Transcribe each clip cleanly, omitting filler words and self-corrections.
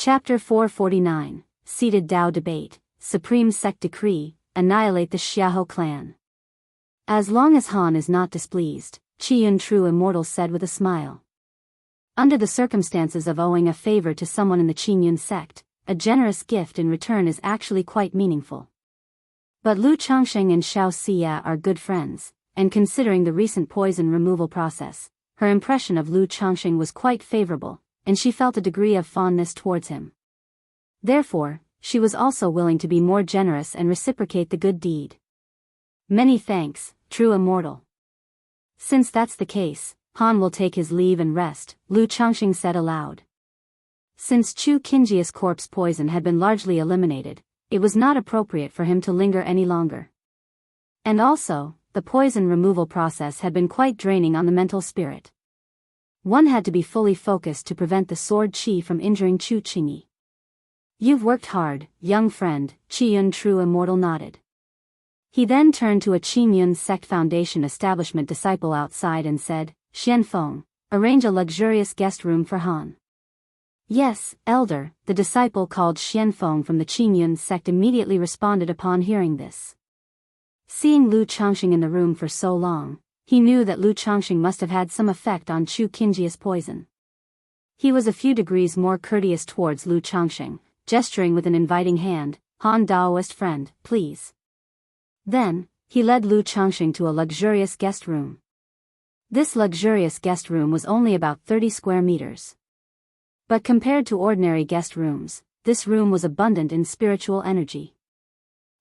Chapter 449, Seated Dao Debate, Supreme Sect Decree, Annihilate the Xiahou clan. As long as Han is not displeased, Qiyun True Immortal said with a smile. Under the circumstances of owing a favor to someone in the Qingyun sect, a generous gift in return is actually quite meaningful. But Lu Changsheng and Xiao Xia are good friends, and considering the recent poison removal process, her impression of Lu Changsheng was quite favorable, and she felt a degree of fondness towards him. Therefore, she was also willing to be more generous and reciprocate the good deed. Many thanks, True Immortal. Since that's the case, Han will take his leave and rest, Lu Changsheng said aloud. Since Chu Qingjia's corpse poison had been largely eliminated, it was not appropriate for him to linger any longer. And also, the poison removal process had been quite draining on the mental spirit. One had to be fully focused to prevent the sword chi from injuring Chu Qingyi. You've worked hard, young friend, Qiyun True Immortal nodded. He then turned to a Qingyun sect foundation establishment disciple outside and said, Xianfeng, arrange a luxurious guest room for Han. Yes, elder, the disciple called Xianfeng from the Qingyun sect immediately responded upon hearing this. Seeing Lu Changsheng in the room for so long, he knew that Lu Changsheng must have had some effect on Chu Qingjia's poison. He was a few degrees more courteous towards Lu Changsheng, gesturing with an inviting hand, Han Daoist friend, please. Then, he led Lu Changsheng to a luxurious guest room. This luxurious guest room was only about 30 square meters. But compared to ordinary guest rooms, this room was abundant in spiritual energy.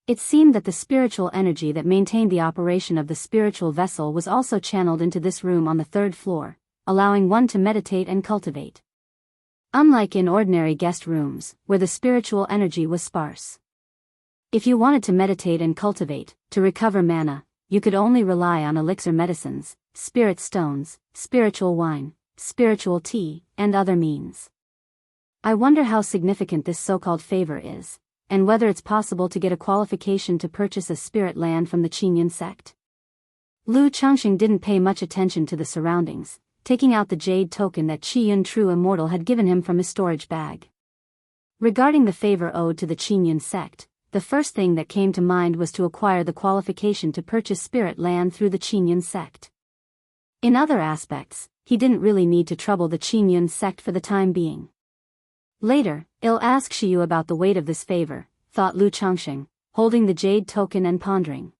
It seemed that the spiritual energy that maintained the operation of the spiritual vessel was also channeled into this room on the third floor, allowing one to meditate and cultivate. Unlike in ordinary guest rooms, where the spiritual energy was sparse. If you wanted to meditate and cultivate, to recover mana, you could only rely on elixir medicines, spirit stones, spiritual wine, spiritual tea, and other means. I wonder how significant this so-called favor is, and whether it's possible to get a qualification to purchase a spirit land from the Qingyun sect. Lu Changsheng didn't pay much attention to the surroundings, taking out the jade token that Qiyun True Immortal had given him from his storage bag. Regarding the favor owed to the Qingyun sect, the first thing that came to mind was to acquire the qualification to purchase spirit land through the Qingyun sect. In other aspects, he didn't really need to trouble the Qingyun sect for the time being. Later, I'll ask Shiyu about the weight of this favor, thought Lu Changsheng, holding the jade token and pondering.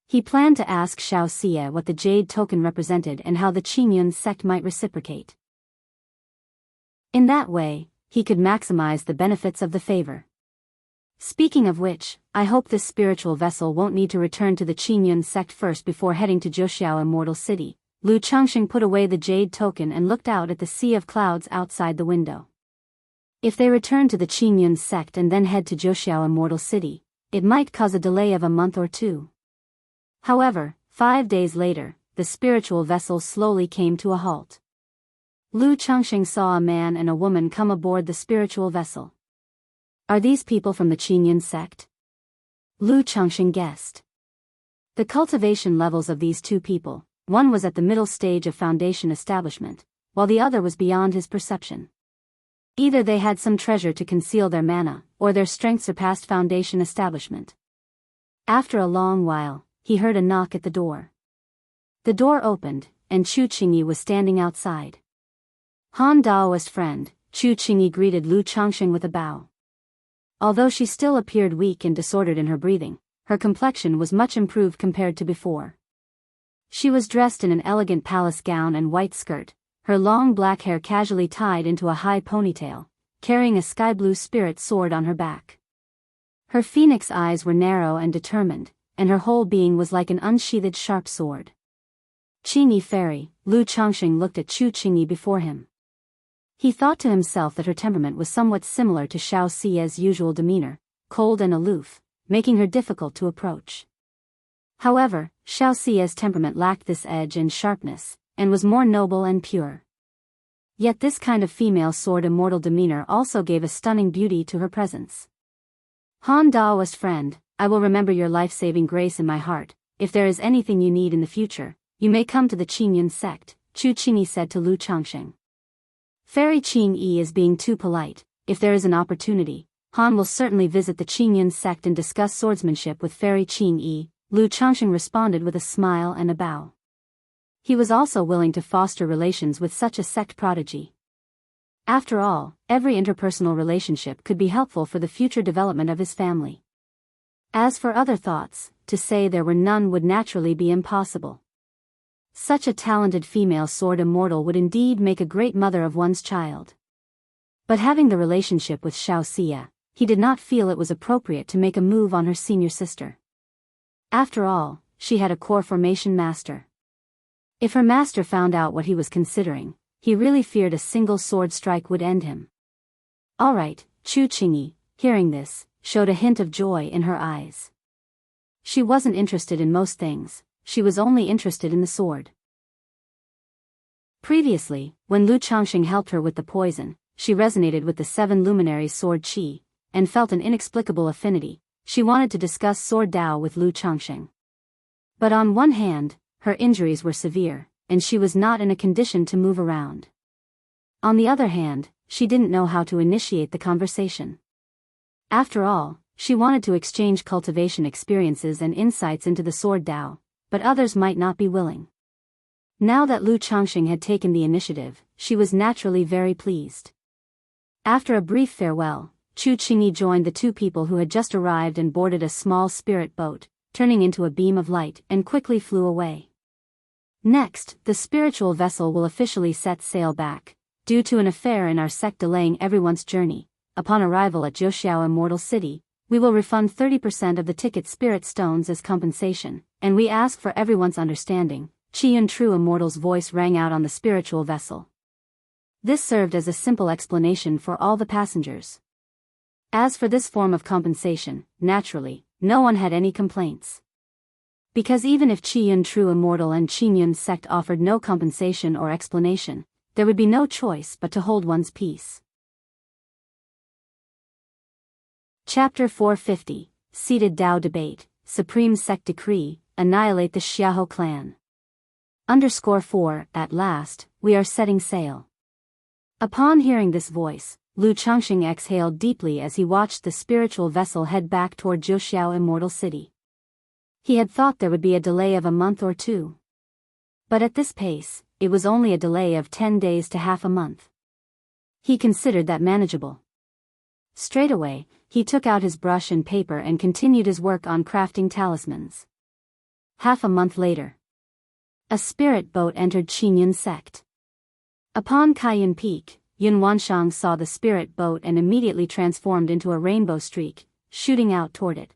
He planned to ask Xiao Xia what the jade token represented and how the Qingyun sect might reciprocate. In that way, he could maximize the benefits of the favor. Speaking of which, I hope this spiritual vessel won't need to return to the Qingyun sect first before heading to Jianghu Immortal City. Lu Changsheng put away the jade token and looked out at the sea of clouds outside the window. If they return to the Qingyun sect and then head to Jianghu Immortal City, it might cause a delay of a month or two. However, 5 days later, the spiritual vessel slowly came to a halt. Lu Changsheng saw a man and a woman come aboard the spiritual vessel. Are these people from the Qingyun sect? Lu Changsheng guessed. The cultivation levels of these two people, one was at the middle stage of foundation establishment, while the other was beyond his perception. Either they had some treasure to conceal their mana, or their strength surpassed foundation establishment. After a long while, he heard a knock at the door. The door opened, and Chu Qingyi was standing outside. Han Daoist friend, Chu Qingyi greeted Lu Changsheng with a bow. Although she still appeared weak and disordered in her breathing, her complexion was much improved compared to before. She was dressed in an elegant palace gown and white skirt, her long black hair casually tied into a high ponytail, carrying a sky-blue spirit sword on her back. Her phoenix eyes were narrow and determined, and her whole being was like an unsheathed sharp sword. Qingyi fairy, Lu Changsheng looked at Chu Qingyi before him. He thought to himself that her temperament was somewhat similar to Xiao Xia's usual demeanor, cold and aloof, making her difficult to approach. However, Xiao Xia's temperament lacked this edge and sharpness, and was more noble and pure. Yet this kind of female sword immortal demeanor also gave a stunning beauty to her presence. Han Daoist friend, I will remember your life-saving grace in my heart. If there is anything you need in the future, you may come to the Qingyun sect, Chu Qingyi said to Lu Changsheng. Fairy Qingyi is being too polite, if there is an opportunity, Han will certainly visit the Qingyun sect and discuss swordsmanship with Fairy Qing Yi, Lu Changxing responded with a smile and a bow. He was also willing to foster relations with such a sect prodigy. After all, every interpersonal relationship could be helpful for the future development of his family. As for other thoughts, to say there were none would naturally be impossible. Such a talented female sword immortal would indeed make a great mother of one's child. But having the relationship with Xiaoxia, he did not feel it was appropriate to make a move on her senior sister. After all, she had a core formation master. If her master found out what he was considering, he really feared a single sword strike would end him. All right, Chu Qingyi, hearing this, showed a hint of joy in her eyes. She wasn't interested in most things, she was only interested in the sword. Previously, when Lu Changxing helped her with the poison, she resonated with the seven luminaries' sword qi, and felt an inexplicable affinity. She wanted to discuss sword Dao with Lu Changxing. But on one hand, her injuries were severe, and she was not in a condition to move around. On the other hand, she didn't know how to initiate the conversation. After all, she wanted to exchange cultivation experiences and insights into the sword Dao, but others might not be willing. Now that Lu Changxing had taken the initiative, she was naturally very pleased. After a brief farewell, Chu Qingyi joined the two people who had just arrived and boarded a small spirit boat, turning into a beam of light, and quickly flew away. Next, the spiritual vessel will officially set sail back, due to an affair in our sect delaying everyone's journey. Upon arrival at Zhoushiao Immortal City, we will refund 30% of the ticket spirit stones as compensation, and we ask for everyone's understanding. Qiyun True Immortal's voice rang out on the spiritual vessel. This served as a simple explanation for all the passengers. As for this form of compensation, naturally, no one had any complaints. Because even if Qiyun True Immortal and Qingyun sect offered no compensation or explanation, there would be no choice but to hold one's peace. Chapter 450, Seated Dao Debate, Supreme Sect Decree, Annihilate the Xiahou Clan. _4, At last, we are setting sail. Upon hearing this voice, Lu Changxing exhaled deeply as he watched the spiritual vessel head back toward Zhoushiao Immortal City. He had thought there would be a delay of a month or two. But at this pace, it was only a delay of 10 days to half a month. He considered that manageable. Straight away, he took out his brush and paper and continued his work on crafting talismans. Half a month later, a spirit boat entered Qingyun sect. Upon Kaiyun Peak, Yun Wanshang saw the spirit boat and immediately transformed into a rainbow streak, shooting out toward it.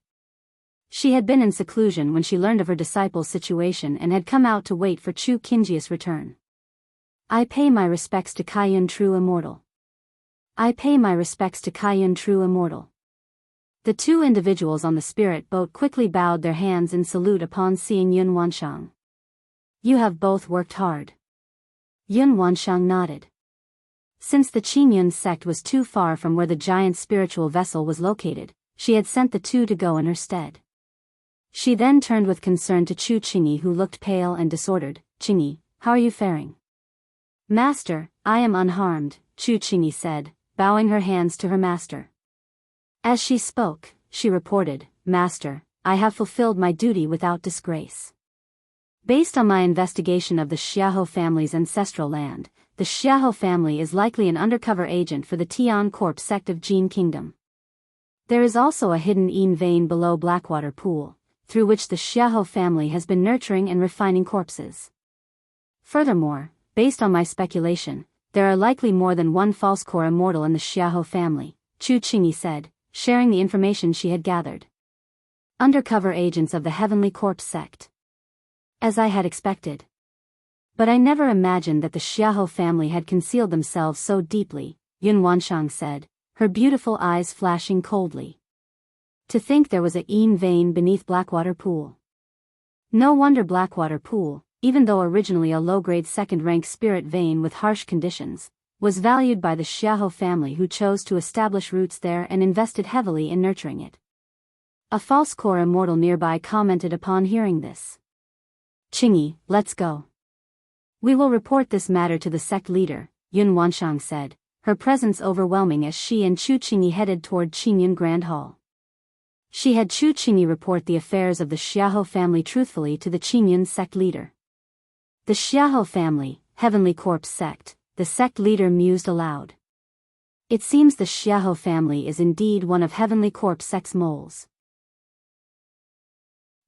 She had been in seclusion when she learned of her disciple's situation and had come out to wait for Chu Qingji's return. I pay my respects to Kaiyun True Immortal. I pay my respects to Kaiyun True Immortal. The two individuals on the spirit boat quickly bowed their hands in salute upon seeing Yun Wanshang. You have both worked hard. Yun Wanshang nodded. Since the Qingyun sect was too far from where the giant spiritual vessel was located, she had sent the two to go in her stead. She then turned with concern to Chu Qingyi, who looked pale and disordered. Qingyi, how are you faring? Master, I am unharmed, Chu Qingyi said, bowing her hands to her master. As she spoke, she reported, Master, I have fulfilled my duty without disgrace. Based on my investigation of the Xiahou family's ancestral land, the Xiahou family is likely an undercover agent for the Tian Corp sect of Jin Kingdom. There is also a hidden Yin vein below Blackwater Pool, through which the Xiahou family has been nurturing and refining corpses. Furthermore, based on my speculation, there are likely more than one false core immortal in the Xiahou family, Chu Qingyi said, sharing the information she had gathered. Undercover agents of the Heavenly Corpse sect. As I had expected. But I never imagined that the Xiahou family had concealed themselves so deeply, Yun Wanshang said, her beautiful eyes flashing coldly. To think there was a Yin vein beneath Blackwater Pool. No wonder Blackwater Pool, even though originally a low-grade second-rank spirit vein with harsh conditions, was valued by the Xiahou family, who chose to establish roots there and invested heavily in nurturing it. A false core immortal nearby commented upon hearing this. Qingyi, let's go. We will report this matter to the sect leader, Yun Wanshang said, her presence overwhelming as she and Chu Qingyi headed toward Qingyun Grand Hall. She had Chu Qingyi report the affairs of the Xiahou family truthfully to the Qingyun sect leader. The Xiahou family, Heavenly Corpse sect, the sect leader mused aloud. It seems the Xiahou family is indeed one of Heavenly Corpse sect's moles.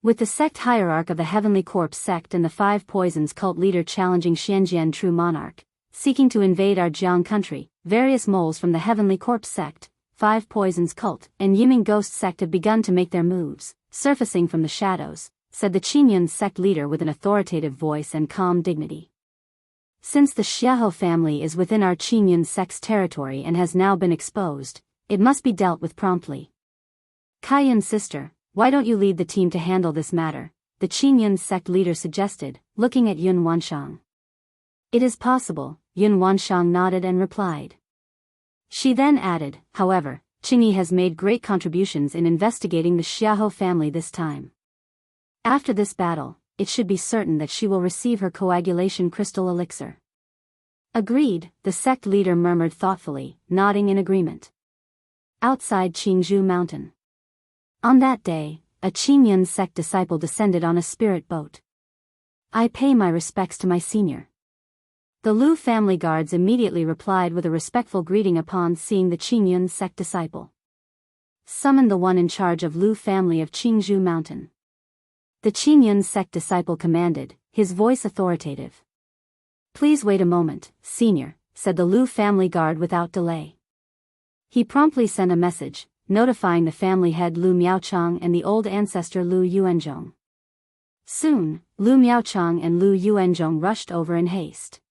With the sect hierarch of the Heavenly Corpse sect and the Five Poisons cult leader challenging Xianjian True Monarch, seeking to invade our Jiang country, various moles from the Heavenly Corpse sect, Five Poisons cult, and Yiming Ghost sect have begun to make their moves, surfacing from the shadows, said the Qingyun sect leader with an authoritative voice and calm dignity. Since the Xiahou family is within our Qingyun sect's territory and has now been exposed, it must be dealt with promptly. Kaiyun's sister, why don't you lead the team to handle this matter? The Qingyun sect leader suggested, looking at Yun Wanshang. It is possible, Yun Wanshang nodded and replied. She then added, however, Qingyi has made great contributions in investigating the Xiahou family this time. After this battle, it should be certain that she will receive her coagulation crystal elixir. Agreed, the sect leader murmured thoughtfully, nodding in agreement. Outside Qingzhou Mountain. On that day, a Qingyun sect disciple descended on a spirit boat. I pay my respects to my senior. The Lu family guards immediately replied with a respectful greeting upon seeing the Qingyun sect disciple. Summon the one in charge of Lu family of Qingzhou Mountain. The Qingyun sect disciple commanded, his voice authoritative. Please wait a moment, senior, said the Lu family guard without delay. He promptly sent a message, notifying the family head Lu Miaochang and the old ancestor Lu Yuanzhong. Soon, Lu Miaochang and Lu Yuanzhong rushed over in haste.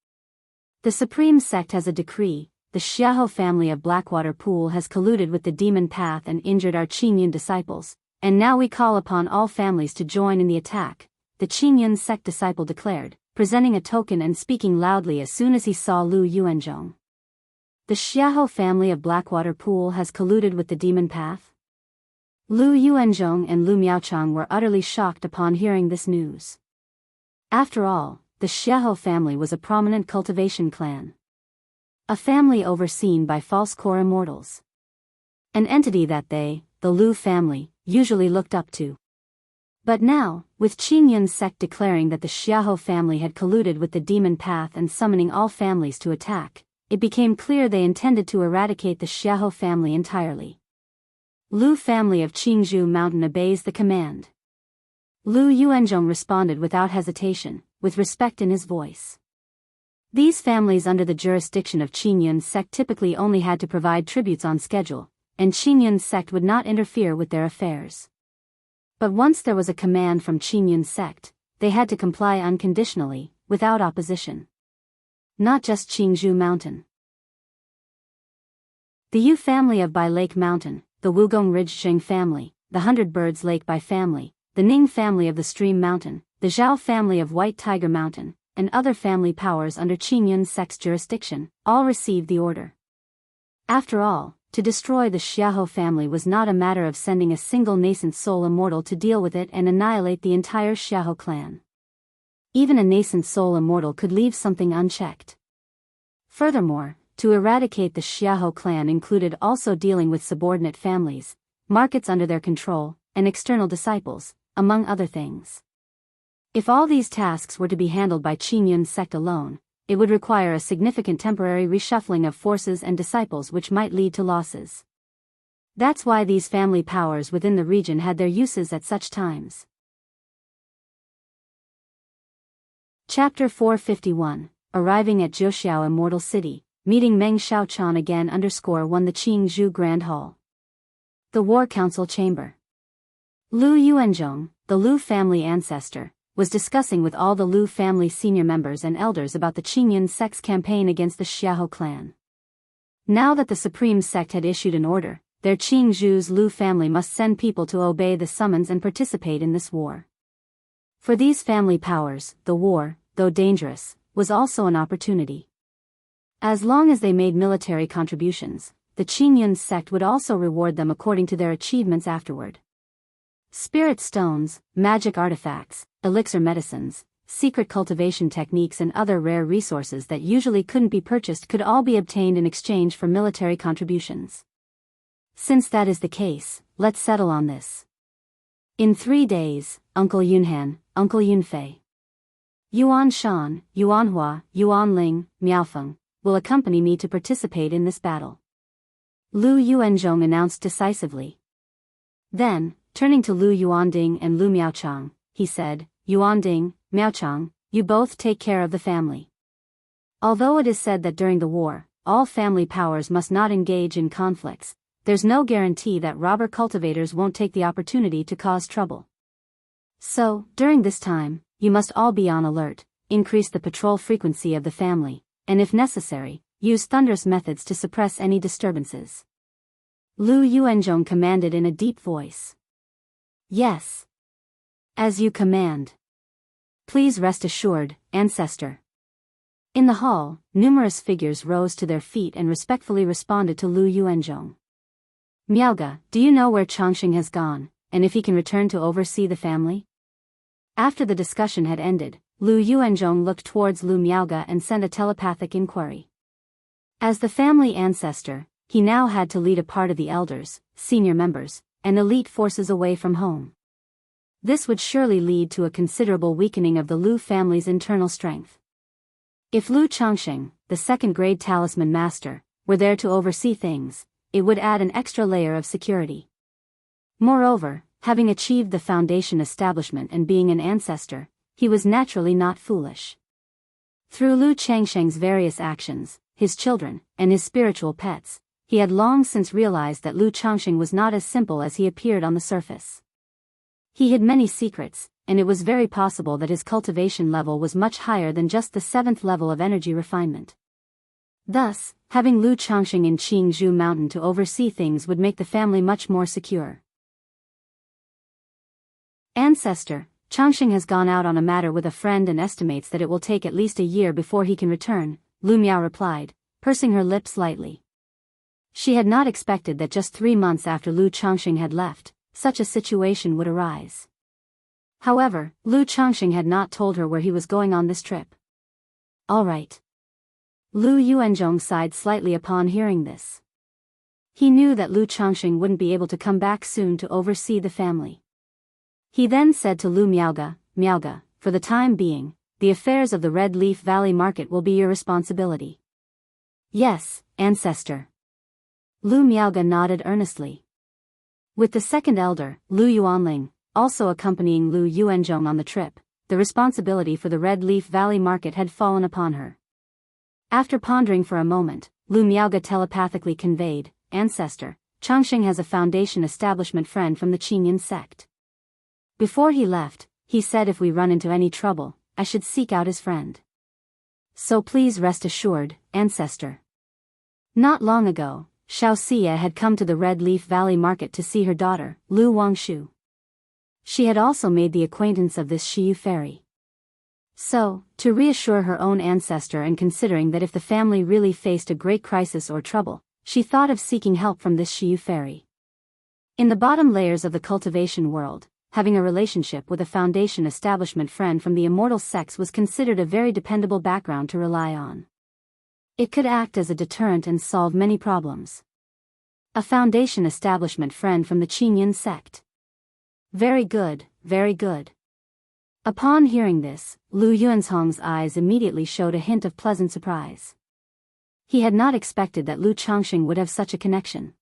The Supreme Sect has a decree, the Xiahou family of Blackwater Pool has colluded with the Demon Path and injured our Qingyun disciples, and now we call upon all families to join in the attack, the Qingyun sect disciple declared, presenting a token and speaking loudly as soon as he saw Lu Yuanzhong. The Xiahou family of Blackwater Pool has colluded with the Demon Path? Lu Yuanzhong and Lu Miaochang were utterly shocked upon hearing this news. After all, the Xiahou family was a prominent cultivation clan. A family overseen by false core immortals. An entity that they, the Lu family, usually looked up to. But now, with Qingyun sect declaring that the Xiahou family had colluded with the Demon Path and summoning all families to attack, it became clear they intended to eradicate the Xiahou family entirely. Lu family of Qingzhou Mountain obeys the command. Lu Yuanzhong responded without hesitation, with respect in his voice. These families under the jurisdiction of Qingyun sect typically only had to provide tributes on schedule, and Qingyun sect would not interfere with their affairs. But once there was a command from Qingyun sect, they had to comply unconditionally, without opposition. Not just Qingzhou Mountain. The Yu family of Bai Lake Mountain, the Wugong Ridge Zheng family, the Hundred Birds Lake Bai family, the Ning family of the Stream Mountain, the Zhao family of White Tiger Mountain, and other family powers under Qingyun sect's jurisdiction, all received the order. After all, to destroy the Xiahou family was not a matter of sending a single nascent soul immortal to deal with it and annihilate the entire Xiahou clan. Even a nascent soul immortal could leave something unchecked. Furthermore, to eradicate the Xiahou clan included also dealing with subordinate families, markets under their control, and external disciples, among other things. If all these tasks were to be handled by Qingyun sect alone, it would require a significant temporary reshuffling of forces and disciples which might lead to losses. That's why these family powers within the region had their uses at such times. Chapter 451, Arriving at Zhoushiao Immortal City, meeting Meng Xiaochan again _1 The Qingzhou Grand Hall. The War Council Chamber. Lu Yuanzhong, the Lu family ancestor, was discussing with all the Lu family senior members and elders about the Qingyun sect's campaign against the Xiahou clan. Now that the Supreme Sect had issued an order, their Qingzhou's Lu family must send people to obey the summons and participate in this war. For these family powers, the war, though dangerous, was also an opportunity. As long as they made military contributions, the Qingyun sect would also reward them according to their achievements afterward. Spirit stones, magic artifacts, elixir medicines, secret cultivation techniques and other rare resources that usually couldn't be purchased could all be obtained in exchange for military contributions. Since that is the case, let's settle on this. In 3 days, Uncle Yunhan, Uncle Yunfei, Yuan Shan, Yuan Hua, Yuan Ling, Miaofeng, will accompany me to participate in this battle. Lu Yuanzhong announced decisively. Then, turning to Lu Yuanding and Lu Miaochang, he said, Yuanding, Miaochang, you both take care of the family. Although it is said that during the war, all family powers must not engage in conflicts, there's no guarantee that robber cultivators won't take the opportunity to cause trouble. So, during this time, you must all be on alert, increase the patrol frequency of the family, and if necessary, use thunderous methods to suppress any disturbances. Lu Yuanzhong commanded in a deep voice. Yes. As you command. Please rest assured, Ancestor. In the hall, numerous figures rose to their feet and respectfully responded to Lu Yuanzhong. Miaoge, do you know where Changxing has gone, and if he can return to oversee the family? After the discussion had ended, Lu Yuanzhong looked towards Lu Miaoge and sent a telepathic inquiry. As the family ancestor, he now had to lead a part of the elders, senior members, and elite forces away from home. This would surely lead to a considerable weakening of the Lu family's internal strength. If Lu Changxing, the second-grade talisman master, were there to oversee things, it would add an extra layer of security. Moreover, having achieved the foundation establishment and being an ancestor, he was naturally not foolish. Through Lu Changsheng's various actions, his children, and his spiritual pets, he had long since realized that Lu Changxing was not as simple as he appeared on the surface. He hid many secrets, and it was very possible that his cultivation level was much higher than just the 7th level of energy refinement. Thus, having Lu Changxing in Qingzhou Mountain to oversee things would make the family much more secure. Ancestor, Changxing has gone out on a matter with a friend and estimates that it will take at least a year before he can return, Lu Miao replied, pursing her lips lightly. She had not expected that just 3 months after Lu Changxing had left, such a situation would arise. However, Lu Changxing had not told her where he was going on this trip. All right. Lu Yuanzhong sighed slightly upon hearing this. He knew that Lu Changxing wouldn't be able to come back soon to oversee the family. He then said to Lu Miaoge, Miaoge, for the time being, the affairs of the Red Leaf Valley Market will be your responsibility. Yes, Ancestor. Lu Miaoge nodded earnestly. With the second elder, Lu Yuanling, also accompanying Lu Yuanzhong on the trip, the responsibility for the Red Leaf Valley Market had fallen upon her. After pondering for a moment, Lu Miaoge telepathically conveyed, Ancestor, Changxing has a foundation establishment friend from the Qingyin sect. Before he left, he said if we run into any trouble, I should seek out his friend. So please rest assured, Ancestor. Not long ago, Xiaoxia had come to the Red Leaf Valley Market to see her daughter, Lu Wangshu. She had also made the acquaintance of this Shiyu fairy. So, to reassure her own ancestor and considering that if the family really faced a great crisis or trouble, she thought of seeking help from this Shiyu fairy. In the bottom layers of the cultivation world, having a relationship with a foundation establishment friend from the immortal sex was considered a very dependable background to rely on. It could act as a deterrent and solve many problems. A foundation establishment friend from the Qingyin sect. Very good, very good. Upon hearing this, Lu Yuanzhong's eyes immediately showed a hint of pleasant surprise. He had not expected that Lu Changxing would have such a connection.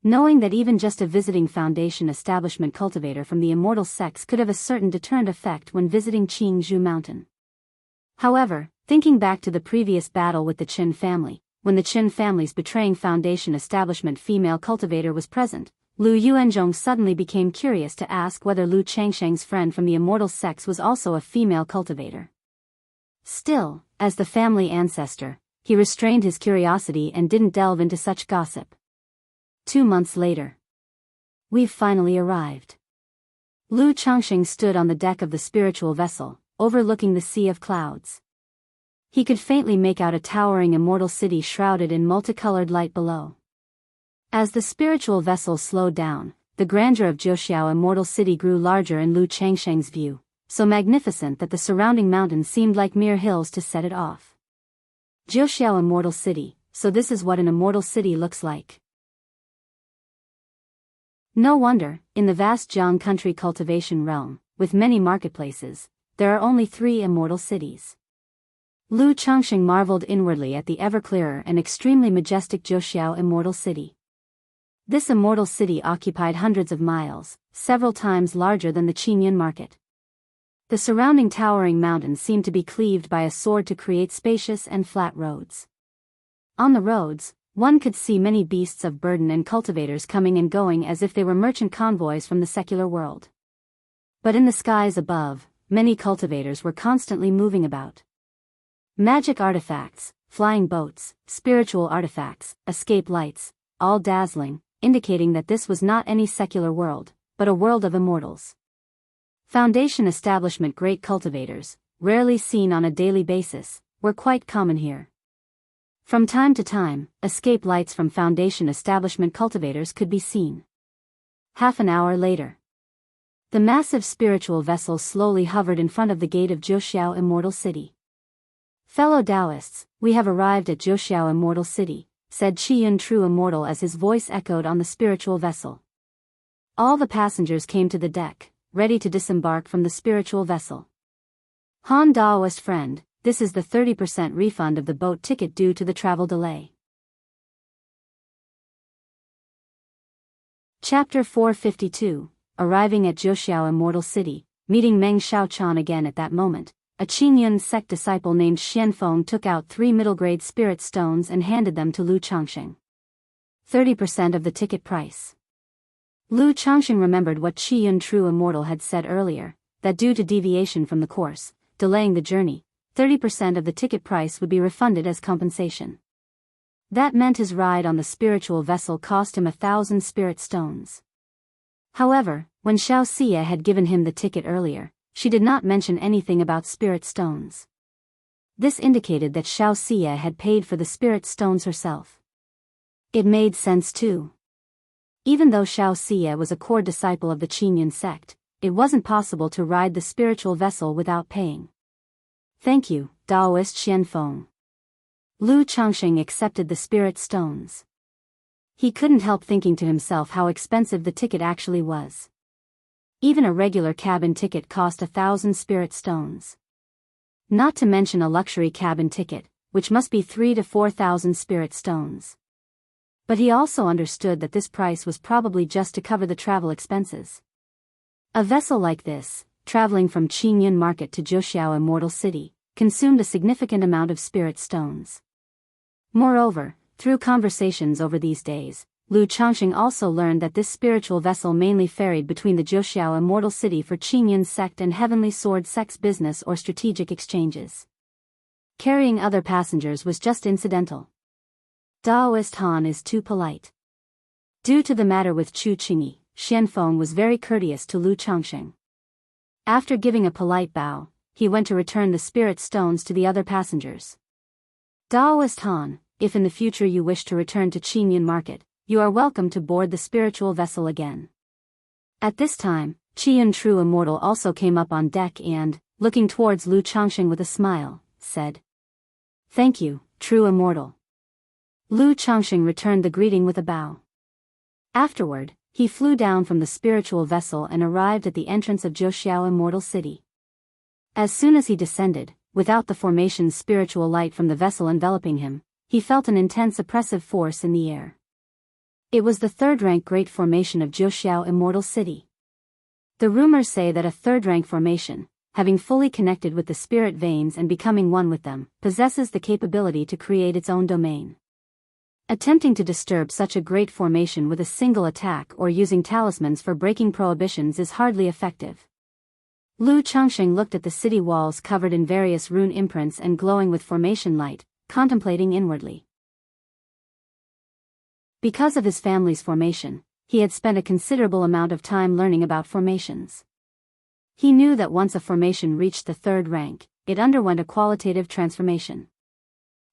Knowing that even just a visiting foundation establishment cultivator from the immortal sex could have a certain deterrent effect when visiting Qingzhou Mountain. However, thinking back to the previous battle with the Qin family, when the Qin family's betraying foundation establishment female cultivator was present, Lu Yuanzhong suddenly became curious to ask whether Lu Changsheng's friend from the immortal sex was also a female cultivator. Still, as the family ancestor, he restrained his curiosity and didn't delve into such gossip. 2 months later. We've finally arrived. Lu Changxing stood on the deck of the spiritual vessel, overlooking the sea of clouds. He could faintly make out a towering immortal city shrouded in multicolored light below. As the spiritual vessel slowed down, the grandeur of Jiuxiao Immortal City grew larger in Lu Changsheng's view, so magnificent that the surrounding mountains seemed like mere hills to set it off. Jianghu Immortal City, so this is what an immortal city looks like. No wonder, in the vast Jianghu country cultivation realm, with many marketplaces, there are only 3 immortal cities. Lu Changxing marveled inwardly at the ever-clearer and extremely majestic Jianghu Immortal City. This immortal city occupied hundreds of miles, several times larger than the Qingyun market. The surrounding towering mountains seemed to be cleaved by a sword to create spacious and flat roads. On the roads, one could see many beasts of burden and cultivators coming and going as if they were merchant convoys from the secular world. But in the skies above, many cultivators were constantly moving about. Magic artifacts, flying boats, spiritual artifacts, escape lights, all dazzling, indicating that this was not any secular world, but a world of immortals. Foundation establishment great cultivators, rarely seen on a daily basis, were quite common here. From time to time, escape lights from Foundation establishment cultivators could be seen. Half an hour later, the massive spiritual vessel slowly hovered in front of the gate of Jianghu Immortal City. Fellow Daoists, we have arrived at Jianghu Immortal City, said Qiyun True Immortal as his voice echoed on the spiritual vessel. All the passengers came to the deck, ready to disembark from the spiritual vessel. Han Daoist friend, this is the 30% refund of the boat ticket due to the travel delay. Chapter 452, Arriving at Jianghu Immortal City, meeting Meng Xiaochan again at that moment, a Qingyun sect disciple named Xianfeng took out 3 middle-grade spirit stones and handed them to Lu Changxing. 30% of the ticket price. Lu Changxing remembered what Qiyun True Immortal had said earlier, that due to deviation from the course, delaying the journey, 30% of the ticket price would be refunded as compensation. That meant his ride on the spiritual vessel cost him 1,000 spirit stones. However, when Xianxia had given him the ticket earlier, she did not mention anything about spirit stones. This indicated that Xianxia had paid for the spirit stones herself. It made sense too. Even though Xianxia was a core disciple of the Qingyun sect, it wasn't possible to ride the spiritual vessel without paying. Thank you, Daoist Xianfeng. Lu Changxing accepted the spirit stones. He couldn't help thinking to himself how expensive the ticket actually was. Even a regular cabin ticket cost 1,000 spirit stones. Not to mention a luxury cabin ticket, which must be 3,000 to 4,000 spirit stones. But he also understood that this price was probably just to cover the travel expenses. A vessel like this, traveling from Qingyun Market to Jianghu Immortal City, consumed a significant amount of spirit stones. Moreover, through conversations over these days, Lu Changxing also learned that this spiritual vessel mainly ferried between the Jianghu Immortal City for Qingyun sect and Heavenly Sword sect's business or strategic exchanges. Carrying other passengers was just incidental. Daoist Han is too polite. Due to the matter with Chu Qingyi, Xianfeng was very courteous to Lu Changxing. After giving a polite bow, he went to return the spirit stones to the other passengers. Daoist Han, if in the future you wish to return to Qingyun Market, you are welcome to board the spiritual vessel again. At this time, Qiyun True Immortal also came up on deck and, looking towards Lu Changxing with a smile, said, "Thank you, True Immortal." Lu Changxing returned the greeting with a bow. Afterward, he flew down from the spiritual vessel and arrived at the entrance of Jianghu Immortal City. As soon as he descended, without the formation's spiritual light from the vessel enveloping him, he felt an intense oppressive force in the air. It was the 3rd-rank great formation of Jianghu Immortal City. The rumors say that a 3rd-rank formation, having fully connected with the spirit veins and becoming one with them, possesses the capability to create its own domain. Attempting to disturb such a great formation with a single attack or using talismans for breaking prohibitions is hardly effective. Lu Changxing looked at the city walls covered in various rune imprints and glowing with formation light, contemplating inwardly. Because of his family's formation, he had spent a considerable amount of time learning about formations. He knew that once a formation reached the 3rd rank, it underwent a qualitative transformation.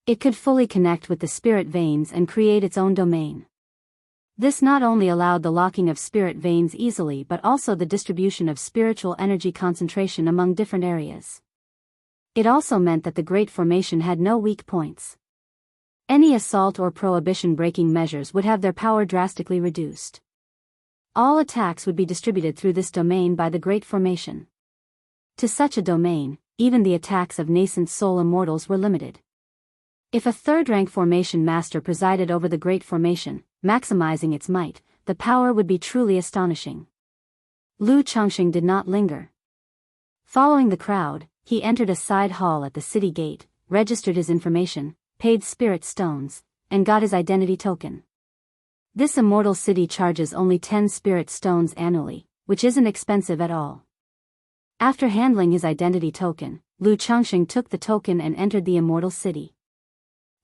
It could fully connect with the spirit veins and create its own domain. This not only allowed the locking of spirit veins easily but also the distribution of spiritual energy concentration among different areas. It also meant that the Great Formation had no weak points. Any assault or prohibition-breaking measures would have their power drastically reduced. All attacks would be distributed through this domain by the Great Formation. To such a domain, even the attacks of nascent soul immortals were limited. If a third-rank formation master presided over the Great Formation, maximizing its might, the power would be truly astonishing. Lu Changxing did not linger. Following the crowd, he entered a side hall at the city gate, registered his information, paid spirit stones, and got his identity token. This immortal city charges only 10 spirit stones annually, which isn't expensive at all. After handling his identity token, Lu Changxing took the token and entered the immortal city.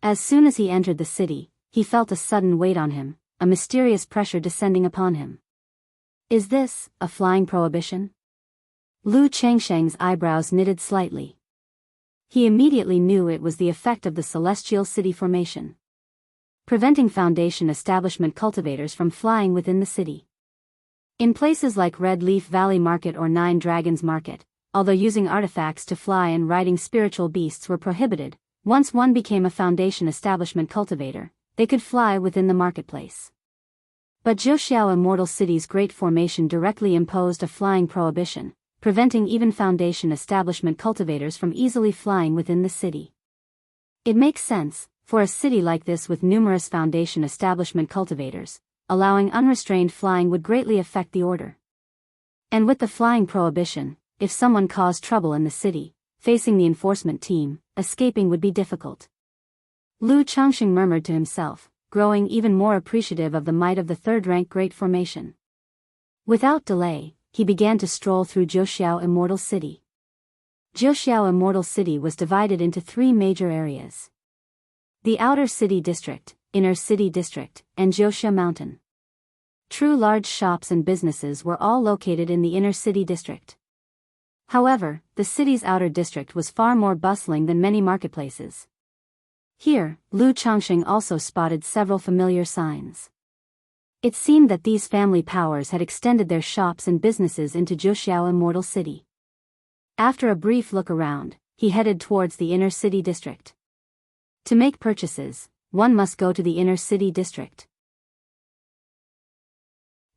As soon as he entered the city, he felt a sudden weight on him, a mysterious pressure descending upon him. Is this a flying prohibition? Lu Changsheng's eyebrows knitted slightly. He immediately knew it was the effect of the celestial city formation, preventing Foundation establishment cultivators from flying within the city. In places like Red Leaf Valley Market or Nine Dragons Market, although using artifacts to fly and riding spiritual beasts were prohibited, once one became a Foundation establishment cultivator, they could fly within the marketplace. But Zhouxiao Immortal City's Great Formation directly imposed a flying prohibition, preventing even Foundation establishment cultivators from easily flying within the city. It makes sense, for a city like this with numerous Foundation establishment cultivators, allowing unrestrained flying would greatly affect the order. And with the flying prohibition, if someone caused trouble in the city, facing the enforcement team, escaping would be difficult. Lu Changxing murmured to himself, growing even more appreciative of the might of the third-rank Great Formation. Without delay, he began to stroll through Zhouxiao Immortal City. Zhouxiao Immortal City was divided into 3 major areas: the Outer City District, Inner City District, and Zhouxia Mountain. True large shops and businesses were all located in the Inner City District. However, the city's outer district was far more bustling than many marketplaces. Here, Lu Changxing also spotted several familiar signs. It seemed that these family powers had extended their shops and businesses into Zhouxiao Immortal City. After a brief look around, he headed towards the Inner City District. To make purchases, one must go to the Inner City District.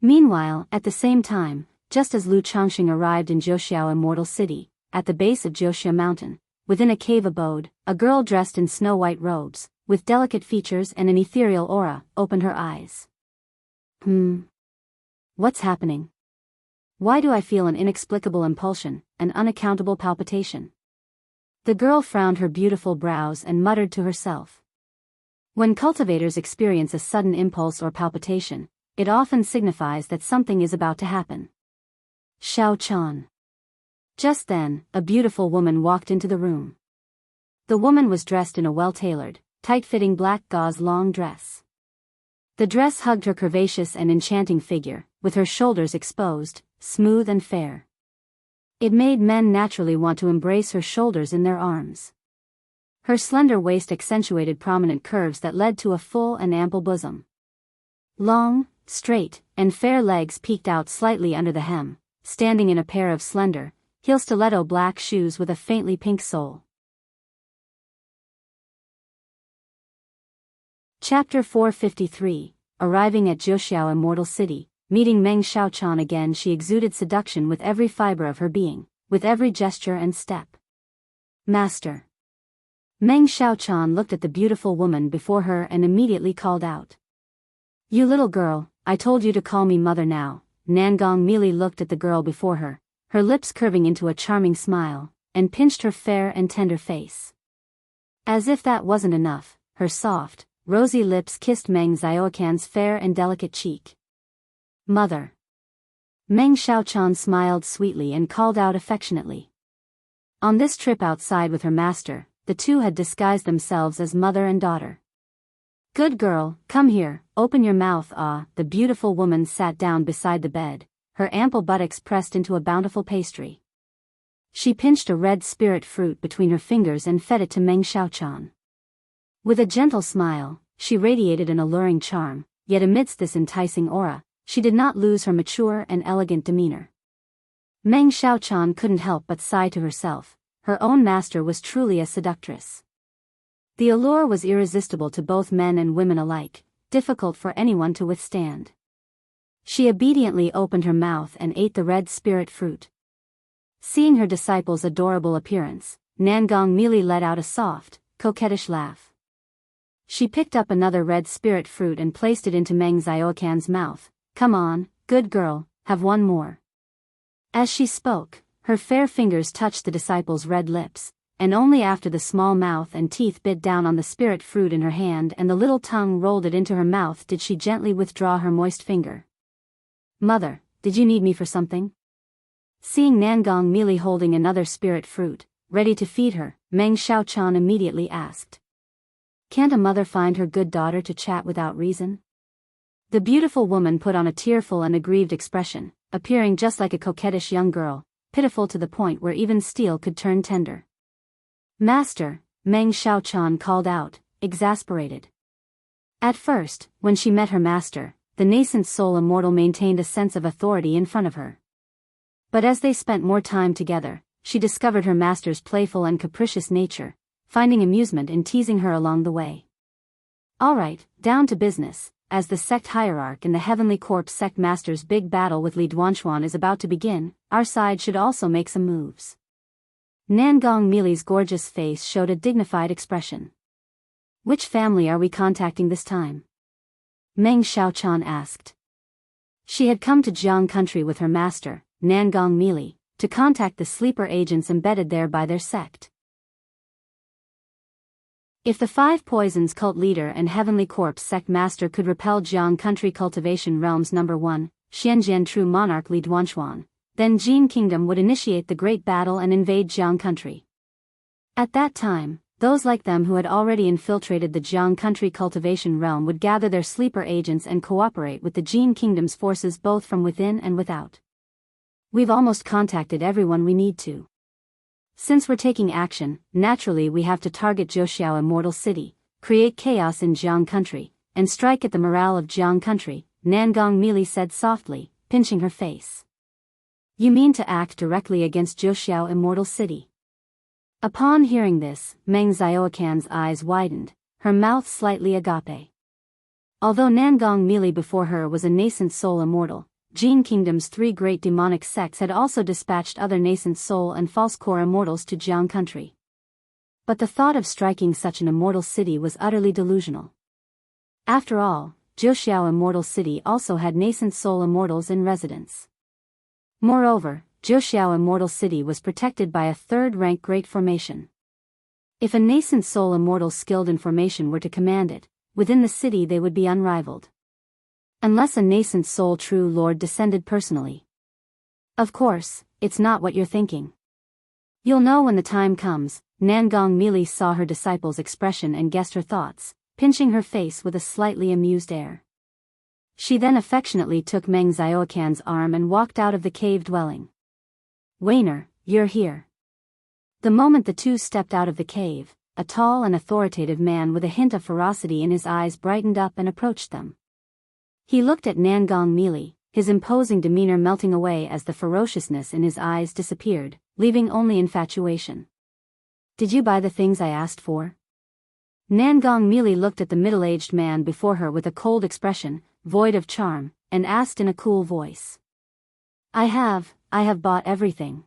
Meanwhile, at the same time, just as Lu Changxing arrived in Zhouxiao Immortal City, at the base of Zhouxia Mountain, within a cave abode, a girl dressed in snow-white robes, with delicate features and an ethereal aura, opened her eyes. What's happening? Why do I feel an inexplicable impulsion, an unaccountable palpitation? The girl frowned her beautiful brows and muttered to herself. When cultivators experience a sudden impulse or palpitation, it often signifies that something is about to happen. Xiao Chan. Just then, a beautiful woman walked into the room. The woman was dressed in a well-tailored, tight-fitting black gauze long dress. The dress hugged her curvaceous and enchanting figure, with her shoulders exposed, smooth and fair. It made men naturally want to embrace her shoulders in their arms. Her slender waist accentuated prominent curves that led to a full and ample bosom. Long, straight, and fair legs peeked out slightly under the hem, standing in a pair of slender, heel-stiletto black shoes with a faintly pink sole. Chapter 453, Arriving at Zhouxiao Immortal City, meeting Meng Xiaochan again, she exuded seduction with every fiber of her being, with every gesture and step. Master. Meng Xiaochan looked at the beautiful woman before her and immediately called out. You little girl, I told you to call me mother now. Nangong merely looked at the girl before her, her lips curving into a charming smile, and pinched her fair and tender face. As if that wasn't enough, her soft, rosy lips kissed Meng Xiaocan's fair and delicate cheek. Mother. Meng Xiaochan smiled sweetly and called out affectionately. On this trip outside with her master, the two had disguised themselves as mother and daughter. Good girl, come here, open your mouth. The beautiful woman sat down beside the bed, her ample buttocks pressed into a bountiful pastry. She pinched a red spirit fruit between her fingers and fed it to Meng Xiaochan. With a gentle smile, she radiated an alluring charm, yet amidst this enticing aura, she did not lose her mature and elegant demeanor. Meng Xiaochan couldn't help but sigh to herself, her own master was truly a seductress. The allure was irresistible to both men and women alike, difficult for anyone to withstand. She obediently opened her mouth and ate the red spirit fruit. Seeing her disciple's adorable appearance, Nangong Mili let out a soft, coquettish laugh. She picked up another red spirit fruit and placed it into Meng Xiaocan's mouth. "Come on, good girl, have one more." As she spoke, her fair fingers touched the disciple's red lips, and only after the small mouth and teeth bit down on the spirit fruit in her hand and the little tongue rolled it into her mouth did she gently withdraw her moist finger. "Mother, did you need me for something?" Seeing Nangong Mili holding another spirit fruit, ready to feed her, Meng Xiaochan immediately asked. "Can't a mother find her good daughter to chat without reason?" The beautiful woman put on a tearful and aggrieved expression, appearing just like a coquettish young girl, pitiful to the point where even steel could turn tender. "Master," Meng Xiaochan called out, exasperated. At first, when she met her master, the nascent soul immortal maintained a sense of authority in front of her. But as they spent more time together, she discovered her master's playful and capricious nature, finding amusement in teasing her along the way. "All right, down to business. As the sect hierarch and the Heavenly Corpse sect master's big battle with Li Duanchuan is about to begin, our side should also make some moves." Nangong Mili's gorgeous face showed a dignified expression. "Which family are we contacting this time?" Meng Xiaochan asked. She had come to Jiang country with her master, Nangong Mili, to contact the sleeper agents embedded there by their sect. If the Five Poisons cult leader and Heavenly Corpse sect master could repel Jiang country cultivation realms number 1, Xianjian true monarch Li Duanchuan, then Jin kingdom would initiate the great battle and invade Jiang country. At that time, those like them who had already infiltrated the Jiang country cultivation realm would gather their sleeper agents and cooperate with the Jin kingdom's forces both from within and without. We've almost contacted everyone we need to. Since we're taking action, naturally we have to target Zhoushiao Immortal City, create chaos in Jiang country, and strike at the morale of Jiang country, Nangong Mili said softly, pinching her face. "You mean to act directly against Zhoushiao Immortal City?" Upon hearing this, Meng Xiaocan's eyes widened, her mouth slightly agape. Although Nangong Mili before her was a nascent soul immortal, Jin Kingdom's 3 great demonic sects had also dispatched other nascent soul and false core immortals to Jiang country. But the thought of striking such an immortal city was utterly delusional. After all, Zhoushiao Immortal City also had nascent soul immortals in residence. Moreover, Zhoushiao Immortal City was protected by a third-rank great formation. If a nascent soul immortal skilled in formation were to command it, within the city they would be unrivaled. Unless a nascent soul true lord descended personally. Of course, it's not what you're thinking. You'll know when the time comes. Nangong Mili saw her disciple's expression and guessed her thoughts, pinching her face with a slightly amused air. She then affectionately took Meng Xiaocan's arm and walked out of the cave dwelling. "Wainer, you're here." The moment the two stepped out of the cave, a tall and authoritative man with a hint of ferocity in his eyes brightened up and approached them. He looked at Nangong Mili, his imposing demeanor melting away as the ferociousness in his eyes disappeared, leaving only infatuation. "Did you buy the things I asked for?" Nangong Mili looked at the middle-aged man before her with a cold expression, void of charm, and asked in a cool voice. I have bought everything."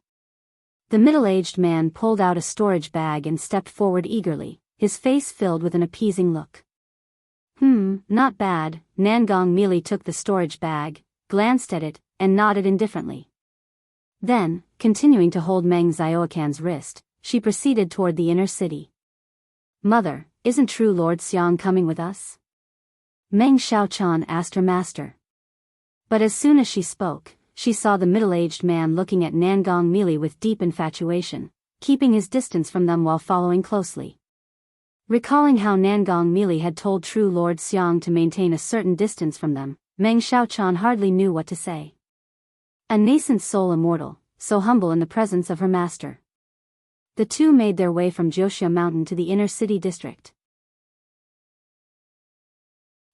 The middle-aged man pulled out a storage bag and stepped forward eagerly, his face filled with an appeasing look. Not bad." Nangong Mili took the storage bag, glanced at it, and nodded indifferently. Then, continuing to hold Meng Xiaocan's wrist, she proceeded toward the inner city. "Mother, isn't true Lord Xiang coming with us?" Meng Xiaochan asked her master. But as soon as she spoke, she saw the middle-aged man looking at Nangong Mili with deep infatuation, keeping his distance from them while following closely. Recalling how Nangong Mili had told true Lord Xiang to maintain a certain distance from them, Meng Xiaochan hardly knew what to say. A nascent soul immortal, so humble in the presence of her master. The two made their way from Zhoushiao Mountain to the inner city district.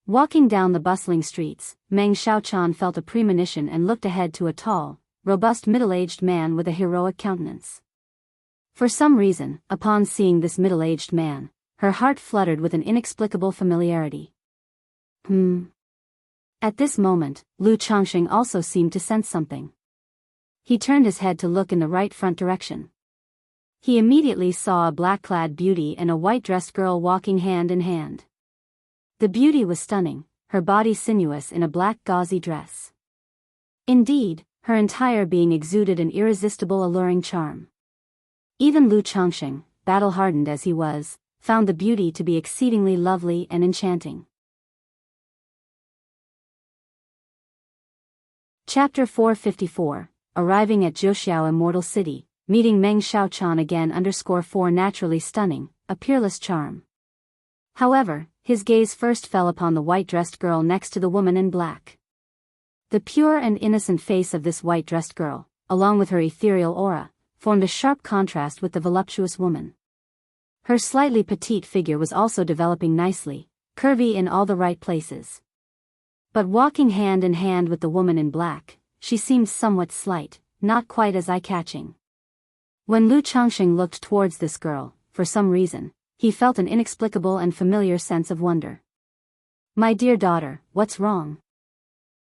Walking down the bustling streets, Meng Xiaochan felt a premonition and looked ahead to a tall, robust middle-aged man with a heroic countenance. For some reason, upon seeing this middle-aged man, her heart fluttered with an inexplicable familiarity. At this moment, Lu Changxing also seemed to sense something. He turned his head to look in the right front direction. He immediately saw a black-clad beauty and a white-dressed girl walking hand in hand. The beauty was stunning, her body sinuous in a black gauzy dress. Indeed, her entire being exuded an irresistible alluring charm. Even Lu Changxing, battle-hardened as he was, found the beauty to be exceedingly lovely and enchanting. Chapter 454, Arriving at Zhouxiao Immortal City, meeting Meng Xiaochan again _4 naturally stunning, a peerless charm. However, his gaze first fell upon the white-dressed girl next to the woman in black. The pure and innocent face of this white-dressed girl, along with her ethereal aura, formed a sharp contrast with the voluptuous woman. Her slightly petite figure was also developing nicely, curvy in all the right places. But walking hand in hand with the woman in black, she seemed somewhat slight, not quite as eye-catching. When Lu Changxing looked towards this girl, for some reason, he felt an inexplicable and familiar sense of wonder. "My dear daughter, what's wrong?"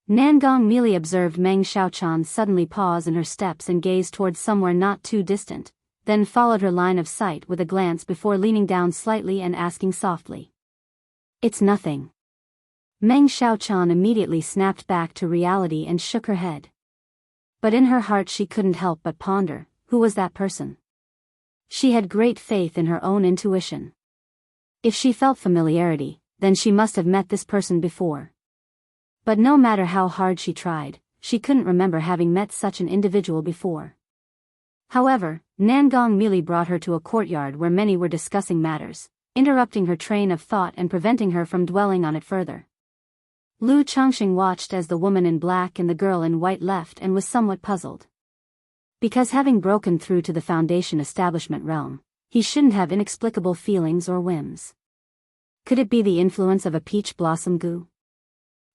Nangong merely observed Meng Xiaochan suddenly pause in her steps and gaze towards somewhere not too distant, then followed her line of sight with a glance before leaning down slightly and asking softly. "It's nothing." Meng Xiaochan immediately snapped back to reality and shook her head. But in her heart she couldn't help but ponder, who was that person? She had great faith in her own intuition. If she felt familiarity, then she must have met this person before. But no matter how hard she tried, she couldn't remember having met such an individual before. However, Nangong merely brought her to a courtyard where many were discussing matters, interrupting her train of thought and preventing her from dwelling on it further. Lu Changxing watched as the woman in black and the girl in white left and was somewhat puzzled. Because having broken through to the Foundation establishment realm, he shouldn't have inexplicable feelings or whims. Could it be the influence of a peach blossom goo?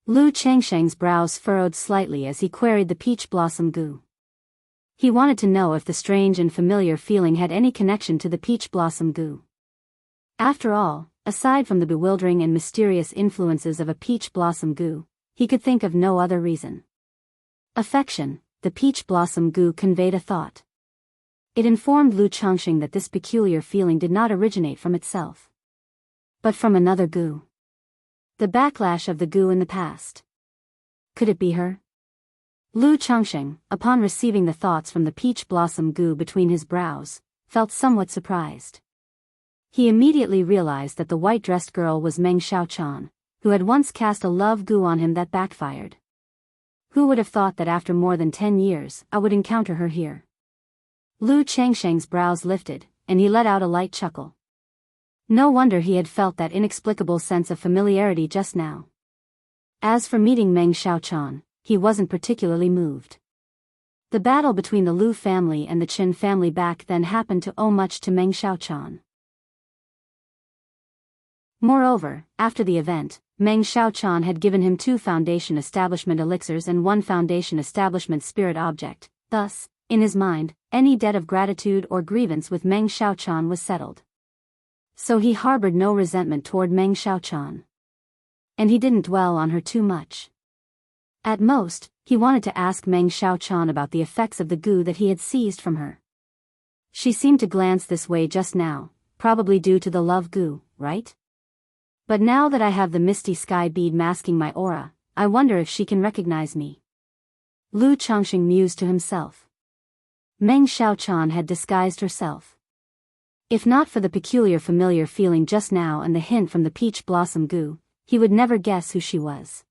Lu Changxing's brows furrowed slightly as he queried the peach blossom goo. He wanted to know if the strange and familiar feeling had any connection to the peach blossom goo. After all, aside from the bewildering and mysterious influences of a peach blossom goo, he could think of no other reason. Affection. The peach blossom goo conveyed a thought. It informed Lu Changxing that this peculiar feeling did not originate from itself, but from another goo. The backlash of the goo in the past. Could it be her? Lu Changxing, upon receiving the thoughts from the peach blossom goo between his brows, felt somewhat surprised. He immediately realized that the white-dressed girl was Meng Xiaochan, who had once cast a love goo on him that backfired. Who would have thought that after more than 10 years, I would encounter her here? Lu Changxing's brows lifted, and he let out a light chuckle. No wonder he had felt that inexplicable sense of familiarity just now. As for meeting Meng Xiaochan, he wasn't particularly moved. The battle between the Lu family and the Qin family back then happened to owe much to Meng Xiaochan. Moreover, after the event, Meng Xiaochan had given him 2 Foundation Establishment elixirs and 1 Foundation Establishment spirit object. Thus, in his mind, any debt of gratitude or grievance with Meng Xiaochan was settled. So he harbored no resentment toward Meng Xiaochan. And he didn't dwell on her too much. At most, he wanted to ask Meng Xiaochan about the effects of the goo that he had seized from her. She seemed to glance this way just now, probably due to the love goo, right? But now that I have the misty sky bead masking my aura, I wonder if she can recognize me. Lu Changxing mused to himself. Meng Xiaochan had disguised herself. If not for the peculiar familiar feeling just now and the hint from the peach blossom goo, he would never guess who she was.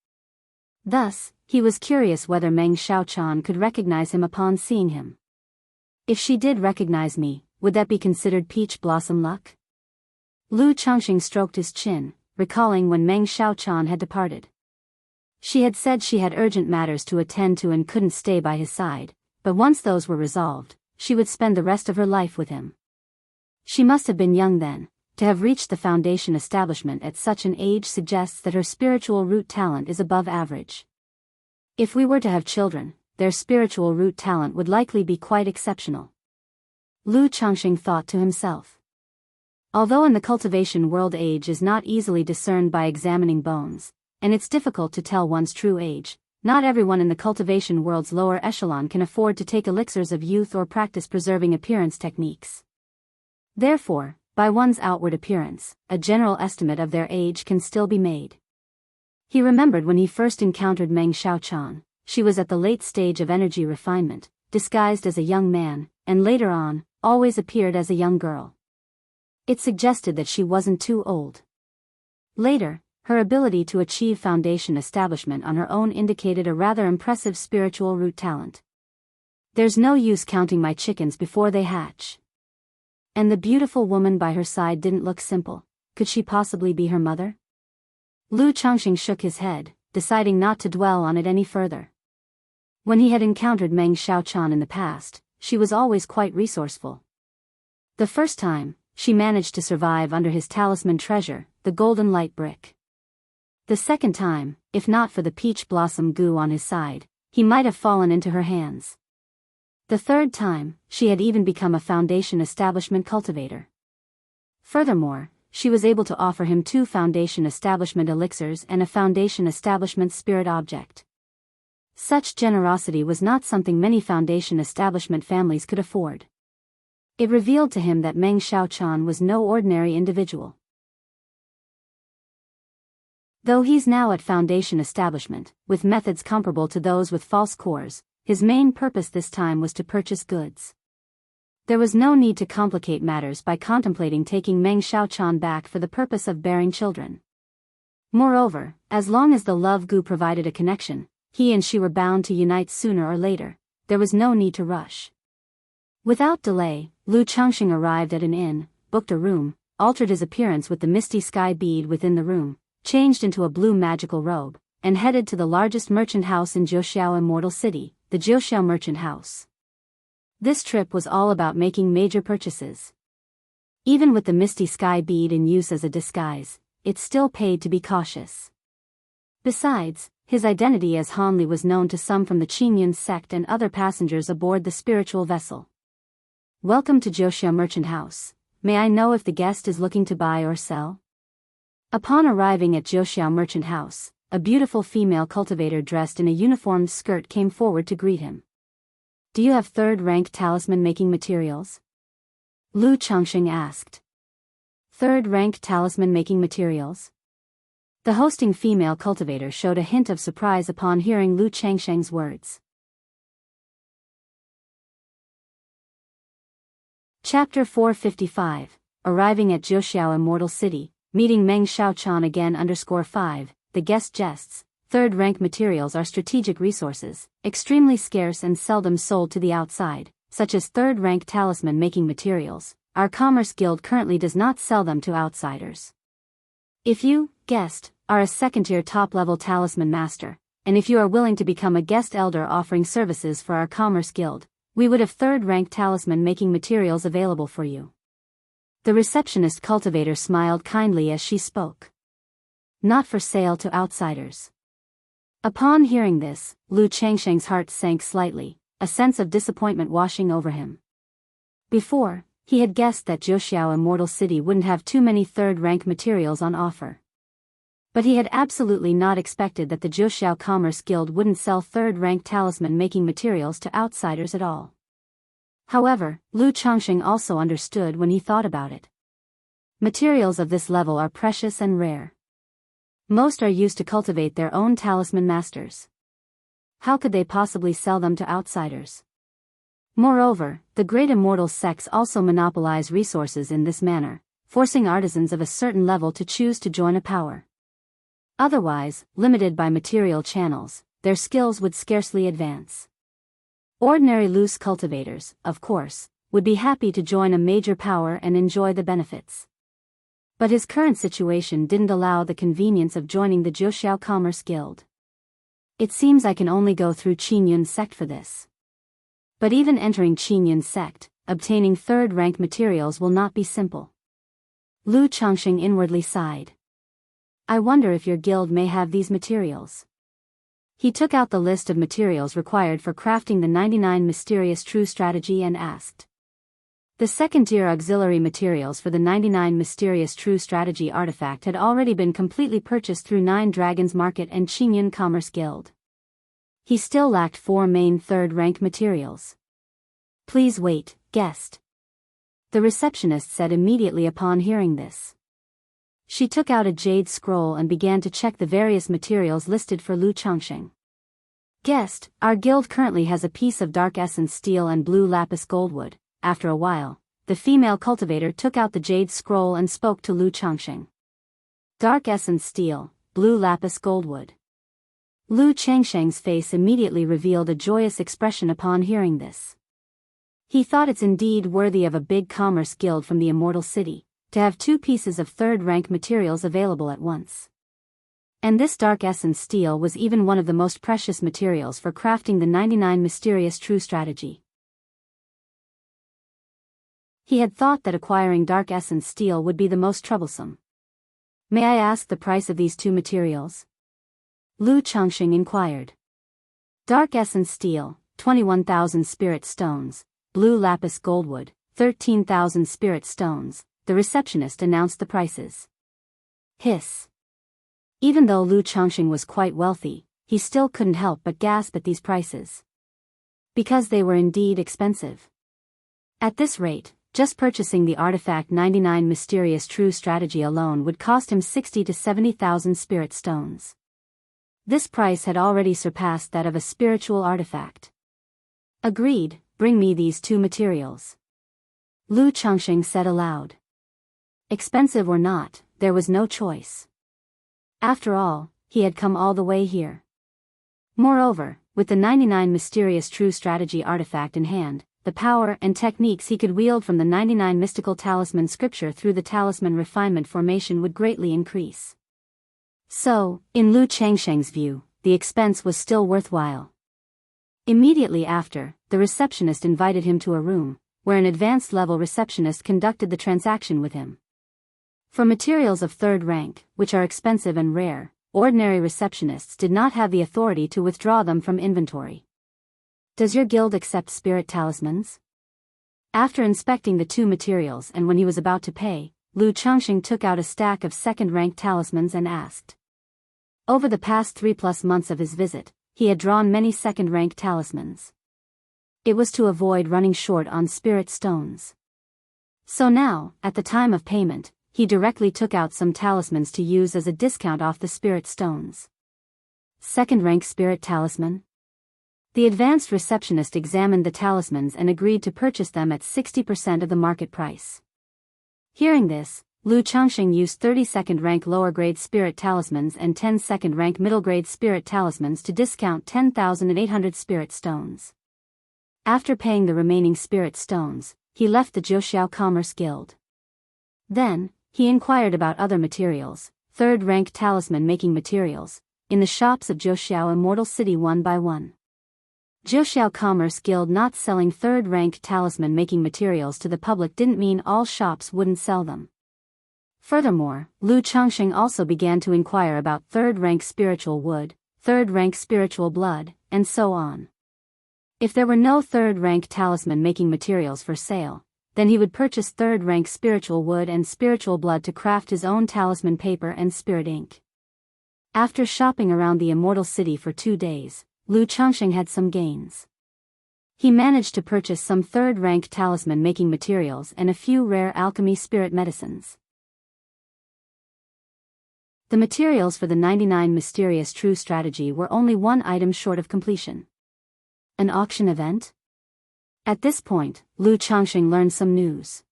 Thus, he was curious whether Meng Xiaochan could recognize him upon seeing him. If she did recognize me, would that be considered peach blossom luck? Lu Changxing stroked his chin, recalling when Meng Xiaochan had departed. She had said she had urgent matters to attend to and couldn't stay by his side, but once those were resolved, she would spend the rest of her life with him. She must have been young then, to have reached the foundation establishment at such an age suggests that her spiritual root talent is above average. If we were to have children, their spiritual root talent would likely be quite exceptional. Lu Changxing thought to himself. Although in the cultivation world age is not easily discerned by examining bones, and it's difficult to tell one's true age, not everyone in the cultivation world's lower echelon can afford to take elixirs of youth or practice preserving appearance techniques. Therefore, by one's outward appearance, a general estimate of their age can still be made. He remembered when he first encountered Meng Xiaochan, she was at the late stage of energy refinement, disguised as a young man, and later on, always appeared as a young girl. It suggested that she wasn't too old. Later, her ability to achieve foundation establishment on her own indicated a rather impressive spiritual root talent. There's no use counting my chickens before they hatch. And the beautiful woman by her side didn't look simple. Could she possibly be her mother? Lu Changxing shook his head, deciding not to dwell on it any further. When he had encountered Meng Xiaochan in the past, she was always quite resourceful. The first time, she managed to survive under his talisman treasure, the golden light brick. The second time, if not for the peach blossom goo on his side, he might have fallen into her hands. The third time, she had even become a foundation establishment cultivator. Furthermore, she was able to offer him 2 foundation establishment elixirs and a foundation establishment spirit object. Such generosity was not something many foundation establishment families could afford. It revealed to him that Meng Xiaochan was no ordinary individual. Though he's now at foundation establishment, with methods comparable to those with false cores, his main purpose this time was to purchase goods. There was no need to complicate matters by contemplating taking Meng Xiaochan back for the purpose of bearing children. Moreover, as long as the love goo provided a connection, he and she were bound to unite sooner or later. There was no need to rush. Without delay, Lu Changxing arrived at an inn, booked a room, altered his appearance with the misty sky bead within the room, changed into a blue magical robe, and headed to the largest merchant house in Jiuxiao Immortal City, the Jiuxiao Merchant House. This trip was all about making major purchases. Even with the misty sky bead in use as a disguise, it still paid to be cautious. Besides, his identity as Han Li was known to some from the Qingyun sect and other passengers aboard the spiritual vessel. Welcome to Jiuxiao Merchant House. May I know if the guest is looking to buy or sell? Upon arriving at Jiuxiao Merchant House, a beautiful female cultivator dressed in a uniformed skirt came forward to greet him. Do you have third-rank talisman-making materials? Lu Changxing asked. Third-rank talisman-making materials? The hosting female cultivator showed a hint of surprise upon hearing Lu Changxing's words. Chapter 455, Arriving at Jiuxiao Immortal City, Meeting Meng Xiaochan again _5, The guest jests. Third-rank materials are strategic resources, extremely scarce and seldom sold to the outside, such as third-rank talisman-making materials. Our Commerce Guild currently does not sell them to outsiders. If you, guest, are a second-tier top-level talisman master, and if you are willing to become a guest elder offering services for our Commerce Guild, we would have third-rank talisman-making materials available for you. The receptionist cultivator smiled kindly as she spoke. Not for sale to outsiders. Upon hearing this, Lu Changxing's heart sank slightly, a sense of disappointment washing over him. Before, he had guessed that Jiuxiao Immortal City wouldn't have too many third-rank materials on offer. But he had absolutely not expected that the Jiuxiao Commerce Guild wouldn't sell third-rank talisman-making materials to outsiders at all. However, Lu Changxing also understood when he thought about it. Materials of this level are precious and rare. Most are used to cultivate their own talisman masters. How could they possibly sell them to outsiders? Moreover, the great immortal sects also monopolize resources in this manner, forcing artisans of a certain level to choose to join a power. Otherwise, limited by material channels, their skills would scarcely advance. Ordinary loose cultivators, of course, would be happy to join a major power and enjoy the benefits. But his current situation didn't allow the convenience of joining the Jiuxiao Commerce Guild. It seems I can only go through Qingyun sect for this. But even entering Qingyun sect, obtaining third-rank materials will not be simple. Lu Changxing inwardly sighed. I wonder if your guild may have these materials. He took out the list of materials required for crafting the 99 Mysterious True strategy and asked. The second-tier auxiliary materials for the 99 Mysterious True strategy artifact had already been completely purchased through 9 Dragons Market and Qingyun Commerce Guild. He still lacked 4 main third-rank materials. Please wait, guest. The receptionist said immediately upon hearing this. She took out a jade scroll and began to check the various materials listed for Lu Changxing. Guest, our guild currently has a piece of dark essence steel and blue lapis goldwood. After a while, the female cultivator took out the jade scroll and spoke to Lu Changxing. Dark essence steel, blue lapis goldwood. Lu Changxing's face immediately revealed a joyous expression upon hearing this. He thought it's indeed worthy of a big commerce guild from the Immortal City to have 2 pieces of third-rank materials available at once. And this dark essence steel was even one of the most precious materials for crafting the 99 Mysterious True strategy. He had thought that acquiring dark essence steel would be the most troublesome. May I ask the price of these 2 materials? Lu Changxing inquired. Dark essence steel, 21,000 spirit stones, blue lapis goldwood, 13,000 spirit stones. The receptionist announced the prices. Hiss. Even though Lu Changxing was quite wealthy, he still couldn't help but gasp at these prices. Because they were indeed expensive. At this rate, just purchasing the artifact 99 Mysterious True strategy alone would cost him 60 to 70,000 spirit stones. This price had already surpassed that of a spiritual artifact. Agreed, bring me these 2 materials. Lu Changxing said aloud. Expensive or not, there was no choice. After all, he had come all the way here. Moreover, with the 99 Mysterious True strategy artifact in hand, the power and techniques he could wield from the 99 mystical talisman scripture through the talisman refinement formation would greatly increase. So, in Lu Changxing's view, the expense was still worthwhile. Immediately after, the receptionist invited him to a room, where an advanced-level receptionist conducted the transaction with him. For materials of third rank, which are expensive and rare, ordinary receptionists did not have the authority to withdraw them from inventory. Does your guild accept spirit talismans? After inspecting the 2 materials and when he was about to pay, Lu Changxing took out a stack of second-rank talismans and asked. Over the past 3+ months of his visit, he had drawn many second-rank talismans. It was to avoid running short on spirit stones. So now, at the time of payment, he directly took out some talismans to use as a discount off the spirit stones. Second-rank spirit talisman? The advanced receptionist examined the talismans and agreed to purchase them at 60% of the market price. Hearing this, Lu Changxing used 30 second-rank lower-grade spirit talismans and 10 second-rank middle-grade spirit talismans to discount 10,800 spirit stones. After paying the remaining spirit stones, he left the Jianghu Commerce Guild. Then, he inquired about other materials, third-rank talisman-making materials, in the shops of Jianghu Immortal City one by one. Jianghu Commerce Guild not selling third-rank talisman-making materials to the public didn't mean all shops wouldn't sell them. Furthermore, Lu Changxing also began to inquire about third-rank spiritual wood, third-rank spiritual blood, and so on. If there were no third-rank talisman-making materials for sale, then he would purchase third-rank spiritual wood and spiritual blood to craft his own talisman paper and spirit ink. After shopping around the Immortal City for 2 days, Lu Changxing had some gains. He managed to purchase some third-rank talisman-making materials and a few rare alchemy spirit medicines. The materials for the 99 Mysterious True strategy were only 1 item short of completion. An auction event? At this point, Lu Changxing learned some news.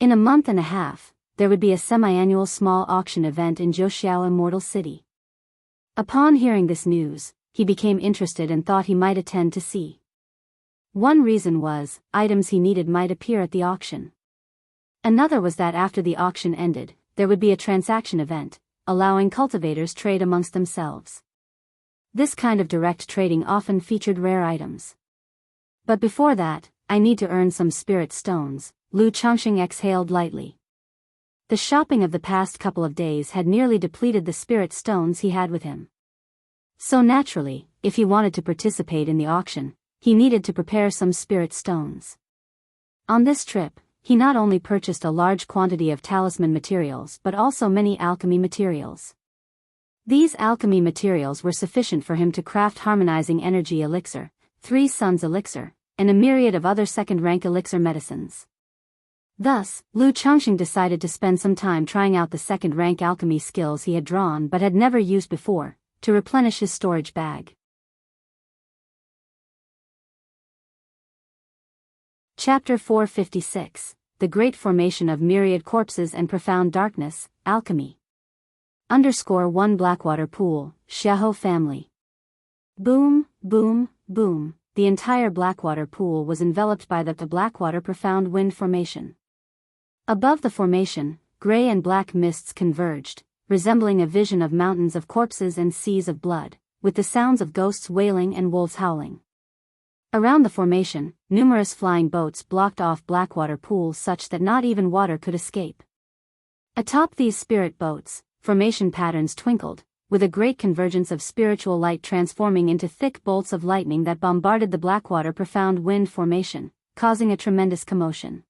In a month and a half, there would be a semi-annual small auction event in Jianghu Immortal City. Upon hearing this news, he became interested and thought he might attend to see. One reason was, items he needed might appear at the auction. Another was that after the auction ended, there would be a transaction event, allowing cultivators trade amongst themselves. This kind of direct trading often featured rare items. But before that, I need to earn some spirit stones, Lu Changxing exhaled lightly. The shopping of the past couple of days had nearly depleted the spirit stones he had with him. So naturally, if he wanted to participate in the auction, he needed to prepare some spirit stones. On this trip, he not only purchased a large quantity of talisman materials but also many alchemy materials. These alchemy materials were sufficient for him to craft harmonizing energy elixir, 3 suns elixir, and a myriad of other second-rank elixir medicines. Thus, Lu Changxing decided to spend some time trying out the second-rank alchemy skills he had drawn but had never used before, to replenish his storage bag. Chapter 456, The Great Formation of Myriad Corpses and Profound Darkness, Alchemy. _1 Blackwater Pool, Xiahou Family. Boom, boom, boom, the entire Blackwater Pool was enveloped by the Blackwater Profound Wind Formation. Above the formation, gray and black mists converged, resembling a vision of mountains of corpses and seas of blood, with the sounds of ghosts wailing and wolves howling. Around the formation, numerous flying boats blocked off Blackwater Pool such that not even water could escape. Atop these spirit boats, formation patterns twinkled, with a great convergence of spiritual light transforming into thick bolts of lightning that bombarded the Blackwater Profound Wind Formation, causing a tremendous commotion.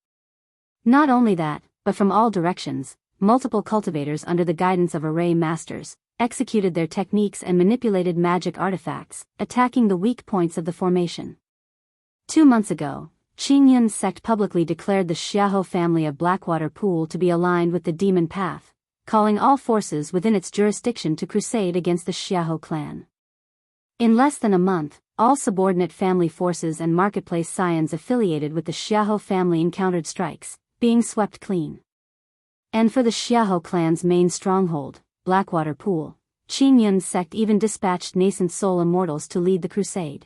Not only that, but from all directions, multiple cultivators under the guidance of array masters, executed their techniques and manipulated magic artifacts, attacking the weak points of the formation. 2 months ago, Qingyun's sect publicly declared the Xiahou family of Blackwater Pool to be aligned with the demon path, calling all forces within its jurisdiction to crusade against the Xiahou clan. In less than a month, all subordinate family forces and marketplace scions affiliated with the Xiahou family encountered strikes, being swept clean. And for the Xiahou clan's main stronghold, Blackwater Pool, Qingyun's sect even dispatched nascent soul immortals to lead the crusade.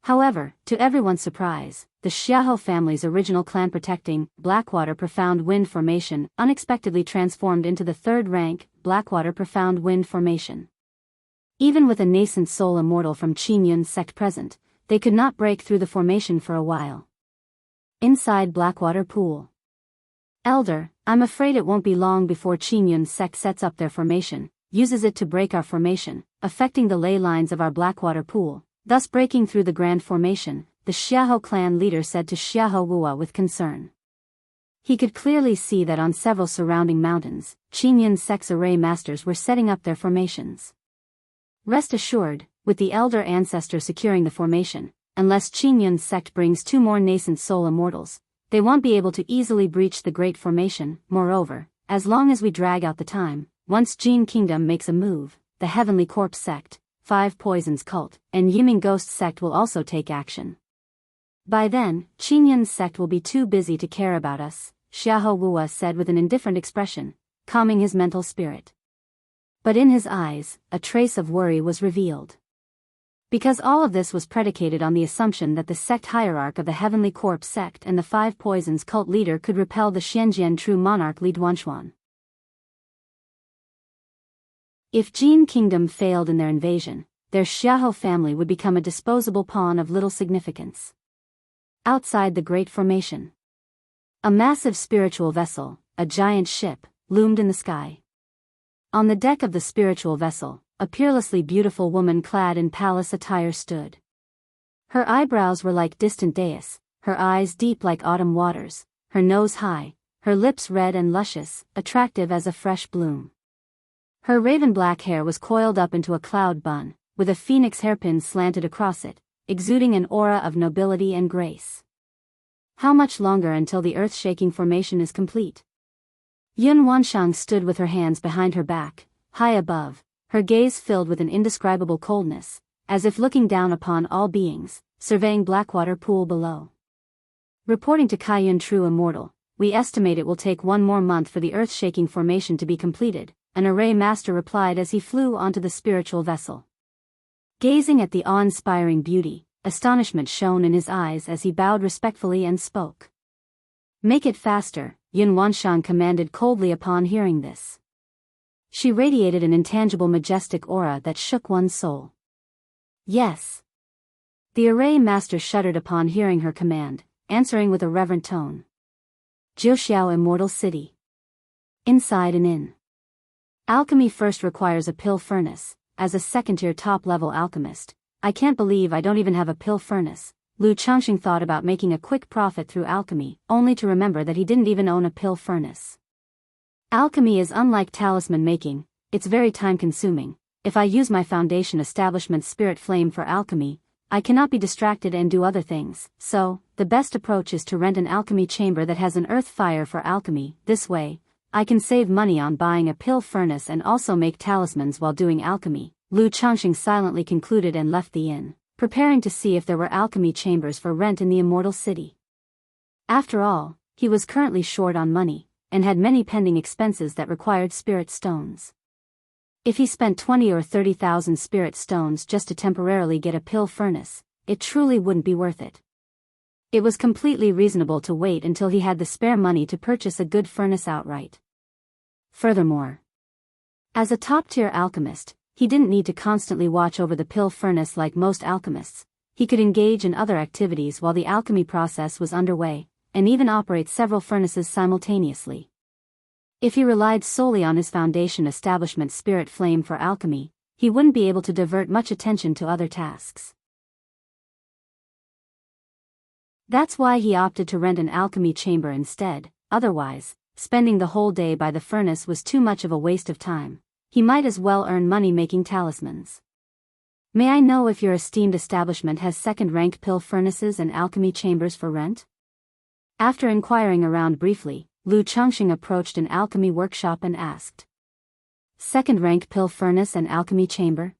However, to everyone's surprise, the Xiahou family's original clan-protecting, Blackwater Profound Wind Formation unexpectedly transformed into the third-rank, Blackwater Profound Wind Formation. Even with a nascent soul immortal from Qingyun's sect present, they could not break through the formation for a while. Inside Blackwater Pool. Elder, I'm afraid it won't be long before Qingyun's sect sets up their formation, uses it to break our formation, affecting the ley lines of our Blackwater Pool, thus breaking through the grand formation, the Xiahou clan leader said to Xiahou Wuwa with concern. He could clearly see that on several surrounding mountains, Qingyun's sect's array masters were setting up their formations. Rest assured, with the elder ancestor securing the formation, unless Qingyun's sect brings 2 more nascent soul immortals, they won't be able to easily breach the great formation. Moreover, as long as we drag out the time, once Jin Kingdom makes a move, the Heavenly Corpse sect, 5 Poisons cult, and Yiming Ghost sect will also take action. By then, Qingyun's sect will be too busy to care about us, Xiahou Wuwa said with an indifferent expression, calming his mental spirit. But in his eyes, a trace of worry was revealed. Because all of this was predicated on the assumption that the sect hierarch of the Heavenly Corpse sect and the 5 Poisons cult leader could repel the Shenzhen true monarch Li Duanshuan. If Jin Kingdom failed in their invasion, their Xiahou family would become a disposable pawn of little significance. Outside the Great Formation, a massive spiritual vessel, a giant ship, loomed in the sky. On the deck of the spiritual vessel, a peerlessly beautiful woman clad in palace attire stood. Her eyebrows were like distant dais, her eyes deep like autumn waters, her nose high, her lips red and luscious, attractive as a fresh bloom. Her raven-black hair was coiled up into a cloud bun, with a phoenix hairpin slanted across it, exuding an aura of nobility and grace. How much longer until the earth-shaking formation is complete? Yun Wanshang stood with her hands behind her back, high above, her gaze filled with an indescribable coldness, as if looking down upon all beings, surveying Blackwater Pool below. Reporting to Kaiyun True Immortal, we estimate it will take 1 more month for the earth-shaking formation to be completed, an array master replied as he flew onto the spiritual vessel. Gazing at the awe-inspiring beauty, astonishment shone in his eyes as he bowed respectfully and spoke. Make it faster, Yun Wanshang commanded coldly upon hearing this. She radiated an intangible majestic aura that shook one's soul. Yes. The array master shuddered upon hearing her command, answering with a reverent tone. Jiuxiao Immortal City. Inside and in. Alchemy first requires a pill furnace. As a second-tier top-level alchemist, I can't believe I don't even have a pill furnace. Lu Changxing thought about making a quick profit through alchemy, only to remember that he didn't even own a pill furnace. Alchemy is unlike talisman making, it's very time-consuming. If I use my foundation establishment's spirit flame for alchemy, I cannot be distracted and do other things, so, the best approach is to rent an alchemy chamber that has an earth fire for alchemy. This way, I can save money on buying a pill furnace and also make talismans while doing alchemy. Lu Changxing silently concluded and left the inn, preparing to see if there were alchemy chambers for rent in the Immortal City. After all, he was currently short on money, and had many pending expenses that required spirit stones. If he spent 20 or 30,000 spirit stones just to temporarily get a pill furnace, it truly wouldn't be worth it. It was completely reasonable to wait until he had the spare money to purchase a good furnace outright. Furthermore, as a top-tier alchemist, he didn't need to constantly watch over the pill furnace like most alchemists. He could engage in other activities while the alchemy process was underway, and even operate several furnaces simultaneously. If he relied solely on his foundation establishment's spirit flame for alchemy, he wouldn't be able to divert much attention to other tasks. That's why he opted to rent an alchemy chamber instead. Otherwise, spending the whole day by the furnace was too much of a waste of time. He might as well earn money making talismans. May I know if your esteemed establishment has second-rank pill furnaces and alchemy chambers for rent? After inquiring around briefly, Lu Changxing approached an alchemy workshop and asked. Second-rank pill furnace and alchemy chamber?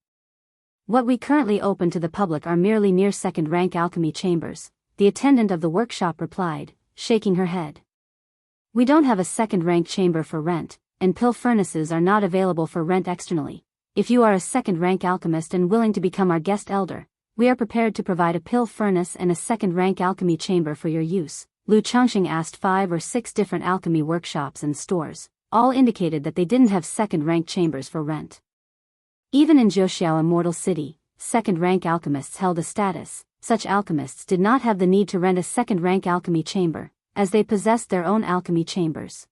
What we currently open to the public are merely near second-rank alchemy chambers, the attendant of the workshop replied, shaking her head. We don't have a second-rank chamber for rent, and pill furnaces are not available for rent externally. If you are a second-rank alchemist and willing to become our guest elder, we are prepared to provide a pill furnace and a second-rank alchemy chamber for your use. Lu Changxing asked 5 or 6 different alchemy workshops and stores. All indicated that they didn't have second-rank chambers for rent. Even in Jianghu Immortal City, second-rank alchemists held a status. Such alchemists did not have the need to rent a second-rank alchemy chamber, as they possessed their own alchemy chambers.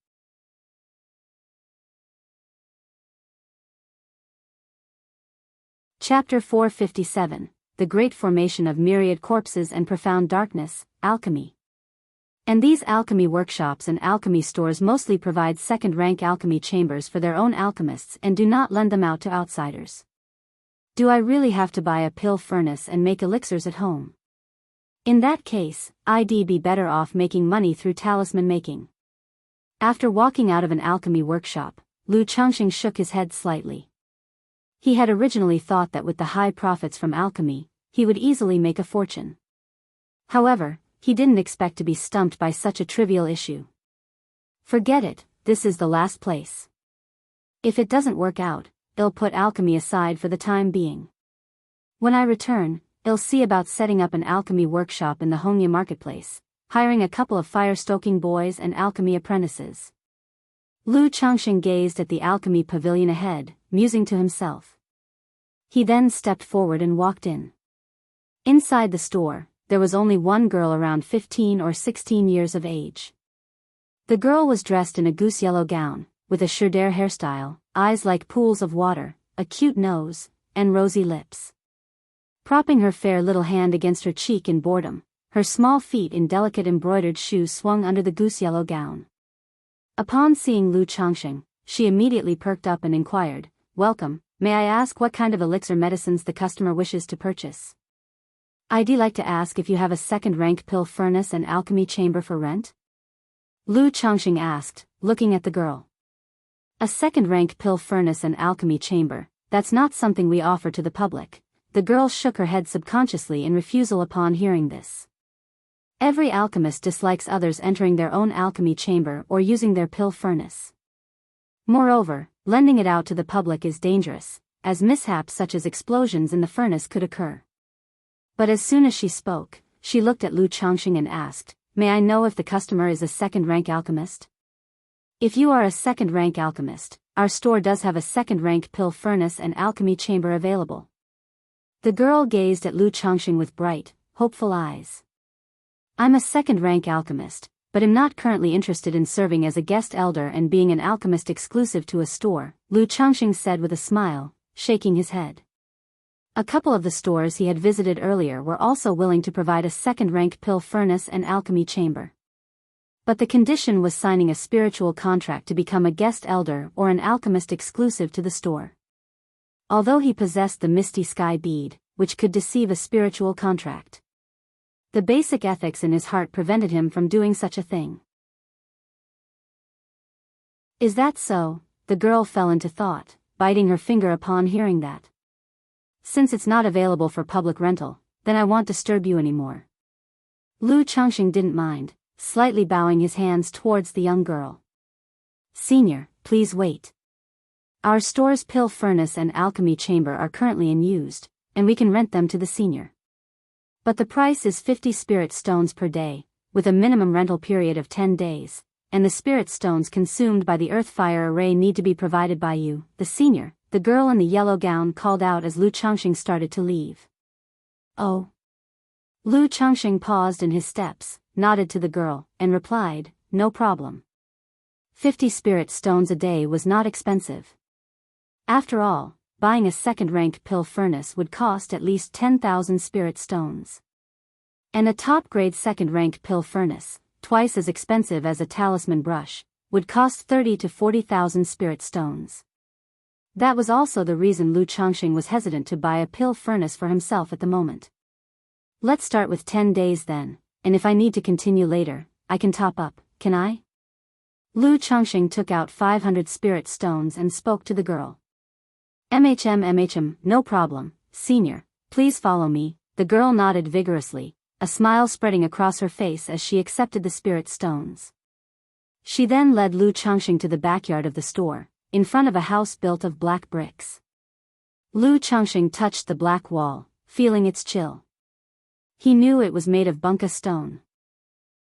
Chapter 457, The Great Formation of Myriad Corpses and Profound Darkness, Alchemy. And these alchemy workshops and alchemy stores mostly provide second-rank alchemy chambers for their own alchemists and do not lend them out to outsiders. Do I really have to buy a pill furnace and make elixirs at home? In that case, I'd be better off making money through talisman making. After walking out of an alchemy workshop, Lu Changxing shook his head slightly. He had originally thought that with the high profits from alchemy, he would easily make a fortune. However, he didn't expect to be stumped by such a trivial issue. Forget it, this is the last place. If it doesn't work out, I'll put alchemy aside for the time being. When I return, I'll see about setting up an alchemy workshop in the Hongya marketplace, hiring a couple of fire-stoking boys and alchemy apprentices. Lu Changxing gazed at the alchemy pavilion ahead, musing to himself. He then stepped forward and walked in. Inside the store, there was only one girl around 15 or 16 years of age. The girl was dressed in a goose-yellow gown, with a shirder hairstyle, eyes like pools of water, a cute nose, and rosy lips. Propping her fair little hand against her cheek in boredom, her small feet in delicate embroidered shoes swung under the goose-yellow gown. Upon seeing Lu Changxing, she immediately perked up and inquired, "Welcome, may I ask what kind of elixir medicines the customer wishes to purchase? I'd like to ask if you have a second-rank pill furnace and alchemy chamber for rent?" Lu Changxing asked, looking at the girl. "A second-rank pill furnace and alchemy chamber, that's not something we offer to the public." The girl shook her head subconsciously in refusal upon hearing this. Every alchemist dislikes others entering their own alchemy chamber or using their pill furnace. Moreover, lending it out to the public is dangerous, as mishaps such as explosions in the furnace could occur. But as soon as she spoke, she looked at Lu Changxing and asked, "May I know if the customer is a second-rank alchemist?" "If you are a second-rank alchemist, our store does have a second-rank pill furnace and alchemy chamber available." The girl gazed at Lu Changxing with bright, hopeful eyes. "I'm a second-rank alchemist, but am not currently interested in serving as a guest elder and being an alchemist exclusive to a store, Lu Changxing said with a smile, shaking his head. A couple of the stores he had visited earlier were also willing to provide a second-rank pill furnace and alchemy chamber. But the condition was signing a spiritual contract to become a guest elder or an alchemist exclusive to the store. Although he possessed the Misty Sky bead, which could deceive a spiritual contract, the basic ethics in his heart prevented him from doing such a thing. Is that so? The girl fell into thought, biting her finger upon hearing that. Since it's not available for public rental, then I won't disturb you anymore. Lu Changxing didn't mind, slightly bowing his hands towards the young girl. Senior, please wait. Our store's pill furnace and alchemy chamber are currently unused, and we can rent them to the senior. But the price is 50 spirit stones per day, with a minimum rental period of 10 days, and the spirit stones consumed by the earth fire array need to be provided by you, the senior, the girl in the yellow gown called out as Lu Changxing started to leave. Oh. Lu Changxing paused in his steps, nodded to the girl, and replied, no problem. 50 spirit stones a day was not expensive. After all, buying a second-rank pill furnace would cost at least 10,000 spirit stones. And a top-grade second-rank pill furnace, twice as expensive as a talisman brush, would cost 30 to 40,000 spirit stones. That was also the reason Lu Changxing was hesitant to buy a pill furnace for himself at the moment. Let's start with 10 days then, and if I need to continue later, I can top up, can I? Lu Changxing took out 500 spirit stones and spoke to the girl. MHM, no problem, senior, please follow me. The girl nodded vigorously, a smile spreading across her face as she accepted the spirit stones. She then led Lu Changxing to the backyard of the store, in front of a house built of black bricks. Lu Changxing touched the black wall, feeling its chill. He knew it was made of bunka stone.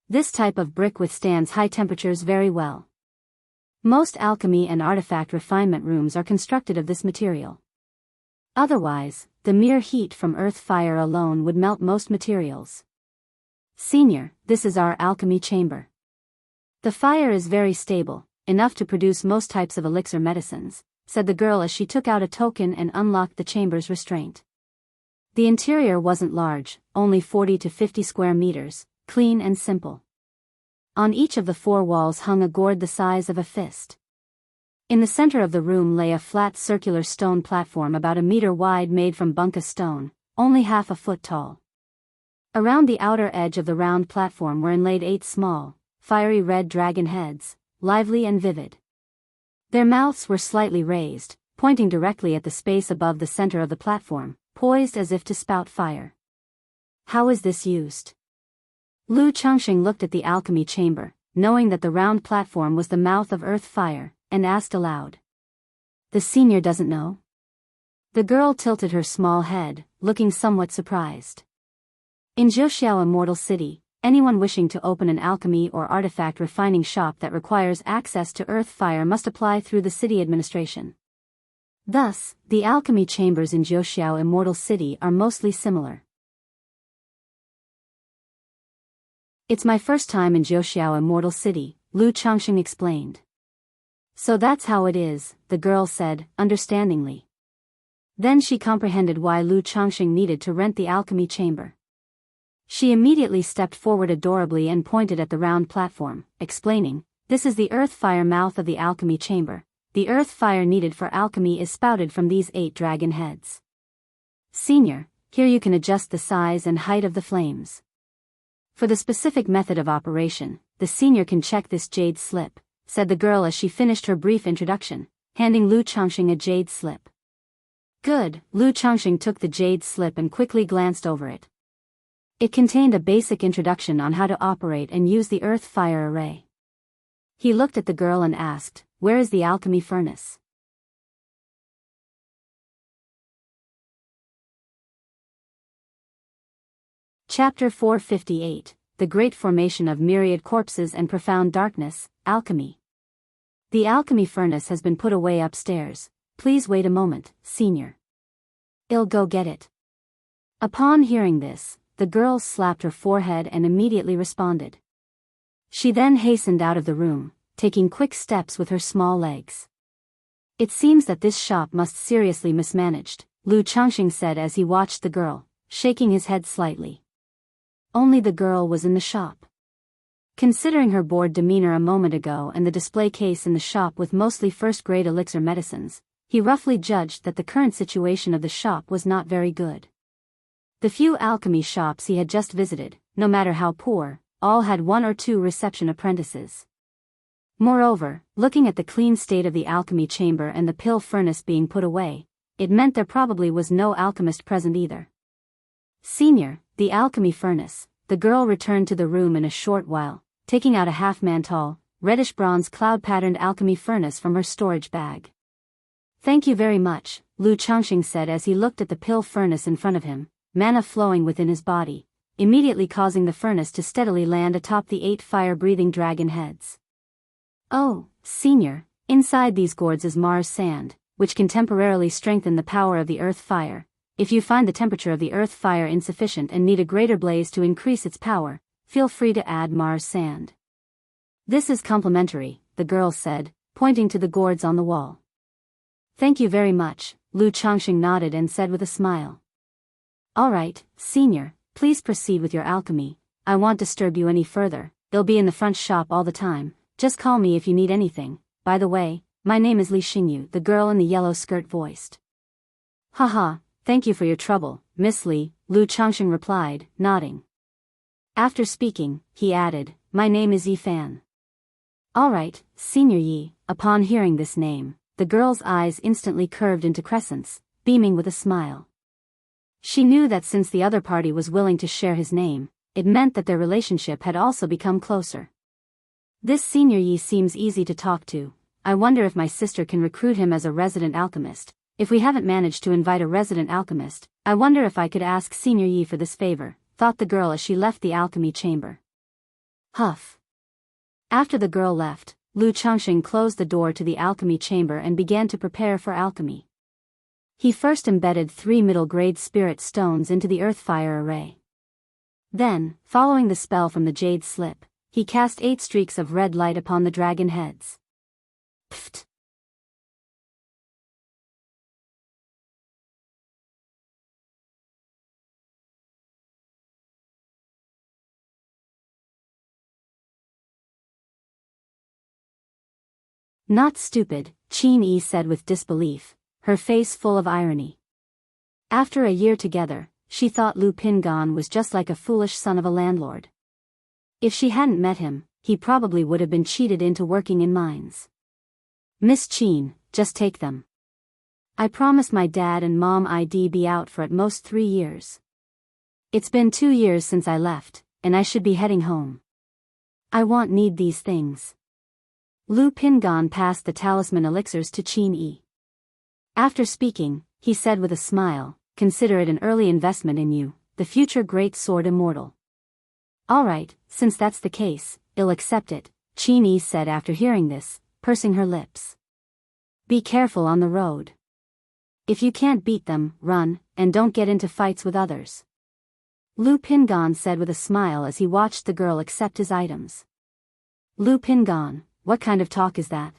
This type of brick withstands high temperatures very well. Most alchemy and artifact refinement rooms are constructed of this material. Otherwise, the mere heat from earth fire alone would melt most materials. Senior, this is our alchemy chamber. The fire is very stable, enough to produce most types of elixir medicines, said the girl as she took out a token and unlocked the chamber's restraint. The interior wasn't large, only 40 to 50 square meters, clean and simple. On each of the 4 walls hung a gourd the size of a fist. In the center of the room lay a flat circular stone platform about a meter wide made from bunka stone, only half a foot tall. Around the outer edge of the round platform were inlaid 8 small, fiery red dragon heads, lively and vivid. Their mouths were slightly raised, pointing directly at the space above the center of the platform, poised as if to spout fire. How is this used? Lu Changxing looked at the alchemy chamber, knowing that the round platform was the mouth of earth fire, and asked aloud. The senior doesn't know? The girl tilted her small head, looking somewhat surprised. In Jianghu Immortal City, anyone wishing to open an alchemy or artifact refining shop that requires access to earth fire must apply through the city administration. Thus, the alchemy chambers in Jianghu Immortal City are mostly similar. It's my first time in Jianghu Immortal City, Lu Changxing explained. So that's how it is, the girl said, understandingly. Then she comprehended why Lu Changxing needed to rent the alchemy chamber. She immediately stepped forward adorably and pointed at the round platform, explaining, this is the earth fire mouth of the alchemy chamber. The earth fire needed for alchemy is spouted from these 8 dragon heads. Senior, here you can adjust the size and height of the flames. For the specific method of operation, the senior can check this jade slip, said the girl as she finished her brief introduction, handing Lu Changxing a jade slip. Good, Lu Changxing took the jade slip and quickly glanced over it. It contained a basic introduction on how to operate and use the earth fire array. He looked at the girl and asked, where is the alchemy furnace? Chapter 458, The Great Formation of Myriad Corpses and Profound Darkness, Alchemy. The alchemy furnace has been put away upstairs. Please wait a moment, senior. I'll go get it. Upon hearing this, the girl slapped her forehead and immediately responded. She then hastened out of the room, taking quick steps with her small legs. It seems that this shop must seriously mismanaged, Lu Changxing said as he watched the girl, shaking his head slightly. Only the girl was in the shop. Considering her bored demeanor a moment ago and the display case in the shop with mostly first-grade elixir medicines, he roughly judged that the current situation of the shop was not very good. The few alchemy shops he had just visited, no matter how poor, all had 1 or 2 reception apprentices. Moreover, looking at the clean state of the alchemy chamber and the pill furnace being put away, it meant there probably was no alchemist present either. Senior, the alchemy furnace, the girl returned to the room in a short while, taking out a half-man-tall, reddish-bronze cloud-patterned alchemy furnace from her storage bag. Thank you very much, Lu Changxing said as he looked at the pill furnace in front of him, mana flowing within his body, immediately causing the furnace to steadily land atop the 8 fire-breathing dragon heads. Oh, Senior, inside these gourds is Mars sand, which can temporarily strengthen the power of the earth fire. If you find the temperature of the earth fire insufficient and need a greater blaze to increase its power, feel free to add Mars sand. This is complimentary, the girl said, pointing to the gourds on the wall. Thank you very much, Lu Changxing nodded and said with a smile. All right, Senior, please proceed with your alchemy. I won't disturb you any further, they'll be in the front shop all the time. Just call me if you need anything. By the way, my name is Li Xingyu, the girl in the yellow skirt voiced. Haha, thank you for your trouble, Miss Li, Lu Changxing replied, nodding. After speaking, he added, my name is Yi Fan. Alright, Senior Yi. Upon hearing this name, the girl's eyes instantly curved into crescents, beaming with a smile. She knew that since the other party was willing to share his name, it meant that their relationship had also become closer. This Senior Yi seems easy to talk to. I wonder if my sister can recruit him as a resident alchemist. If we haven't managed to invite a resident alchemist, I wonder if I could ask Senior Yi for this favor, thought the girl as she left the alchemy chamber. Huff. After the girl left, Lu Changxing closed the door to the alchemy chamber and began to prepare for alchemy. He first embedded 3 middle-grade spirit stones into the earth fire array. Then, following the spell from the jade slip, he cast 8 streaks of red light upon the dragon heads. Pfft. Not stupid, Qin Yi said with disbelief, her face full of irony. After a year together, she thought Lu Pingan was just like a foolish son of a landlord. If she hadn't met him, he probably would have been cheated into working in mines. Miss Qin, just take them. I promised my dad and mom I'd be out for at most 3 years. It's been 2 years since I left, and I should be heading home. I won't need these things. Lu Pingan passed the talisman elixirs to Qin Yi. After speaking, he said with a smile, consider it an early investment in you, the future great sword Immortal. Alright, since that's the case, I'll accept it, Qin Yi said after hearing this, pursing her lips. Be careful on the road. If you can't beat them, run, and don't get into fights with others. Lu Pingan said with a smile as he watched the girl accept his items. Lu Pingan, what kind of talk is that?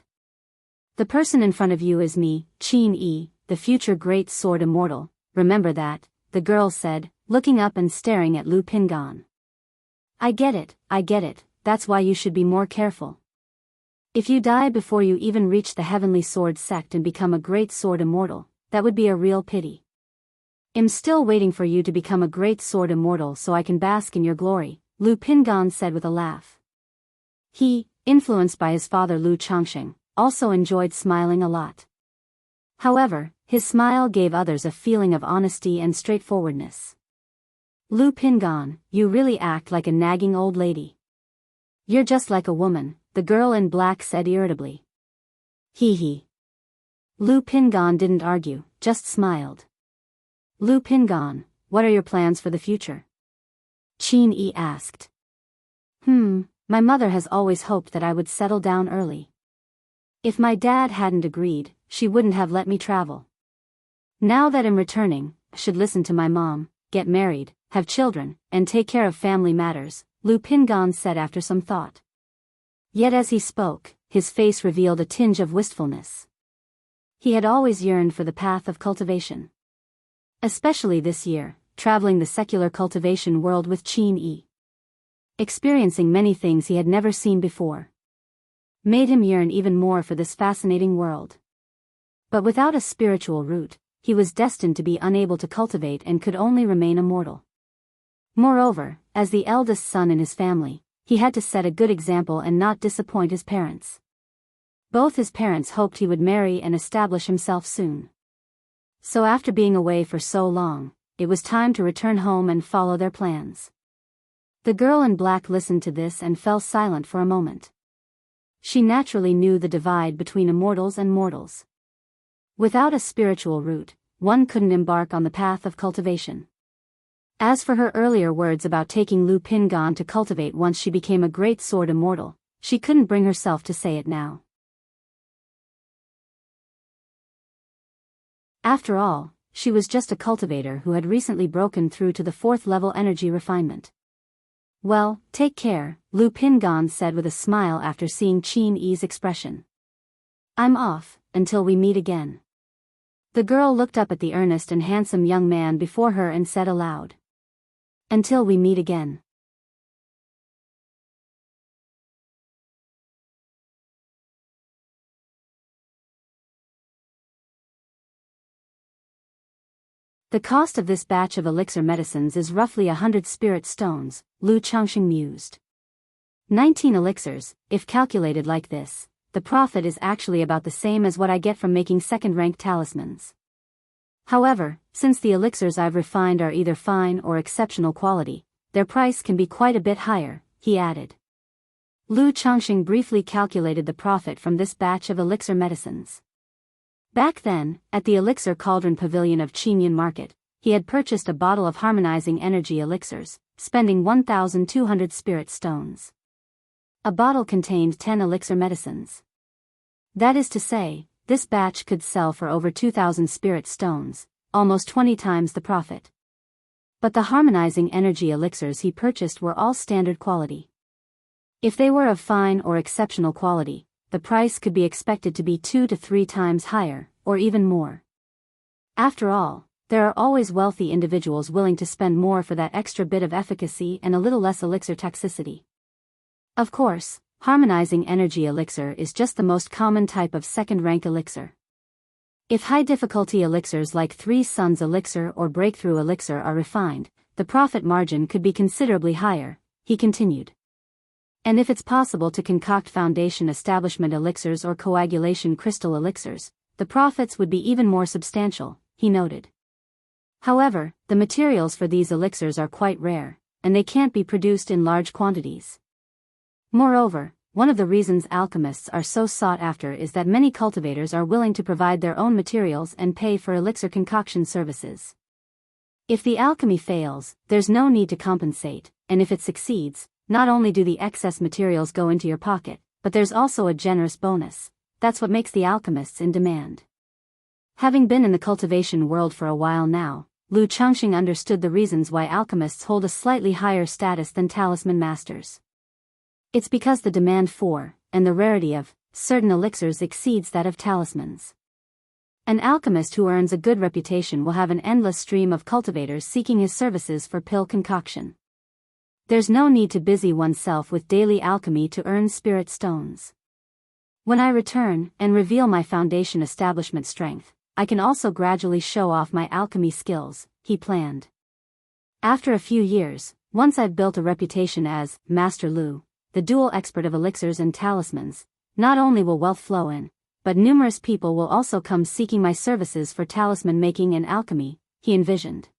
The person in front of you is me, Qin Yi, the future great sword Immortal, remember that, the girl said, looking up and staring at Lu Pingan. I get it, that's why you should be more careful. If you die before you even reach the Heavenly Sword sect and become a great sword Immortal, that would be a real pity. I'm still waiting for you to become a great sword Immortal so I can bask in your glory, Lu Pingan said with a laugh. He, influenced by his father Lu Changxing, also enjoyed smiling a lot. However, his smile gave others a feeling of honesty and straightforwardness. Lu Pingan, you really act like a nagging old lady. You're just like a woman, the girl in black said irritably. Hee hee. Lu Pingan didn't argue, just smiled. Lu Pingan, what are your plans for the future? Qin Yi asked. My mother has always hoped that I would settle down early. If my dad hadn't agreed, she wouldn't have let me travel. Now that I'm returning, I should listen to my mom, get married, have children, and take care of family matters, Lu Pingan said after some thought. Yet as he spoke, his face revealed a tinge of wistfulness. He had always yearned for the path of cultivation. Especially this year, traveling the secular cultivation world with Qin Yi. Experiencing many things he had never seen before. Made him yearn even more for this fascinating world. But without a spiritual root, he was destined to be unable to cultivate and could only remain a mortal. Moreover, as the eldest son in his family, he had to set a good example and not disappoint his parents. Both his parents hoped he would marry and establish himself soon. So after being away for so long, it was time to return home and follow their plans. The girl in black listened to this and fell silent for a moment. She naturally knew the divide between immortals and mortals. Without a spiritual root, one couldn't embark on the path of cultivation. As for her earlier words about taking Lu Pingan to cultivate once she became a great sword immortal, she couldn't bring herself to say it now. After all, she was just a cultivator who had recently broken through to the 4th level energy refinement. Well, take care, Lu Pingan said with a smile after seeing Qin Yi's expression. I'm off, until we meet again. The girl looked up at the earnest and handsome young man before her and said aloud. Until we meet again. The cost of this batch of elixir medicines is roughly 100 spirit stones, Lu Changxing mused. 19 elixirs, if calculated like this, the profit is actually about the same as what I get from making second-rank talismans. However, since the elixirs I've refined are either fine or exceptional quality, their price can be quite a bit higher, he added. Lu Changxing briefly calculated the profit from this batch of elixir medicines. Back then, at the Elixir Cauldron Pavilion of Qinyan Market, he had purchased a bottle of harmonizing energy elixirs, spending 1,200 spirit stones. A bottle contained 10 elixir medicines. That is to say, this batch could sell for over 2,000 spirit stones, almost 20 times the profit. But the harmonizing energy elixirs he purchased were all standard quality. If they were of fine or exceptional quality, the price could be expected to be 2 to 3 times higher, or even more. After all, there are always wealthy individuals willing to spend more for that extra bit of efficacy and a little less elixir toxicity. Of course, harmonizing energy elixir is just the most common type of second-rank elixir. If high-difficulty elixirs like 3 Suns elixir or breakthrough elixir are refined, the profit margin could be considerably higher, he continued. And if it's possible to concoct foundation establishment elixirs or coagulation crystal elixirs, the profits would be even more substantial, he noted. However, the materials for these elixirs are quite rare, and they can't be produced in large quantities. Moreover, one of the reasons alchemists are so sought after is that many cultivators are willing to provide their own materials and pay for elixir concoction services. If the alchemy fails, there's no need to compensate, and if it succeeds, not only do the excess materials go into your pocket, but there's also a generous bonus. That's what makes the alchemists in demand. Having been in the cultivation world for a while now, Lu Changxing understood the reasons why alchemists hold a slightly higher status than talisman masters. It's because the demand for, and the rarity of, certain elixirs exceeds that of talismans. An alchemist who earns a good reputation will have an endless stream of cultivators seeking his services for pill concoction. There's no need to busy oneself with daily alchemy to earn spirit stones. When I return and reveal my foundation establishment strength, I can also gradually show off my alchemy skills, he planned. After a few years, once I've built a reputation as Master Lu, the dual expert of elixirs and talismans, not only will wealth flow in, but numerous people will also come seeking my services for talisman making and alchemy, he envisioned.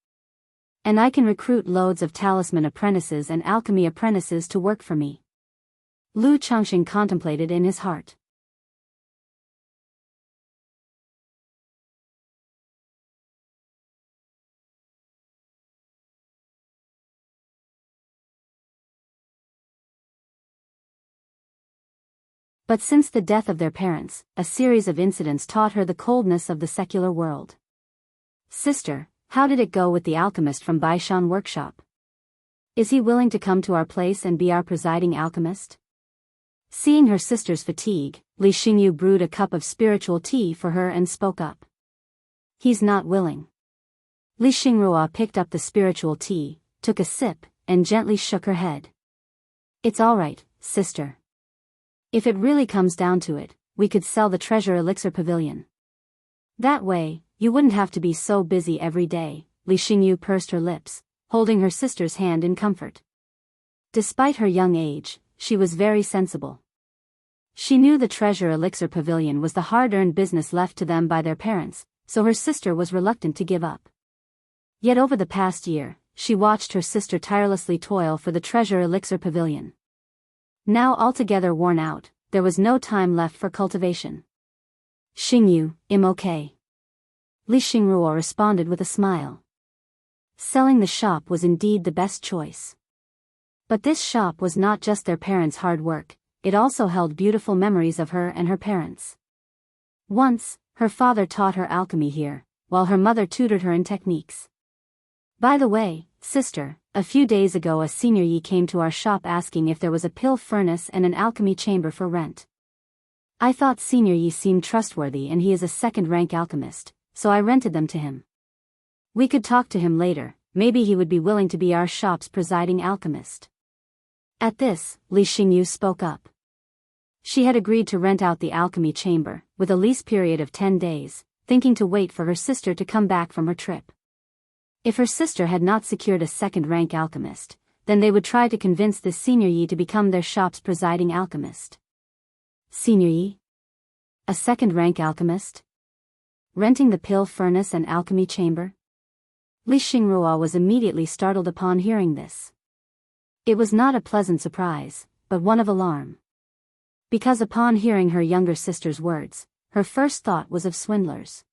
And I can recruit loads of talisman apprentices and alchemy apprentices to work for me. Lu Changxing contemplated in his heart. But since the death of their parents, a series of incidents taught her the coldness of the secular world. Sister, how did it go with the alchemist from Baishan workshop? Is he willing to come to our place and be our presiding alchemist? Seeing her sister's fatigue, Li Xingyu brewed a cup of spiritual tea for her and spoke up. He's not willing. Li Xingrua picked up the spiritual tea, took a sip, and gently shook her head. It's all right, sister. If it really comes down to it, we could sell the treasure elixir pavilion. That way, you wouldn't have to be so busy every day. Li Xingyu pursed her lips, holding her sister's hand in comfort. Despite her young age, she was very sensible. She knew the treasure elixir pavilion was the hard-earned business left to them by their parents, so her sister was reluctant to give up. Yet over the past year, she watched her sister tirelessly toil for the treasure elixir pavilion. Now altogether worn out, there was no time left for cultivation. Xingyu, I'm okay. Li Xingruo responded with a smile. Selling the shop was indeed the best choice. But this shop was not just their parents' hard work, it also held beautiful memories of her and her parents. Once, her father taught her alchemy here, while her mother tutored her in techniques. By the way, sister, a few days ago a senior Yi came to our shop asking if there was a pill furnace and an alchemy chamber for rent. I thought senior Yi seemed trustworthy and he is a second-rank alchemist, so I rented them to him. We could talk to him later, maybe he would be willing to be our shop's presiding alchemist. At this, Li Xingyu spoke up. She had agreed to rent out the alchemy chamber, with a lease period of 10 days, thinking to wait for her sister to come back from her trip. If her sister had not secured a second-rank alchemist, then they would try to convince this senior Yi to become their shop's presiding alchemist. Senior Yi? A second-rank alchemist? Renting the pill furnace and alchemy chamber? Li Xingrua was immediately startled upon hearing this. It was not a pleasant surprise, but one of alarm. Because upon hearing her younger sister's words, her first thought was of swindlers.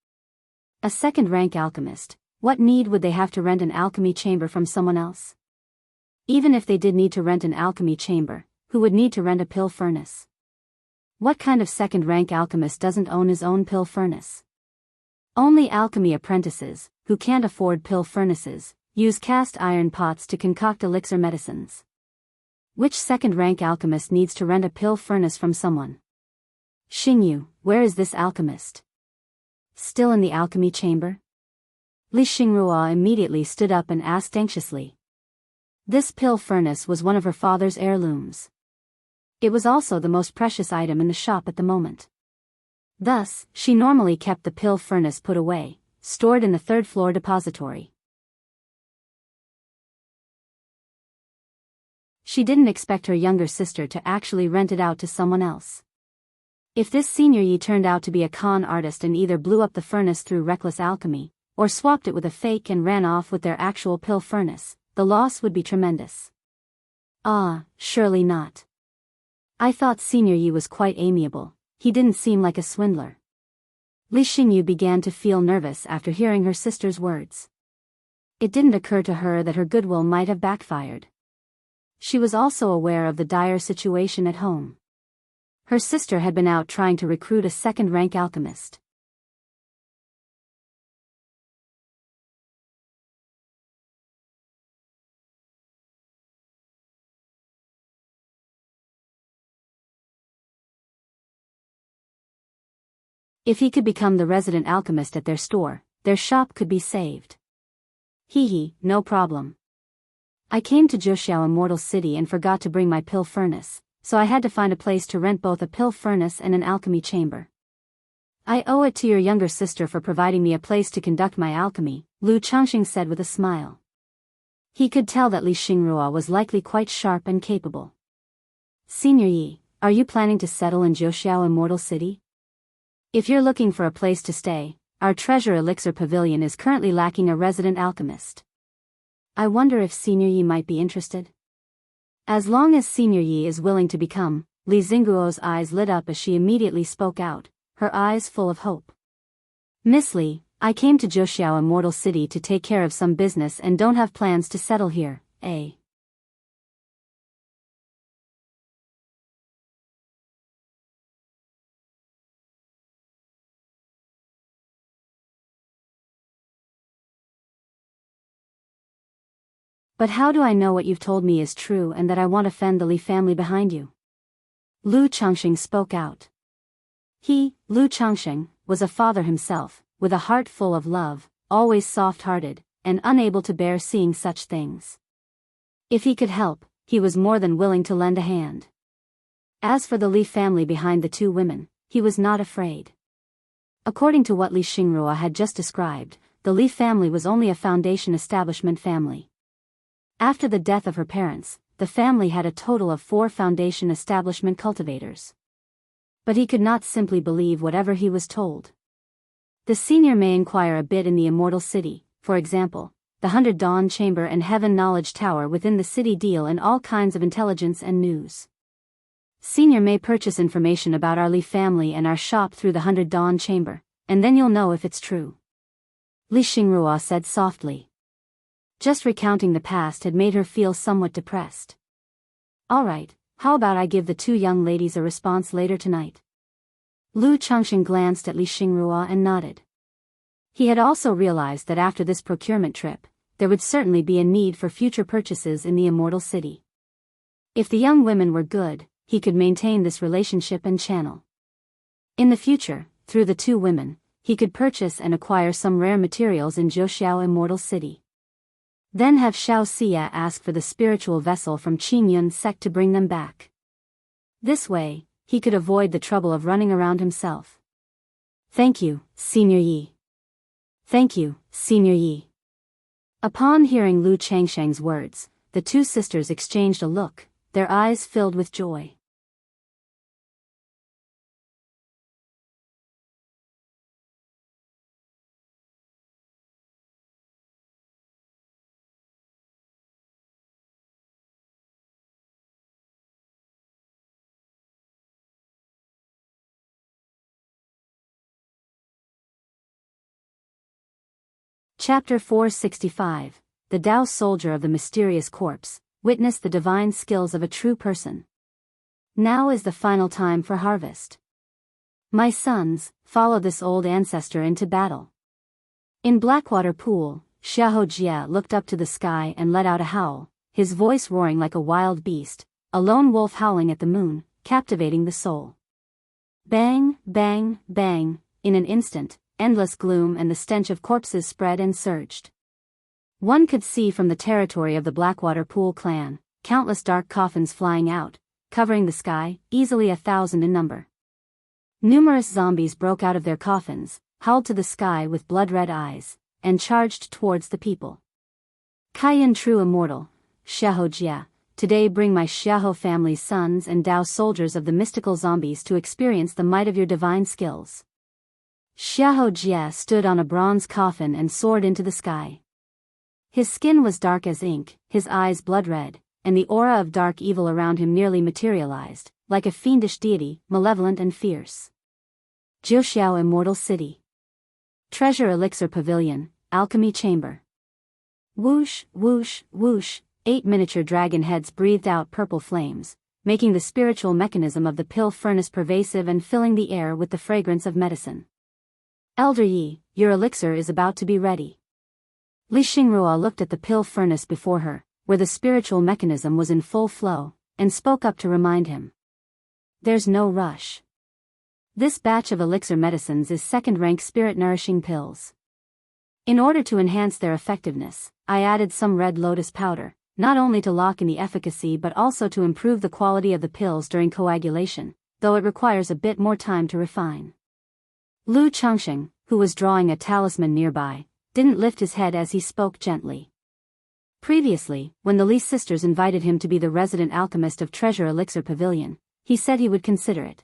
A second-rank alchemist, what need would they have to rent an alchemy chamber from someone else? Even if they did need to rent an alchemy chamber, who would need to rent a pill furnace? What kind of second-rank alchemist doesn't own his own pill furnace? Only alchemy apprentices, who can't afford pill furnaces, use cast iron pots to concoct elixir medicines. Which second-rank alchemist needs to rent a pill furnace from someone? Xingyu, where is this alchemist? Still in the alchemy chamber? Li Xingrua immediately stood up and asked anxiously. This pill furnace was one of her father's heirlooms. It was also the most precious item in the shop at the moment. Thus, she normally kept the pill furnace put away, stored in the third-floor depository. She didn't expect her younger sister to actually rent it out to someone else. If this senior Yi turned out to be a con artist and either blew up the furnace through reckless alchemy, or swapped it with a fake and ran off with their actual pill furnace, the loss would be tremendous. Ah, surely not. I thought senior Yi was quite amiable, he didn't seem like a swindler. Li Xingyu began to feel nervous after hearing her sister's words. It didn't occur to her that her goodwill might have backfired. She was also aware of the dire situation at home. Her sister had been out trying to recruit a second-rank alchemist. If he could become the resident alchemist at their store, their shop could be saved. Hee, no problem. I came to Jianghu Immortal City and forgot to bring my pill furnace, so I had to find a place to rent both a pill furnace and an alchemy chamber. I owe it to your younger sister for providing me a place to conduct my alchemy, Lu Changxing said with a smile. He could tell that Li Xingrua was likely quite sharp and capable. Senior Yi, are you planning to settle in Jianghu Immortal City? If you're looking for a place to stay, our treasure elixir pavilion is currently lacking a resident alchemist. I wonder if Senior Yi might be interested? As long as Senior Yi is willing to become, Li Xingguo's eyes lit up as she immediately spoke out, her eyes full of hope. Miss Li, I came to Jianghu Immortal City to take care of some business and don't have plans to settle here, eh? But how do I know what you've told me is true and that I won't offend the Li family behind you? Lu Changxing spoke out. He, Lu Changxing, was a father himself, with a heart full of love, always soft-hearted, and unable to bear seeing such things. If he could help, he was more than willing to lend a hand. As for the Li family behind the two women, he was not afraid. According to what Li Xingrua had just described, the Li family was only a foundation establishment family. After the death of her parents, the family had a total of 4 foundation establishment cultivators. But he could not simply believe whatever he was told. The senior may inquire a bit in the Immortal City, for example, the 100 Dawn Chamber and Heaven Knowledge Tower within the city deal in all kinds of intelligence and news. Senior may purchase information about our Li family and our shop through the 100 Dawn Chamber, and then you'll know if it's true. Li Xingrua said softly. Just recounting the past had made her feel somewhat depressed. All right, how about I give the 2 young ladies a response later tonight? Lu Changxing glanced at Li Xingrua and nodded. He had also realized that after this procurement trip, there would certainly be a need for future purchases in the Immortal City. If the young women were good, he could maintain this relationship and channel. In the future, through the 2 women, he could purchase and acquire some rare materials in Zhouxiao Immortal City. Then have Xiao Xia ask for the spiritual vessel from Qingyun sect to bring them back. This way, he could avoid the trouble of running around himself. Thank you, Senior Yi. Thank you, Senior Yi. Upon hearing Lu Changsheng's words, the 2 sisters exchanged a look, their eyes filled with joy. Chapter 465, The Tao Soldier of the Mysterious Corpse, witness the divine skills of a true person. Now is the final time for harvest. My sons, follow this old ancestor into battle. In Blackwater Pool, Xiahou Jia looked up to the sky and let out a howl, his voice roaring like a wild beast, a lone wolf howling at the moon, captivating the soul. Bang, bang, bang, in an instant, endless gloom and the stench of corpses spread and surged. One could see from the territory of the Blackwater Pool clan, countless dark coffins flying out, covering the sky, easily 1,000 in number. Numerous zombies broke out of their coffins, howled to the sky with blood-red eyes, and charged towards the people. Kaiyan True Immortal, Xiahou Jia, today bring my Xiahou family's sons and Dao soldiers of the mystical zombies to experience the might of your divine skills. Xiahou Jia stood on a bronze coffin and soared into the sky. His skin was dark as ink, his eyes blood-red, and the aura of dark evil around him nearly materialized, like a fiendish deity, malevolent and fierce. Zhouxiao Immortal City. Treasure Elixir Pavilion, Alchemy Chamber. Whoosh, whoosh, whoosh, 8 miniature dragon heads breathed out purple flames, making the spiritual mechanism of the pill furnace pervasive and filling the air with the fragrance of medicine. Elder Yi, your elixir is about to be ready. Li Xingrua looked at the pill furnace before her, where the spiritual mechanism was in full flow, and spoke up to remind him. There's no rush. This batch of elixir medicines is second-rank spirit-nourishing pills. In order to enhance their effectiveness, I added some red lotus powder, not only to lock in the efficacy but also to improve the quality of the pills during coagulation, though it requires a bit more time to refine. Lu Changxing, who was drawing a talisman nearby, didn't lift his head as he spoke gently. Previously, when the Li sisters invited him to be the resident alchemist of Treasure Elixir Pavilion, he said he would consider it.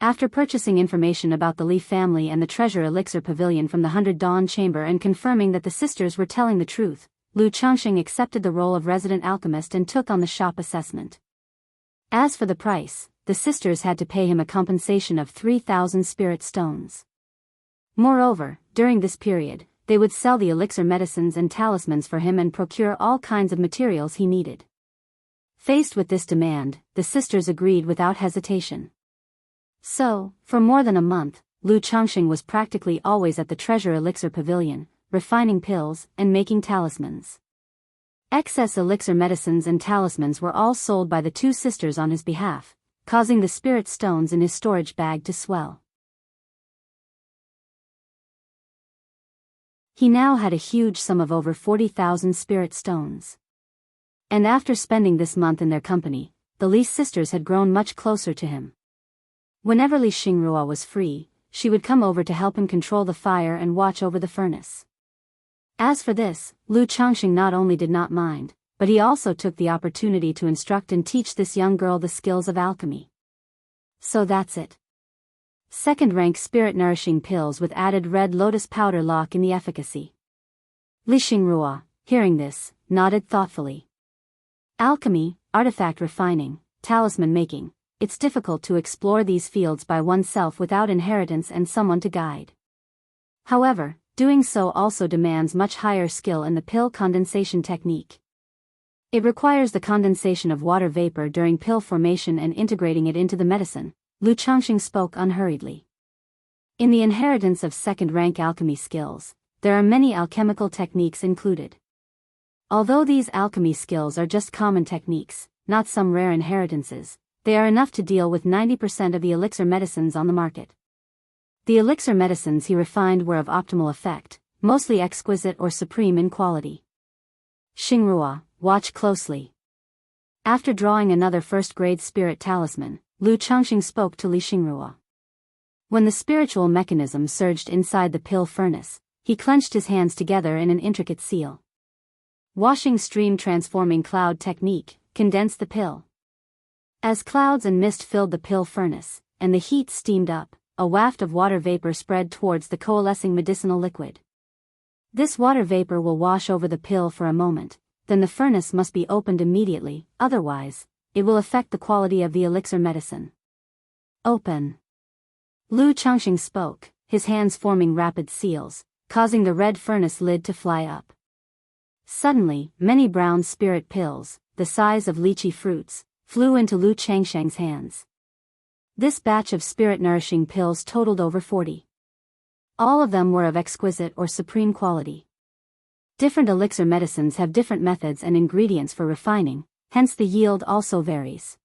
After purchasing information about the Li family and the Treasure Elixir Pavilion from the 100 Dawn Chamber and confirming that the sisters were telling the truth, Lu Changxing accepted the role of resident alchemist and took on the shop assessment. As for the price, the sisters had to pay him a compensation of 3,000 spirit stones. Moreover, during this period, they would sell the elixir medicines and talismans for him and procure all kinds of materials he needed. Faced with this demand, the sisters agreed without hesitation. So, for more than a month, Lu Changxing was practically always at the Treasure Elixir Pavilion, refining pills and making talismans. Excess elixir medicines and talismans were all sold by the 2 sisters on his behalf, causing the spirit stones in his storage bag to swell. He now had a huge sum of over 40,000 spirit stones. And after spending this month in their company, the Li sisters had grown much closer to him. Whenever Li Xingrua was free, she would come over to help him control the fire and watch over the furnace. As for this, Lu Changxing not only did not mind, but he also took the opportunity to instruct and teach this young girl the skills of alchemy. So that's it. Second-rank spirit-nourishing pills with added red lotus powder lock in the efficacy. Li Xingrua, hearing this, nodded thoughtfully. Alchemy, artifact refining, talisman making, it's difficult to explore these fields by oneself without inheritance and someone to guide. However, doing so also demands much higher skill in the pill condensation technique. It requires the condensation of water vapor during pill formation and integrating it into the medicine. Lu Changxing spoke unhurriedly. In the inheritance of second-rank alchemy skills, there are many alchemical techniques included. Although these alchemy skills are just common techniques, not some rare inheritances, they are enough to deal with 90% of the elixir medicines on the market. The elixir medicines he refined were of optimal effect, mostly exquisite or supreme in quality. Xingrua, watch closely. After drawing another first-grade spirit talisman, Lu Changxing spoke to Li Xingrua. When the spiritual mechanism surged inside the pill furnace, he clenched his hands together in an intricate seal. Washing stream transforming cloud technique, condensed the pill. As clouds and mist filled the pill furnace, and the heat steamed up, a waft of water vapor spread towards the coalescing medicinal liquid. This water vapor will wash over the pill for a moment, then the furnace must be opened immediately, otherwise, it will affect the quality of the elixir medicine. Open. Lu Changxing spoke, his hands forming rapid seals, causing the red furnace lid to fly up. Suddenly, many brown spirit pills, the size of lychee fruits, flew into Lu Changxing's hands. This batch of spirit-nourishing pills totaled over 40. All of them were of exquisite or supreme quality. Different elixir medicines have different methods and ingredients for refining, hence the yield also varies.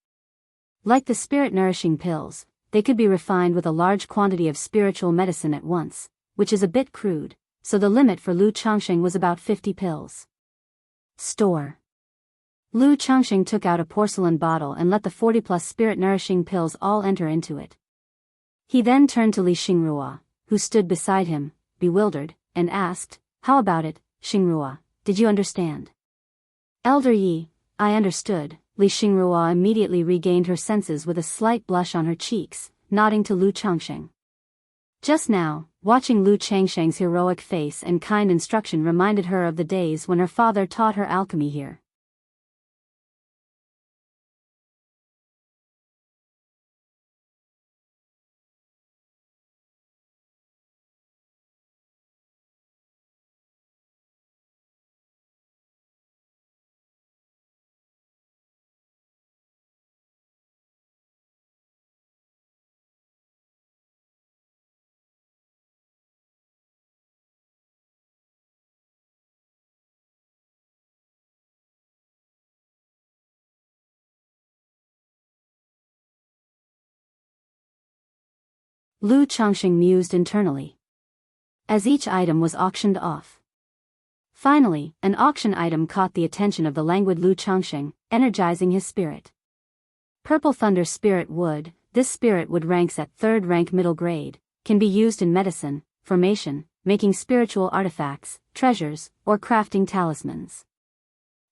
Like the spirit-nourishing pills, they could be refined with a large quantity of spiritual medicine at once, which is a bit crude, so the limit for Lu Changxing was about 50 pills. Store. Lu Changxing took out a porcelain bottle and let the 40-plus spirit-nourishing pills all enter into it. He then turned to Li Xingrua, who stood beside him, bewildered, and asked, "How about it, Xingrua, did you understand?" "Elder Yi, I understood." Li Xingrua immediately regained her senses with a slight blush on her cheeks, nodding to Lu Changxing. Just now, watching Lu Changxing's heroic face and kind instruction reminded her of the days when her father taught her alchemy here. Lu Changxing mused internally. As each item was auctioned off. Finally, an auction item caught the attention of the languid Lu Changxing, energizing his spirit. Purple Thunder Spirit Wood. This spirit wood ranks at 3rd rank middle grade, can be used in medicine, formation, making spiritual artifacts, treasures, or crafting talismans.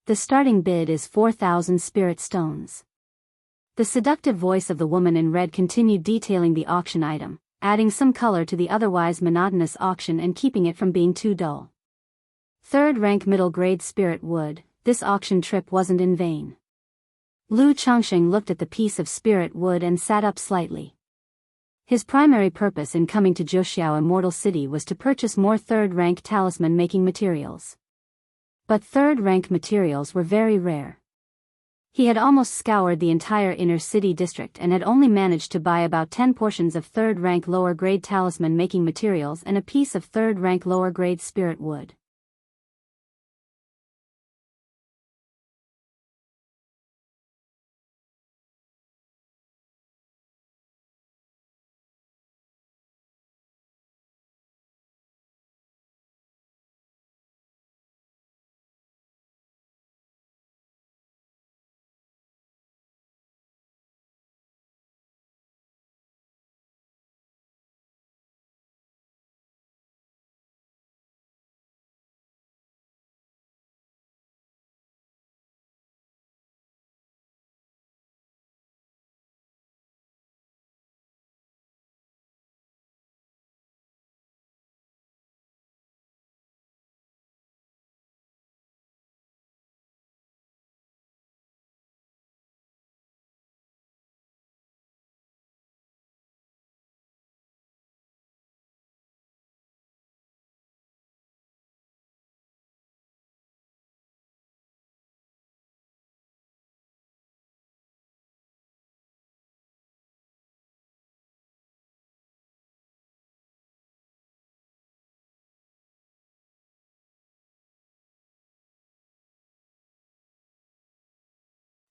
The starting bid is 4,000 spirit stones. The seductive voice of the woman in red continued detailing the auction item, adding some color to the otherwise monotonous auction and keeping it from being too dull. 3rd rank middle grade spirit wood. This auction trip wasn't in vain. Lu Changxing looked at the piece of spirit wood and sat up slightly. His primary purpose in coming to Zhoxiao Immortal City was to purchase more 3rd rank talisman making materials. But 3rd rank materials were very rare. He had almost scoured the entire inner city district and had only managed to buy about 10 portions of 3rd rank lower grade talisman making materials and a piece of 3rd rank lower grade spirit wood.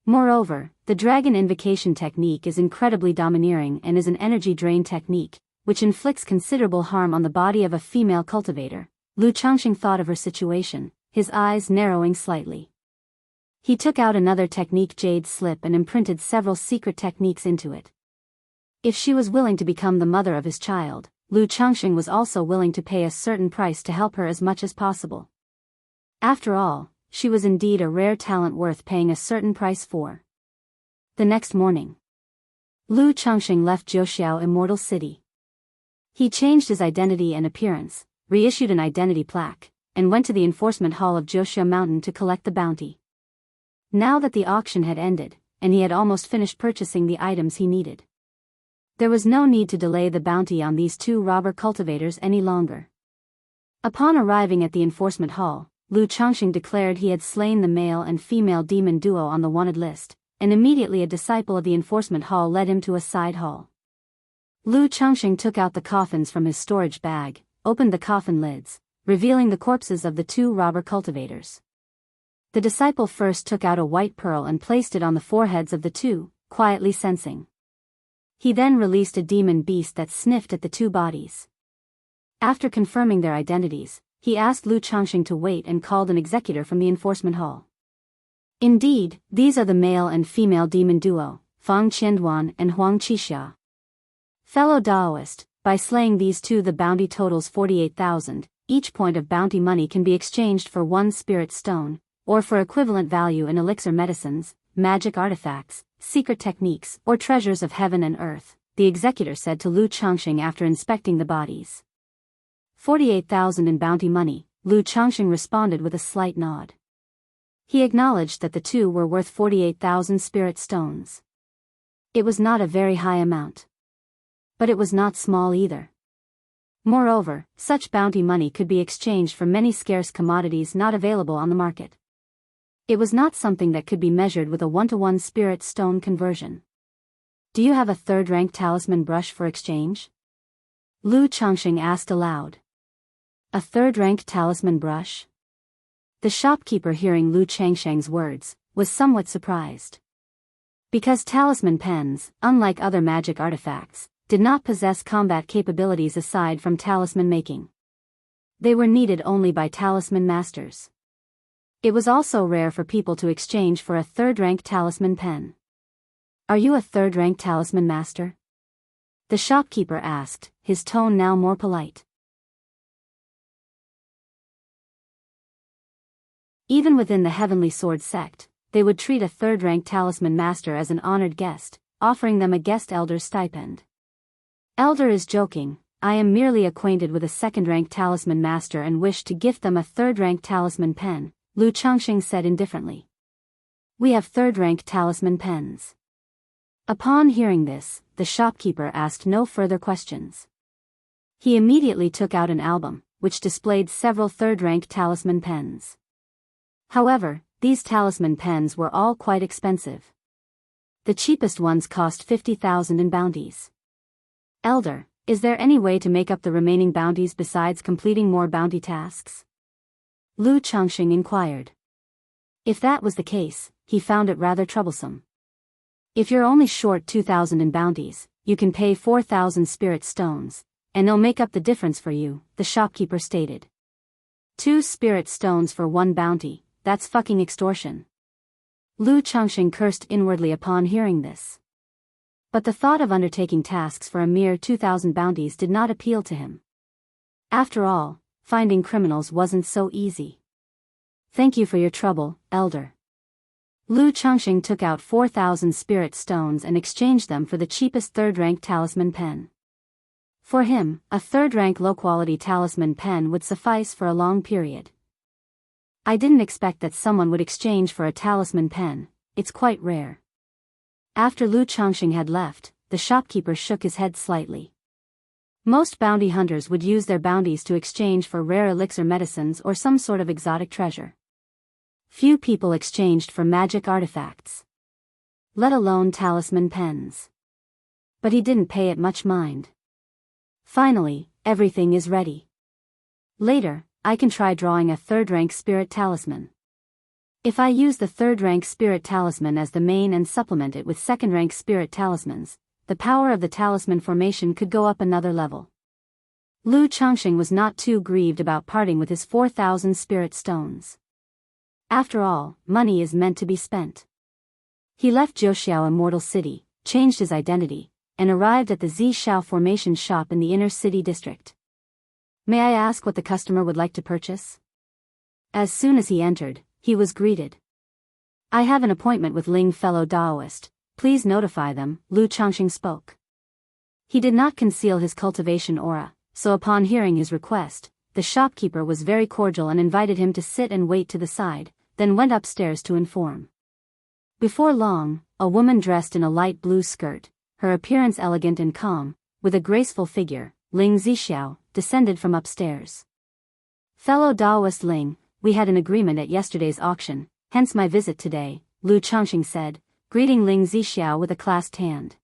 Moreover, the dragon invocation technique is incredibly domineering and is an energy drain technique, which inflicts considerable harm on the body of a female cultivator. Lu Changxing thought of her situation, his eyes narrowing slightly. He took out another technique jade slip and imprinted several secret techniques into it. If she was willing to become the mother of his child, Lu Changxing was also willing to pay a certain price to help her as much as possible. After all, she was indeed a rare talent worth paying a certain price for. The next morning, Lu Changxing left Jiuxiao Immortal City. He changed his identity and appearance, reissued an identity plaque, and went to the enforcement hall of Jiuxiao Mountain to collect the bounty. Now that the auction had ended, and he had almost finished purchasing the items he needed, there was no need to delay the bounty on these two robber cultivators any longer. Upon arriving at the enforcement hall, Lu Changxing declared he had slain the male and female demon duo on the wanted list, and immediately a disciple of the enforcement hall led him to a side hall. Lu Changxing took out the coffins from his storage bag, opened the coffin lids, revealing the corpses of the two robber cultivators. The disciple first took out a white pearl and placed it on the foreheads of the two, quietly sensing. He then released a demon beast that sniffed at the two bodies. After confirming their identities, he asked Lu Changxing to wait and called an executor from the enforcement hall. Indeed, these are the male and female demon duo, Fang Qianduan and Huang Qixia. Fellow Daoist, by slaying these two the bounty totals 48,000, each point of bounty money can be exchanged for one spirit stone, or for equivalent value in elixir medicines, magic artifacts, secret techniques, or treasures of heaven and earth, the executor said to Lu Changxing after inspecting the bodies. 48,000 in bounty money, Lu Changxing responded with a slight nod. He acknowledged that the two were worth 48,000 spirit stones. It was not a very high amount. But it was not small either. Moreover, such bounty money could be exchanged for many scarce commodities not available on the market. It was not something that could be measured with a one-to-one spirit stone conversion. Do you have a third-rank talisman brush for exchange? Lu Changxing asked aloud. A third-rank talisman brush? The shopkeeper, hearing Lu Changxing's words, was somewhat surprised. Because talisman pens, unlike other magic artifacts, did not possess combat capabilities aside from talisman making. They were needed only by talisman masters. It was also rare for people to exchange for a third-rank talisman pen. Are you a third-rank talisman master? The shopkeeper asked, his tone now more polite. Even within the Heavenly Sword sect, they would treat a third-rank talisman master as an honored guest, offering them a guest elder's stipend. Elder is joking, I am merely acquainted with a second-rank talisman master and wish to gift them a third-rank talisman pen, Lu Changxing said indifferently. We have third-rank talisman pens. Upon hearing this, the shopkeeper asked no further questions. He immediately took out an album, which displayed several third-rank talisman pens. However, these talisman pens were all quite expensive. The cheapest ones cost 50,000 in bounties. Elder, is there any way to make up the remaining bounties besides completing more bounty tasks? Lu Changxing inquired. If that was the case, he found it rather troublesome. If you're only short 2,000 in bounties, you can pay 4,000 spirit stones, and they'll make up the difference for you, the shopkeeper stated. 2 spirit stones for 1 bounty, that's fucking extortion. Lu Changxing cursed inwardly upon hearing this. But the thought of undertaking tasks for a mere 2,000 bounties did not appeal to him. After all, finding criminals wasn't so easy. Thank you for your trouble, Elder. Lu Changxing took out 4,000 spirit stones and exchanged them for the cheapest third-rank talisman pen. For him, a third-rank low-quality talisman pen would suffice for a long period. I didn't expect that someone would exchange for a talisman pen, it's quite rare. After Lu Changxing had left, the shopkeeper shook his head slightly. Most bounty hunters would use their bounties to exchange for rare elixir medicines or some sort of exotic treasure. Few people exchanged for magic artifacts, let alone talisman pens. But he didn't pay it much mind. Finally, everything is ready. Later, I can try drawing a third-rank spirit talisman. If I use the third-rank spirit talisman as the main and supplement it with second-rank spirit talismans, the power of the talisman formation could go up another level. Lu Changxing was not too grieved about parting with his 4,000 spirit stones. After all, money is meant to be spent. He left Jiuxiao Immortal City, changed his identity, and arrived at the Zishao Formation shop in the inner city district. May I ask what the customer would like to purchase? As soon as he entered, he was greeted. I have an appointment with Ling fellow Daoist, please notify them, Lu Changxing spoke. He did not conceal his cultivation aura, so upon hearing his request, the shopkeeper was very cordial and invited him to sit and wait to the side, then went upstairs to inform. Before long, a woman dressed in a light blue skirt, her appearance elegant and calm, with a graceful figure, Ling Zixiao, descended from upstairs. Fellow Daoist Ling, we had an agreement at yesterday's auction, hence my visit today, Lu Changxing said, greeting Ling Zixiao with a clasped hand.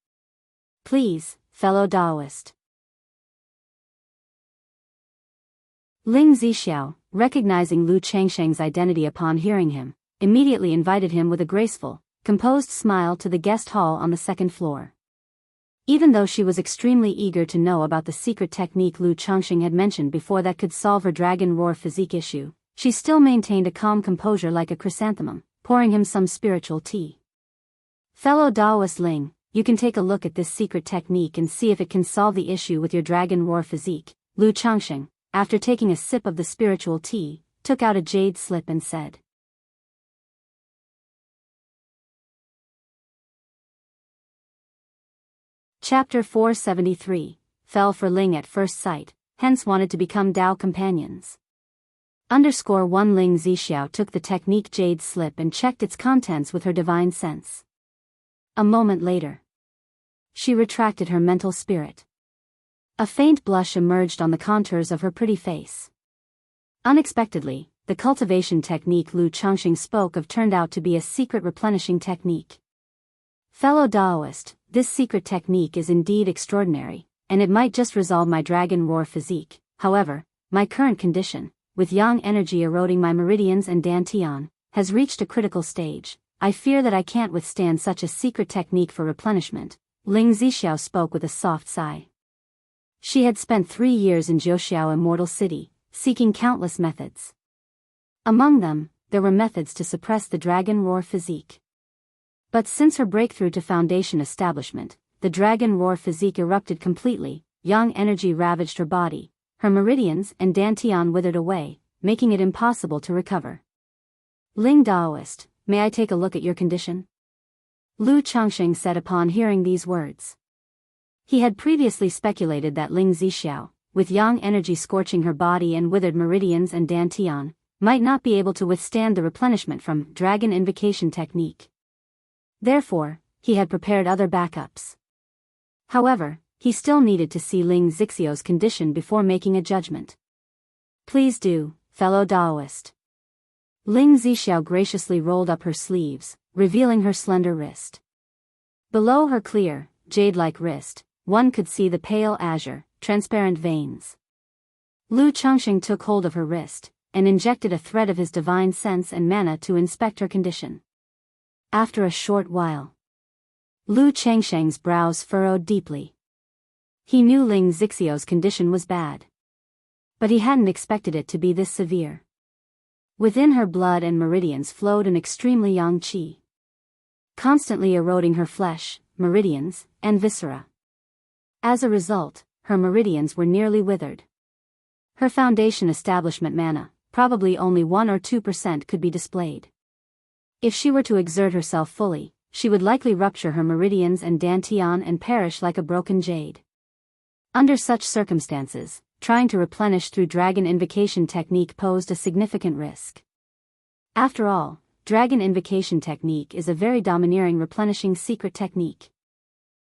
Please, fellow Daoist. Ling Zixiao, recognizing Lu Changxing's identity upon hearing him, immediately invited him with a graceful, composed smile to the guest hall on the second floor. Even though she was extremely eager to know about the secret technique Lu Changxing had mentioned before that could solve her dragon roar physique issue, she still maintained a calm composure like a chrysanthemum, pouring him some spiritual tea. Fellow Daoist Ling, you can take a look at this secret technique and see if it can solve the issue with your dragon roar physique, Lu Changxing, after taking a sip of the spiritual tea, took out a jade slip and said. Chapter 473, fell for Ling at first sight, hence wanted to become Dao companions. _1 Ling Zixiao took the technique jade slip and checked its contents with her divine sense. A moment later, she retracted her mental spirit. A faint blush emerged on the contours of her pretty face. Unexpectedly, the cultivation technique Lu Changxing spoke of turned out to be a secret replenishing technique. Fellow Daoist, this secret technique is indeed extraordinary, and it might just resolve my dragon roar physique. However, my current condition, with yang energy eroding my meridians and dantian, has reached a critical stage. I fear that I can't withstand such a secret technique for replenishment, Ling Zixiao spoke with a soft sigh. She had spent 3 years in Jiuxiao Immortal City, seeking countless methods. Among them, there were methods to suppress the dragon roar physique. But since her breakthrough to foundation establishment, the dragon roar physique erupted completely, yang energy ravaged her body, her meridians and dantian withered away, making it impossible to recover. Ling Daoist, may I take a look at your condition? Lu Changxing said upon hearing these words. He had previously speculated that Ling Zixiao, with yang energy scorching her body and withered meridians and dantian, might not be able to withstand the replenishment from dragon invocation technique. Therefore, he had prepared other backups. However, he still needed to see Ling Zixiao's condition before making a judgment. Please do, fellow Daoist. Ling Zixiao graciously rolled up her sleeves, revealing her slender wrist. Below her clear, jade-like wrist, one could see the pale azure, transparent veins. Lu Changxing took hold of her wrist, and injected a thread of his divine sense and mana to inspect her condition. After a short while, Lu Changxing's brows furrowed deeply. He knew Ling Zixiao's condition was bad. But he hadn't expected it to be this severe. Within her blood and meridians flowed an extremely yang qi, constantly eroding her flesh, meridians, and viscera. As a result, her meridians were nearly withered. Her foundation establishment mana, probably only 1 or 2% could be displayed. If she were to exert herself fully, she would likely rupture her meridians and dantian and perish like a broken jade. Under such circumstances, trying to replenish through dragon invocation technique posed a significant risk. After all, dragon invocation technique is a very domineering replenishing secret technique.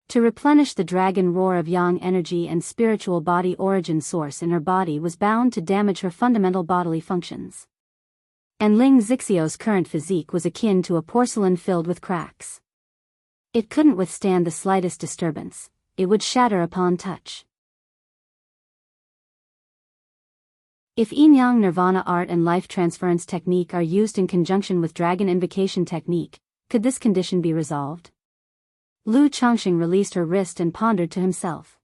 To replenish the dragon roar of yang energy and spiritual body origin source in her body was bound to damage her fundamental bodily functions. And Ling Zixiao's current physique was akin to a porcelain filled with cracks. It couldn't withstand the slightest disturbance, it would shatter upon touch. If yin-yang nirvana art and life transference technique are used in conjunction with dragon invocation technique, could this condition be resolved? Lu Changxing released her wrist and pondered to himself.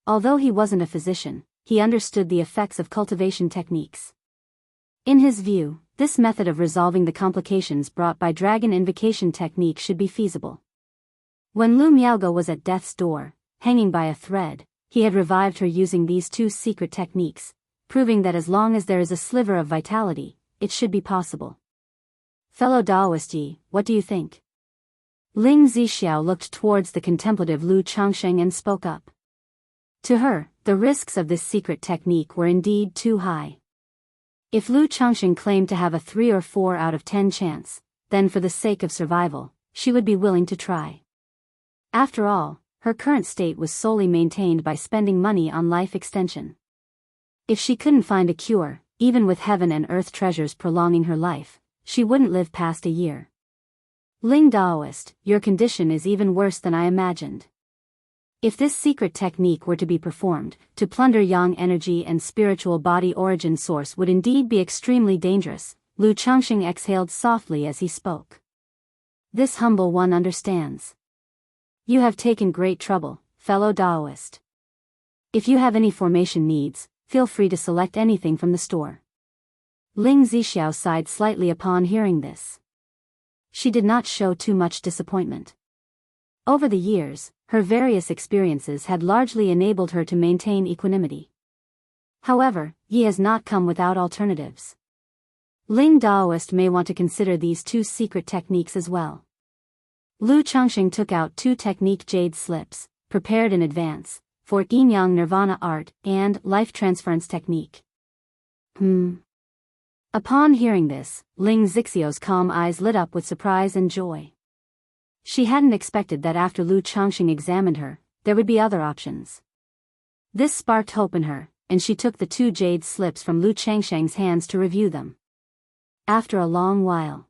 Although he wasn't a physician, he understood the effects of cultivation techniques. In his view, this method of resolving the complications brought by dragon invocation technique should be feasible. When Lu Miaoge was at death's door, hanging by a thread, he had revived her using these two secret techniques, proving that as long as there is a sliver of vitality, it should be possible. Fellow Daoist Yi, what do you think? Ling Zixiao looked towards the contemplative Lu Changxing and spoke up. To her, the risks of this secret technique were indeed too high. If Lu Changxing claimed to have a 3 or 4 out of 10 chance, then for the sake of survival, she would be willing to try. After all, her current state was solely maintained by spending money on life extension. If she couldn't find a cure, even with heaven and earth treasures prolonging her life, she wouldn't live past a year. Ling Daoist, your condition is even worse than I imagined. If this secret technique were to be performed, to plunder yang energy and spiritual body origin source would indeed be extremely dangerous. Lu Changxing exhaled softly as he spoke. This humble one understands. You have taken great trouble, fellow Daoist. If you have any formation needs, feel free to select anything from the store. Ling Zixiao sighed slightly upon hearing this. She did not show too much disappointment. Over the years, her various experiences had largely enabled her to maintain equanimity. However, Yi has not come without alternatives. Ling Daoist may want to consider these two secret techniques as well. Lu Changxing took out 2 technique jade slips, prepared in advance, for yin-yang nirvana art and life transference technique. Upon hearing this, Ling Zixiao's calm eyes lit up with surprise and joy. She hadn't expected that after Lu Changxing examined her, there would be other options. This sparked hope in her, and she took the 2 jade slips from Lu Changxing's hands to review them. After a long while,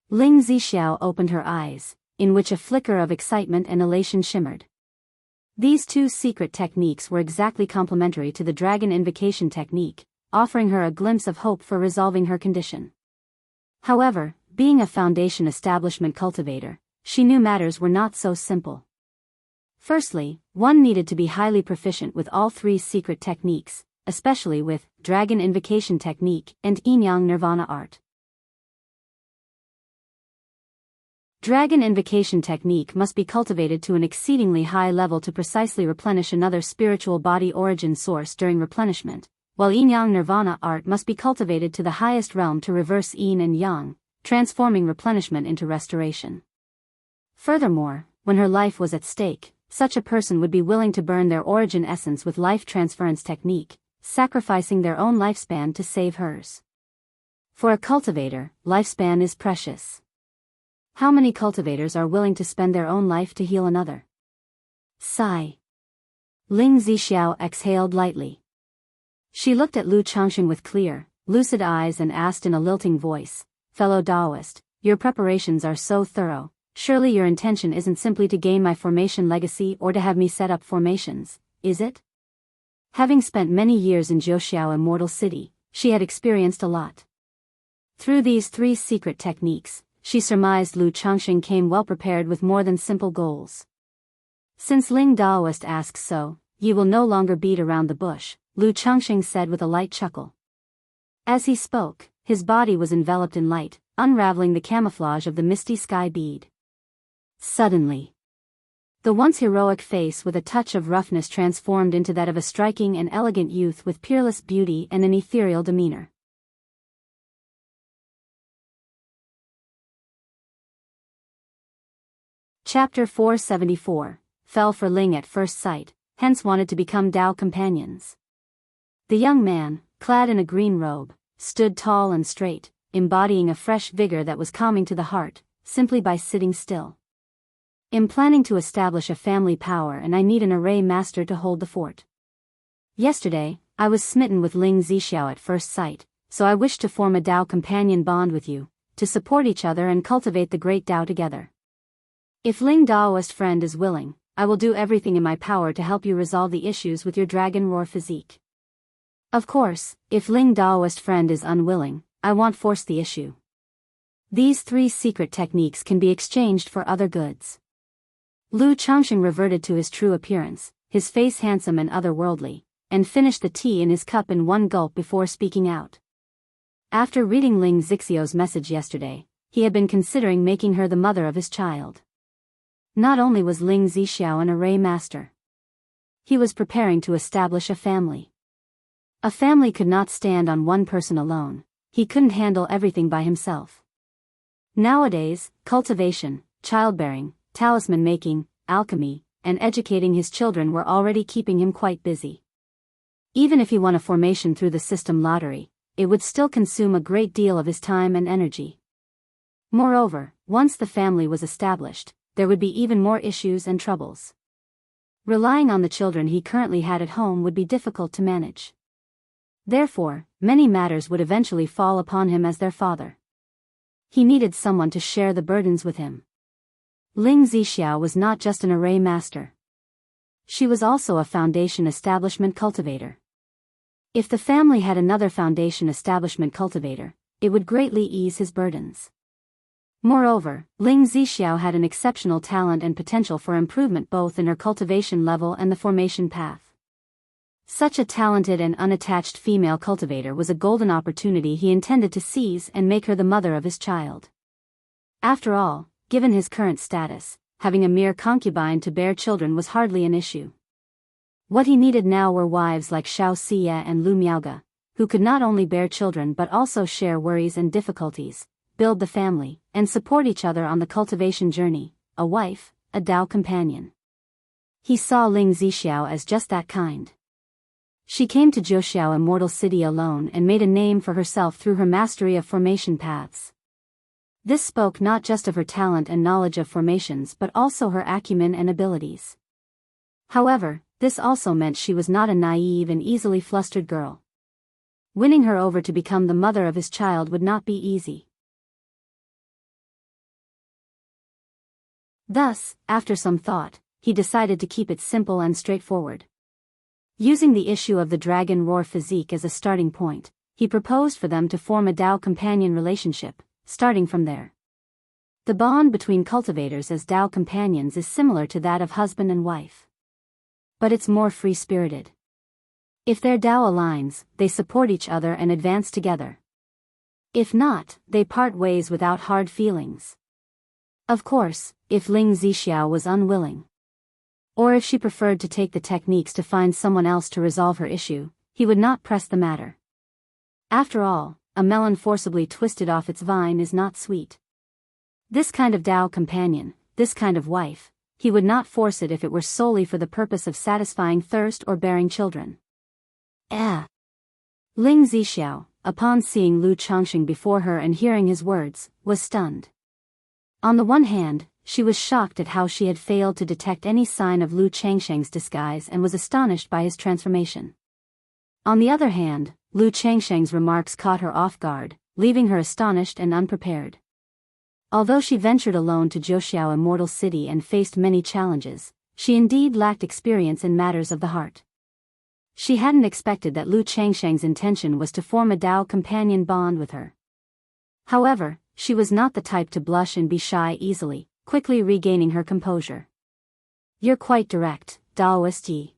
Ling Zixiao opened her eyes, in which a flicker of excitement and elation shimmered. These 2 secret techniques were exactly complementary to the dragon invocation technique, offering her a glimpse of hope for resolving her condition. However, being a foundation establishment cultivator, she knew matters were not so simple. Firstly, one needed to be highly proficient with all 3 secret techniques, especially with dragon invocation technique and yin-yang nirvana art. Dragon invocation technique must be cultivated to an exceedingly high level to precisely replenish another spiritual body origin source during replenishment, while yin-yang nirvana art must be cultivated to the highest realm to reverse yin and yang, transforming replenishment into restoration. Furthermore, when her life was at stake, such a person would be willing to burn their origin essence with life transference technique, sacrificing their own lifespan to save hers. For a cultivator, lifespan is precious. How many cultivators are willing to spend their own life to heal another? Sigh. Ling Zixiao exhaled lightly. She looked at Lu Changxing with clear, lucid eyes and asked in a lilting voice, Fellow Daoist, your preparations are so thorough, surely your intention isn't simply to gain my formation legacy or to have me set up formations, is it? Having spent many years in Jianghu Immortal City, she had experienced a lot. Through these 3 secret techniques, she surmised Lu Changxing came well prepared with more than simple goals. Since Ling Daoist asks so, ye will no longer beat around the bush, Lu Changxing said with a light chuckle. As he spoke, his body was enveloped in light, unraveling the camouflage of the misty sky bead. Suddenly, the once heroic face with a touch of roughness transformed into that of a striking and elegant youth with peerless beauty and an ethereal demeanor. Chapter 474, fell for Ling at first sight, hence wanted to become Dao companions. The young man, clad in a green robe, stood tall and straight, embodying a fresh vigor that was calming to the heart, simply by sitting still. I'm planning to establish a family power and I need an array master to hold the fort. Yesterday, I was smitten with Ling Zixiao at first sight, so I wish to form a Dao companion bond with you, to support each other and cultivate the great Dao together. If Ling Daoist friend is willing, I will do everything in my power to help you resolve the issues with your dragon roar physique. Of course, if Ling Daoist friend is unwilling, I won't force the issue. These 3 secret techniques can be exchanged for other goods. Lu Changxing reverted to his true appearance, his face handsome and otherworldly, and finished the tea in his cup in one gulp before speaking out. After reading Ling Zixio's message yesterday, he had been considering making her the mother of his child. Not only was Ling Zixiao an array master, he was preparing to establish a family. A family could not stand on one person alone, he couldn't handle everything by himself. Nowadays, cultivation, childbearing, talisman making, alchemy, and educating his children were already keeping him quite busy. Even if he won a formation through the system lottery, it would still consume a great deal of his time and energy. Moreover, once the family was established, there would be even more issues and troubles. Relying on the children he currently had at home would be difficult to manage. Therefore, many matters would eventually fall upon him as their father. He needed someone to share the burdens with him. Ling Zixiao was not just an array master. She was also a foundation establishment cultivator. If the family had another foundation establishment cultivator, it would greatly ease his burdens. Moreover, Ling Zixiao had an exceptional talent and potential for improvement both in her cultivation level and the formation path. Such a talented and unattached female cultivator was a golden opportunity he intended to seize and make her the mother of his child. After all, given his current status, having a mere concubine to bear children was hardly an issue. What he needed now were wives like Xiao Xie and Lu Miaoge, who could not only bear children but also share worries and difficulties, build the family, and support each other on the cultivation journey, a wife, a Dao companion. He saw Ling Zixiao as just that kind. She came to Zhoushiao Immortal City alone and made a name for herself through her mastery of formation paths. This spoke not just of her talent and knowledge of formations but also her acumen and abilities. However, this also meant she was not a naive and easily flustered girl. Winning her over to become the mother of his child would not be easy. Thus, after some thought, he decided to keep it simple and straightforward. Using the issue of the dragon roar physique as a starting point, he proposed for them to form a Dao companion relationship, starting from there. The bond between cultivators as Dao companions is similar to that of husband and wife. But it's more free-spirited. If their Dao aligns, they support each other and advance together. If not, they part ways without hard feelings. Of course, if Ling Zixiao was unwilling, or if she preferred to take the techniques to find someone else to resolve her issue, he would not press the matter. After all, a melon forcibly twisted off its vine is not sweet. This kind of Dao companion, this kind of wife, he would not force it if it were solely for the purpose of satisfying thirst or bearing children. Ling Zixiao, upon seeing Lu Changxing before her and hearing his words, was stunned. On the one hand, she was shocked at how she had failed to detect any sign of Lu Changxing's disguise and was astonished by his transformation. On the other hand, Lu Changxing's remarks caught her off guard, leaving her astonished and unprepared. Although she ventured alone to Zhoushiao Immortal City and faced many challenges, she indeed lacked experience in matters of the heart. She hadn't expected that Lu Changxing's intention was to form a Dao companion bond with her. However, she was not the type to blush and be shy easily, quickly regaining her composure. "You're quite direct, Daoist Yi."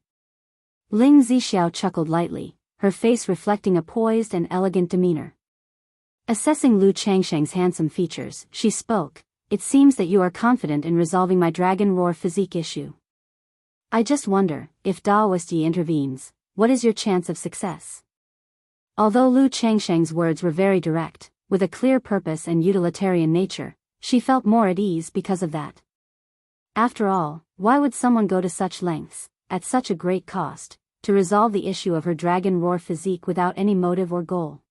Ling Zixiao chuckled lightly, her face reflecting a poised and elegant demeanor. Assessing Lu Changxing's handsome features, she spoke, "It seems that you are confident in resolving my dragon roar physique issue. I just wonder, if Daoist Yi intervenes, what is your chance of success?" Although Lu Changxing's words were very direct, with a clear purpose and utilitarian nature, she felt more at ease because of that. After all, why would someone go to such lengths, at such a great cost, to resolve the issue of her dragon roar physique without any motive or goal?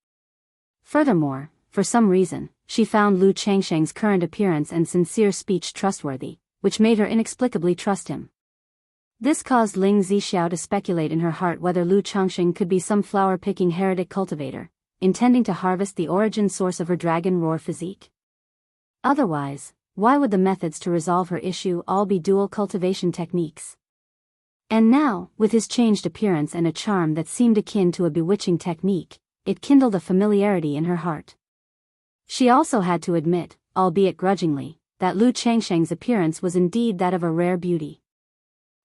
Furthermore, for some reason, she found Lu Changxing's current appearance and sincere speech trustworthy, which made her inexplicably trust him. This caused Ling Zixiao to speculate in her heart whether Lu Changxing could be some flower-picking heretic cultivator, intending to harvest the origin source of her dragon roar physique. Otherwise, why would the methods to resolve her issue all be dual cultivation techniques? And now, with his changed appearance and a charm that seemed akin to a bewitching technique, it kindled a familiarity in her heart. She also had to admit, albeit grudgingly, that Lu Changsheng's appearance was indeed that of a rare beauty.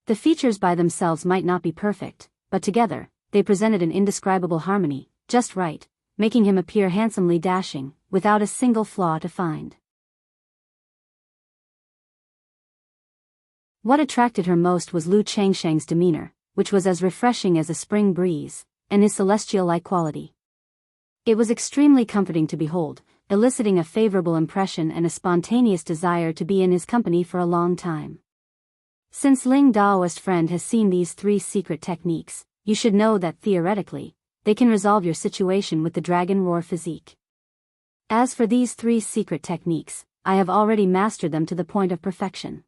The features by themselves might not be perfect, but together, they presented an indescribable harmony, just right, making him appear handsomely dashing, without a single flaw to find. What attracted her most was Lu Changsheng's demeanor, which was as refreshing as a spring breeze, and his celestial-like quality. It was extremely comforting to behold, eliciting a favorable impression and a spontaneous desire to be in his company for a long time. Since Ling Daoist friend has seen these 3 secret techniques, you should know that theoretically, they can resolve your situation with the dragon roar physique. As for these 3 secret techniques, I have already mastered them to the point of perfection.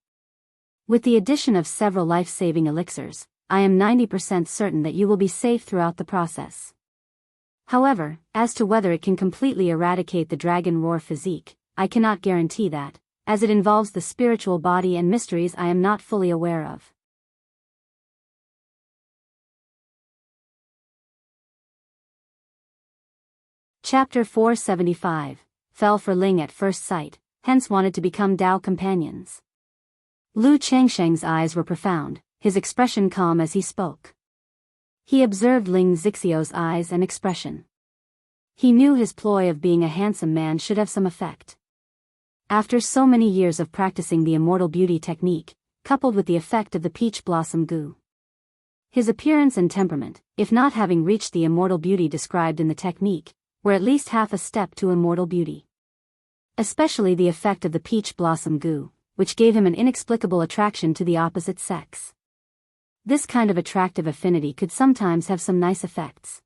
With the addition of several life-saving elixirs, I am 90% certain that you will be safe throughout the process. However, as to whether it can completely eradicate the dragon roar physique, I cannot guarantee that, as it involves the spiritual body and mysteries I am not fully aware of. Chapter 475, Fell for Ling at first sight, hence wanted to become Dao companions. Lu Changsheng's eyes were profound, his expression calm as he spoke. He observed Ling Zixiu's eyes and expression. He knew his ploy of being a handsome man should have some effect. After so many years of practicing the immortal beauty technique, coupled with the effect of the peach blossom goo, his appearance and temperament, if not having reached the immortal beauty described in the technique, were at least half a step to immortal beauty. Especially the effect of the peach blossom goo, which gave him an inexplicable attraction to the opposite sex. This kind of attractive affinity could sometimes have some nice effects.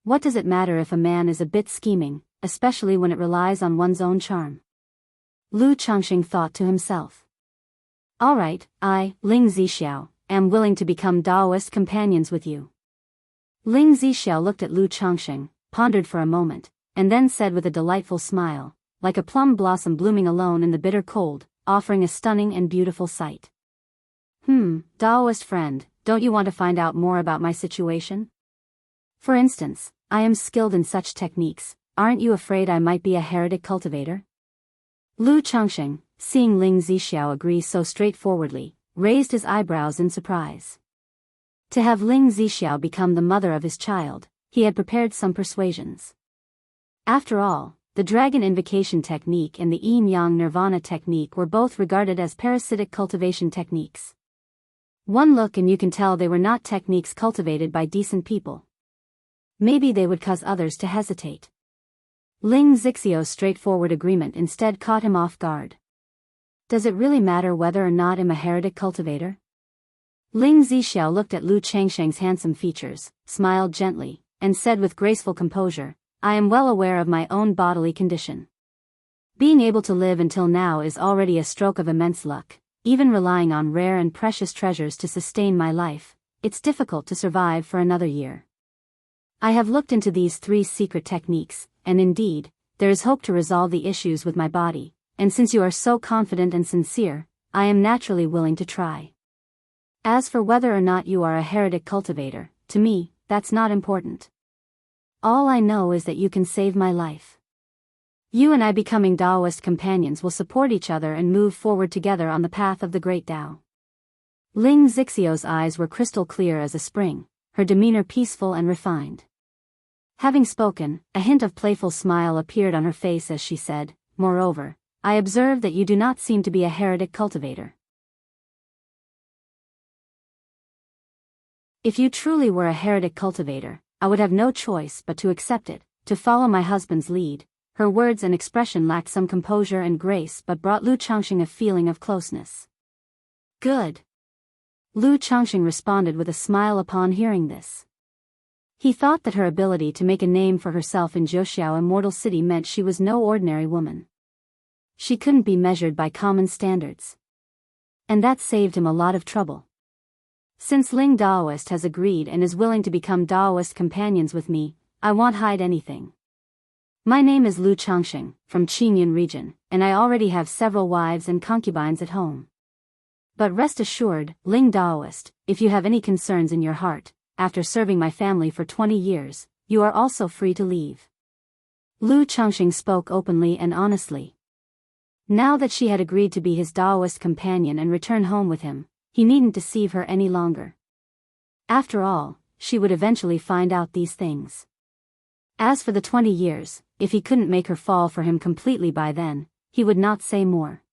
What does it matter if a man is a bit scheming, especially when it relies on one's own charm? Lu Changsheng thought to himself. All right, I, Ling Zixiao, am willing to become Daoist companions with you. Ling Zixiao looked at Lu Changsheng, pondered for a moment, and then said with a delightful smile, like a plum blossom blooming alone in the bitter cold, offering a stunning and beautiful sight. Daoist friend, don't you want to find out more about my situation? For instance, I am skilled in such techniques, aren't you afraid I might be a heretic cultivator? Lu Changsheng, seeing Ling Zixiao agree so straightforwardly, raised his eyebrows in surprise. To have Ling Zixiao become the mother of his child, he had prepared some persuasions. After all, the Dragon Invocation technique and the Yin-Yang Nirvana technique were both regarded as parasitic cultivation techniques. One look and you can tell they were not techniques cultivated by decent people. Maybe they would cause others to hesitate. Ling Zixiu's straightforward agreement instead caught him off guard. Does it really matter whether or not I'm a heretic cultivator? Ling Zixiao looked at Lu Changsheng's handsome features, smiled gently, and said with graceful composure, I am well aware of my own bodily condition. Being able to live until now is already a stroke of immense luck, even relying on rare and precious treasures to sustain my life, it's difficult to survive for another year. I have looked into these 3 secret techniques, and indeed, there is hope to resolve the issues with my body, and since you are so confident and sincere, I am naturally willing to try. As for whether or not you are a heretic cultivator, to me, that's not important. All I know is that you can save my life. You and I becoming Daoist companions will support each other and move forward together on the path of the great Dao. Ling Zixiu's eyes were crystal clear as a spring, her demeanor peaceful and refined. Having spoken, a hint of playful smile appeared on her face as she said, Moreover, I observe that you do not seem to be a heretic cultivator. If you truly were a heretic cultivator, I would have no choice but to accept it, to follow my husband's lead. Her words and expression lacked some composure and grace but brought Lu Changsheng a feeling of closeness. Good. Lu Changsheng responded with a smile upon hearing this. He thought that her ability to make a name for herself in Jianghu Immortal City meant she was no ordinary woman. She couldn't be measured by common standards. And that saved him a lot of trouble. Since Ling Daoist has agreed and is willing to become Daoist companions with me, I won't hide anything. My name is Lu Changsheng, from Qingyun region, and I already have several wives and concubines at home. But rest assured, Ling Daoist, if you have any concerns in your heart, after serving my family for 20 years, you are also free to leave. Lu Changxing spoke openly and honestly. Now that she had agreed to be his Daoist companion and return home with him, he needn't deceive her any longer. After all, she would eventually find out these things. As for the 20 years, if he couldn't make her fall for him completely by then, he would not say more.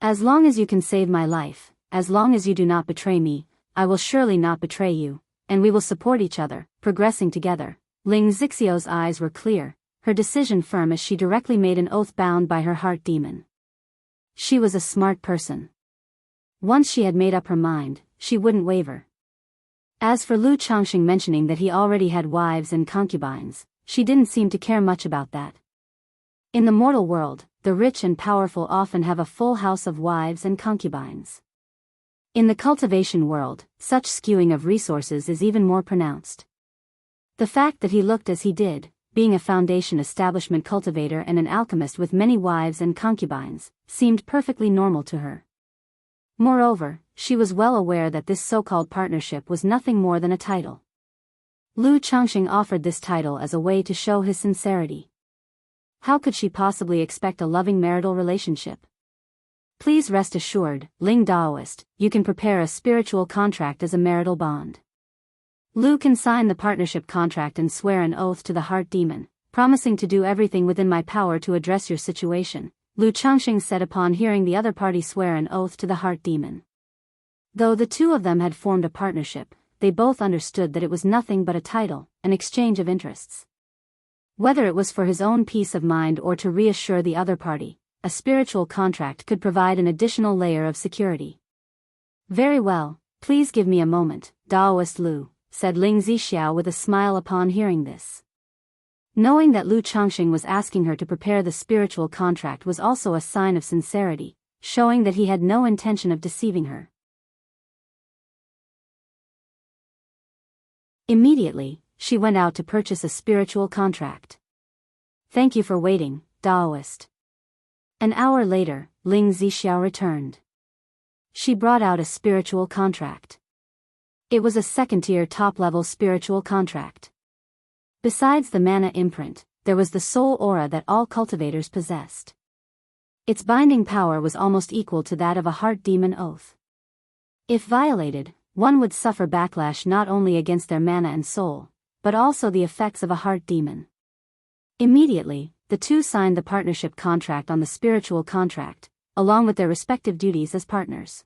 As long as you can save my life, as long as you do not betray me, I will surely not betray you, and we will support each other, progressing together. Ling Xixiu's eyes were clear, her decision firm as she directly made an oath bound by her heart demon. She was a smart person. Once she had made up her mind, she wouldn't waver. As for Lu Changxing mentioning that he already had wives and concubines, she didn't seem to care much about that. In the mortal world, the rich and powerful often have a full house of wives and concubines. In the cultivation world, such skewing of resources is even more pronounced. The fact that he looked as he did, being a foundation establishment cultivator and an alchemist with many wives and concubines, seemed perfectly normal to her. Moreover, she was well aware that this so-called partnership was nothing more than a title. Lu Changxing offered this title as a way to show his sincerity. How could she possibly expect a loving marital relationship? Please rest assured, Ling Daoist, you can prepare a spiritual contract as a marital bond. Lu can sign the partnership contract and swear an oath to the heart demon, promising to do everything within my power to address your situation, Lu Changxing said upon hearing the other party swear an oath to the heart demon. Though the two of them had formed a partnership, they both understood that it was nothing but a title, an exchange of interests. Whether it was for his own peace of mind or to reassure the other party, a spiritual contract could provide an additional layer of security. Very well, please give me a moment, Daoist Lu, said Ling Zixiao with a smile upon hearing this. Knowing that Lu Changxing was asking her to prepare the spiritual contract was also a sign of sincerity, showing that he had no intention of deceiving her. Immediately, she went out to purchase a spiritual contract. Thank you for waiting, Daoist. An hour later, Ling Zixiao returned. She brought out a spiritual contract. It was a second-tier top-level spiritual contract. Besides the mana imprint, there was the soul aura that all cultivators possessed. Its binding power was almost equal to that of a heart demon oath. If violated, one would suffer backlash not only against their mana and soul, but also the effects of a heart demon. Immediately, the two signed the partnership contract on the spiritual contract, along with their respective duties as partners.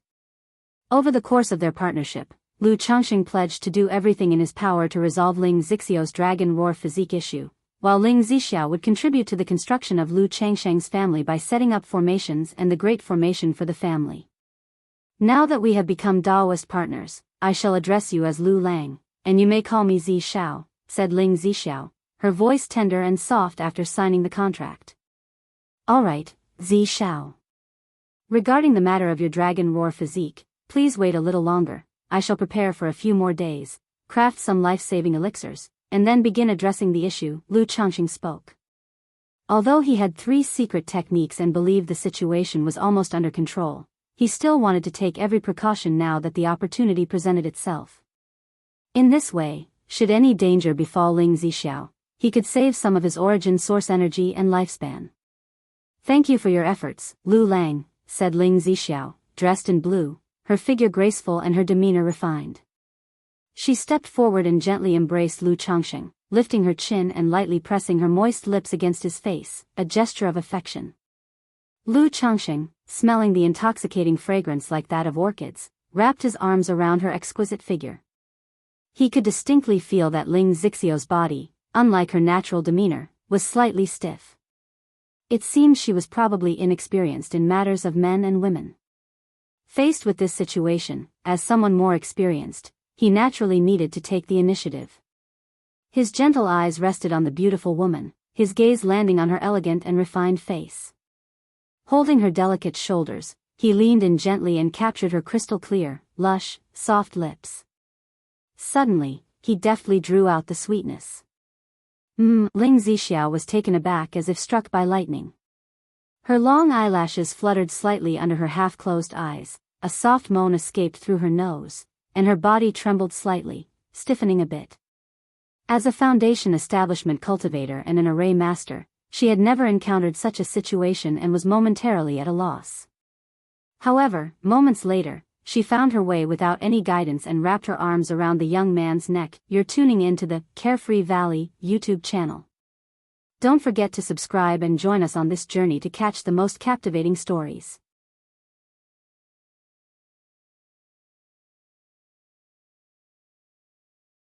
Over the course of their partnership, Lu Changxing pledged to do everything in his power to resolve Ling Xixiu's dragon roar physique issue, while Ling Zixiao would contribute to the construction of Lu Changsheng's family by setting up formations and the Great Formation for the family. Now that we have become Daoist partners, I shall address you as Lu Lang, and you may call me Zi Xiao, said Ling Zixiao, her voice tender and soft after signing the contract. All right, Zi Xiao. Regarding the matter of your dragon roar physique, please wait a little longer. I shall prepare for a few more days, craft some life-saving elixirs, and then begin addressing the issue, Lu Changxing spoke. Although he had 3 secret techniques and believed the situation was almost under control, he still wanted to take every precaution now that the opportunity presented itself. In this way, should any danger befall Ling Zixiao, he could save some of his origin source energy and lifespan. Thank you for your efforts, Lu Lang, said Ling Zixiao, dressed in blue, her figure graceful and her demeanor refined. She stepped forward and gently embraced Lu Changxing, lifting her chin and lightly pressing her moist lips against his face, a gesture of affection. Lu Changxing, smelling the intoxicating fragrance like that of orchids, wrapped his arms around her exquisite figure. He could distinctly feel that Ling Zixiu's body, unlike her natural demeanor, was slightly stiff. It seemed she was probably inexperienced in matters of men and women. Faced with this situation, as someone more experienced, he naturally needed to take the initiative. His gentle eyes rested on the beautiful woman, his gaze landing on her elegant and refined face. Holding her delicate shoulders, he leaned in gently and captured her crystal-clear, lush, soft lips. Suddenly, he deftly drew out the sweetness. Ling Zixiao was taken aback as if struck by lightning. Her long eyelashes fluttered slightly under her half-closed eyes, a soft moan escaped through her nose, and her body trembled slightly, stiffening a bit. As a foundation establishment cultivator and an array master, she had never encountered such a situation and was momentarily at a loss. However, moments later, she found her way without any guidance and wrapped her arms around the young man's neck. You're tuning in to the Carefree Valley YouTube channel. Don't forget to subscribe and join us on this journey to catch the most captivating stories.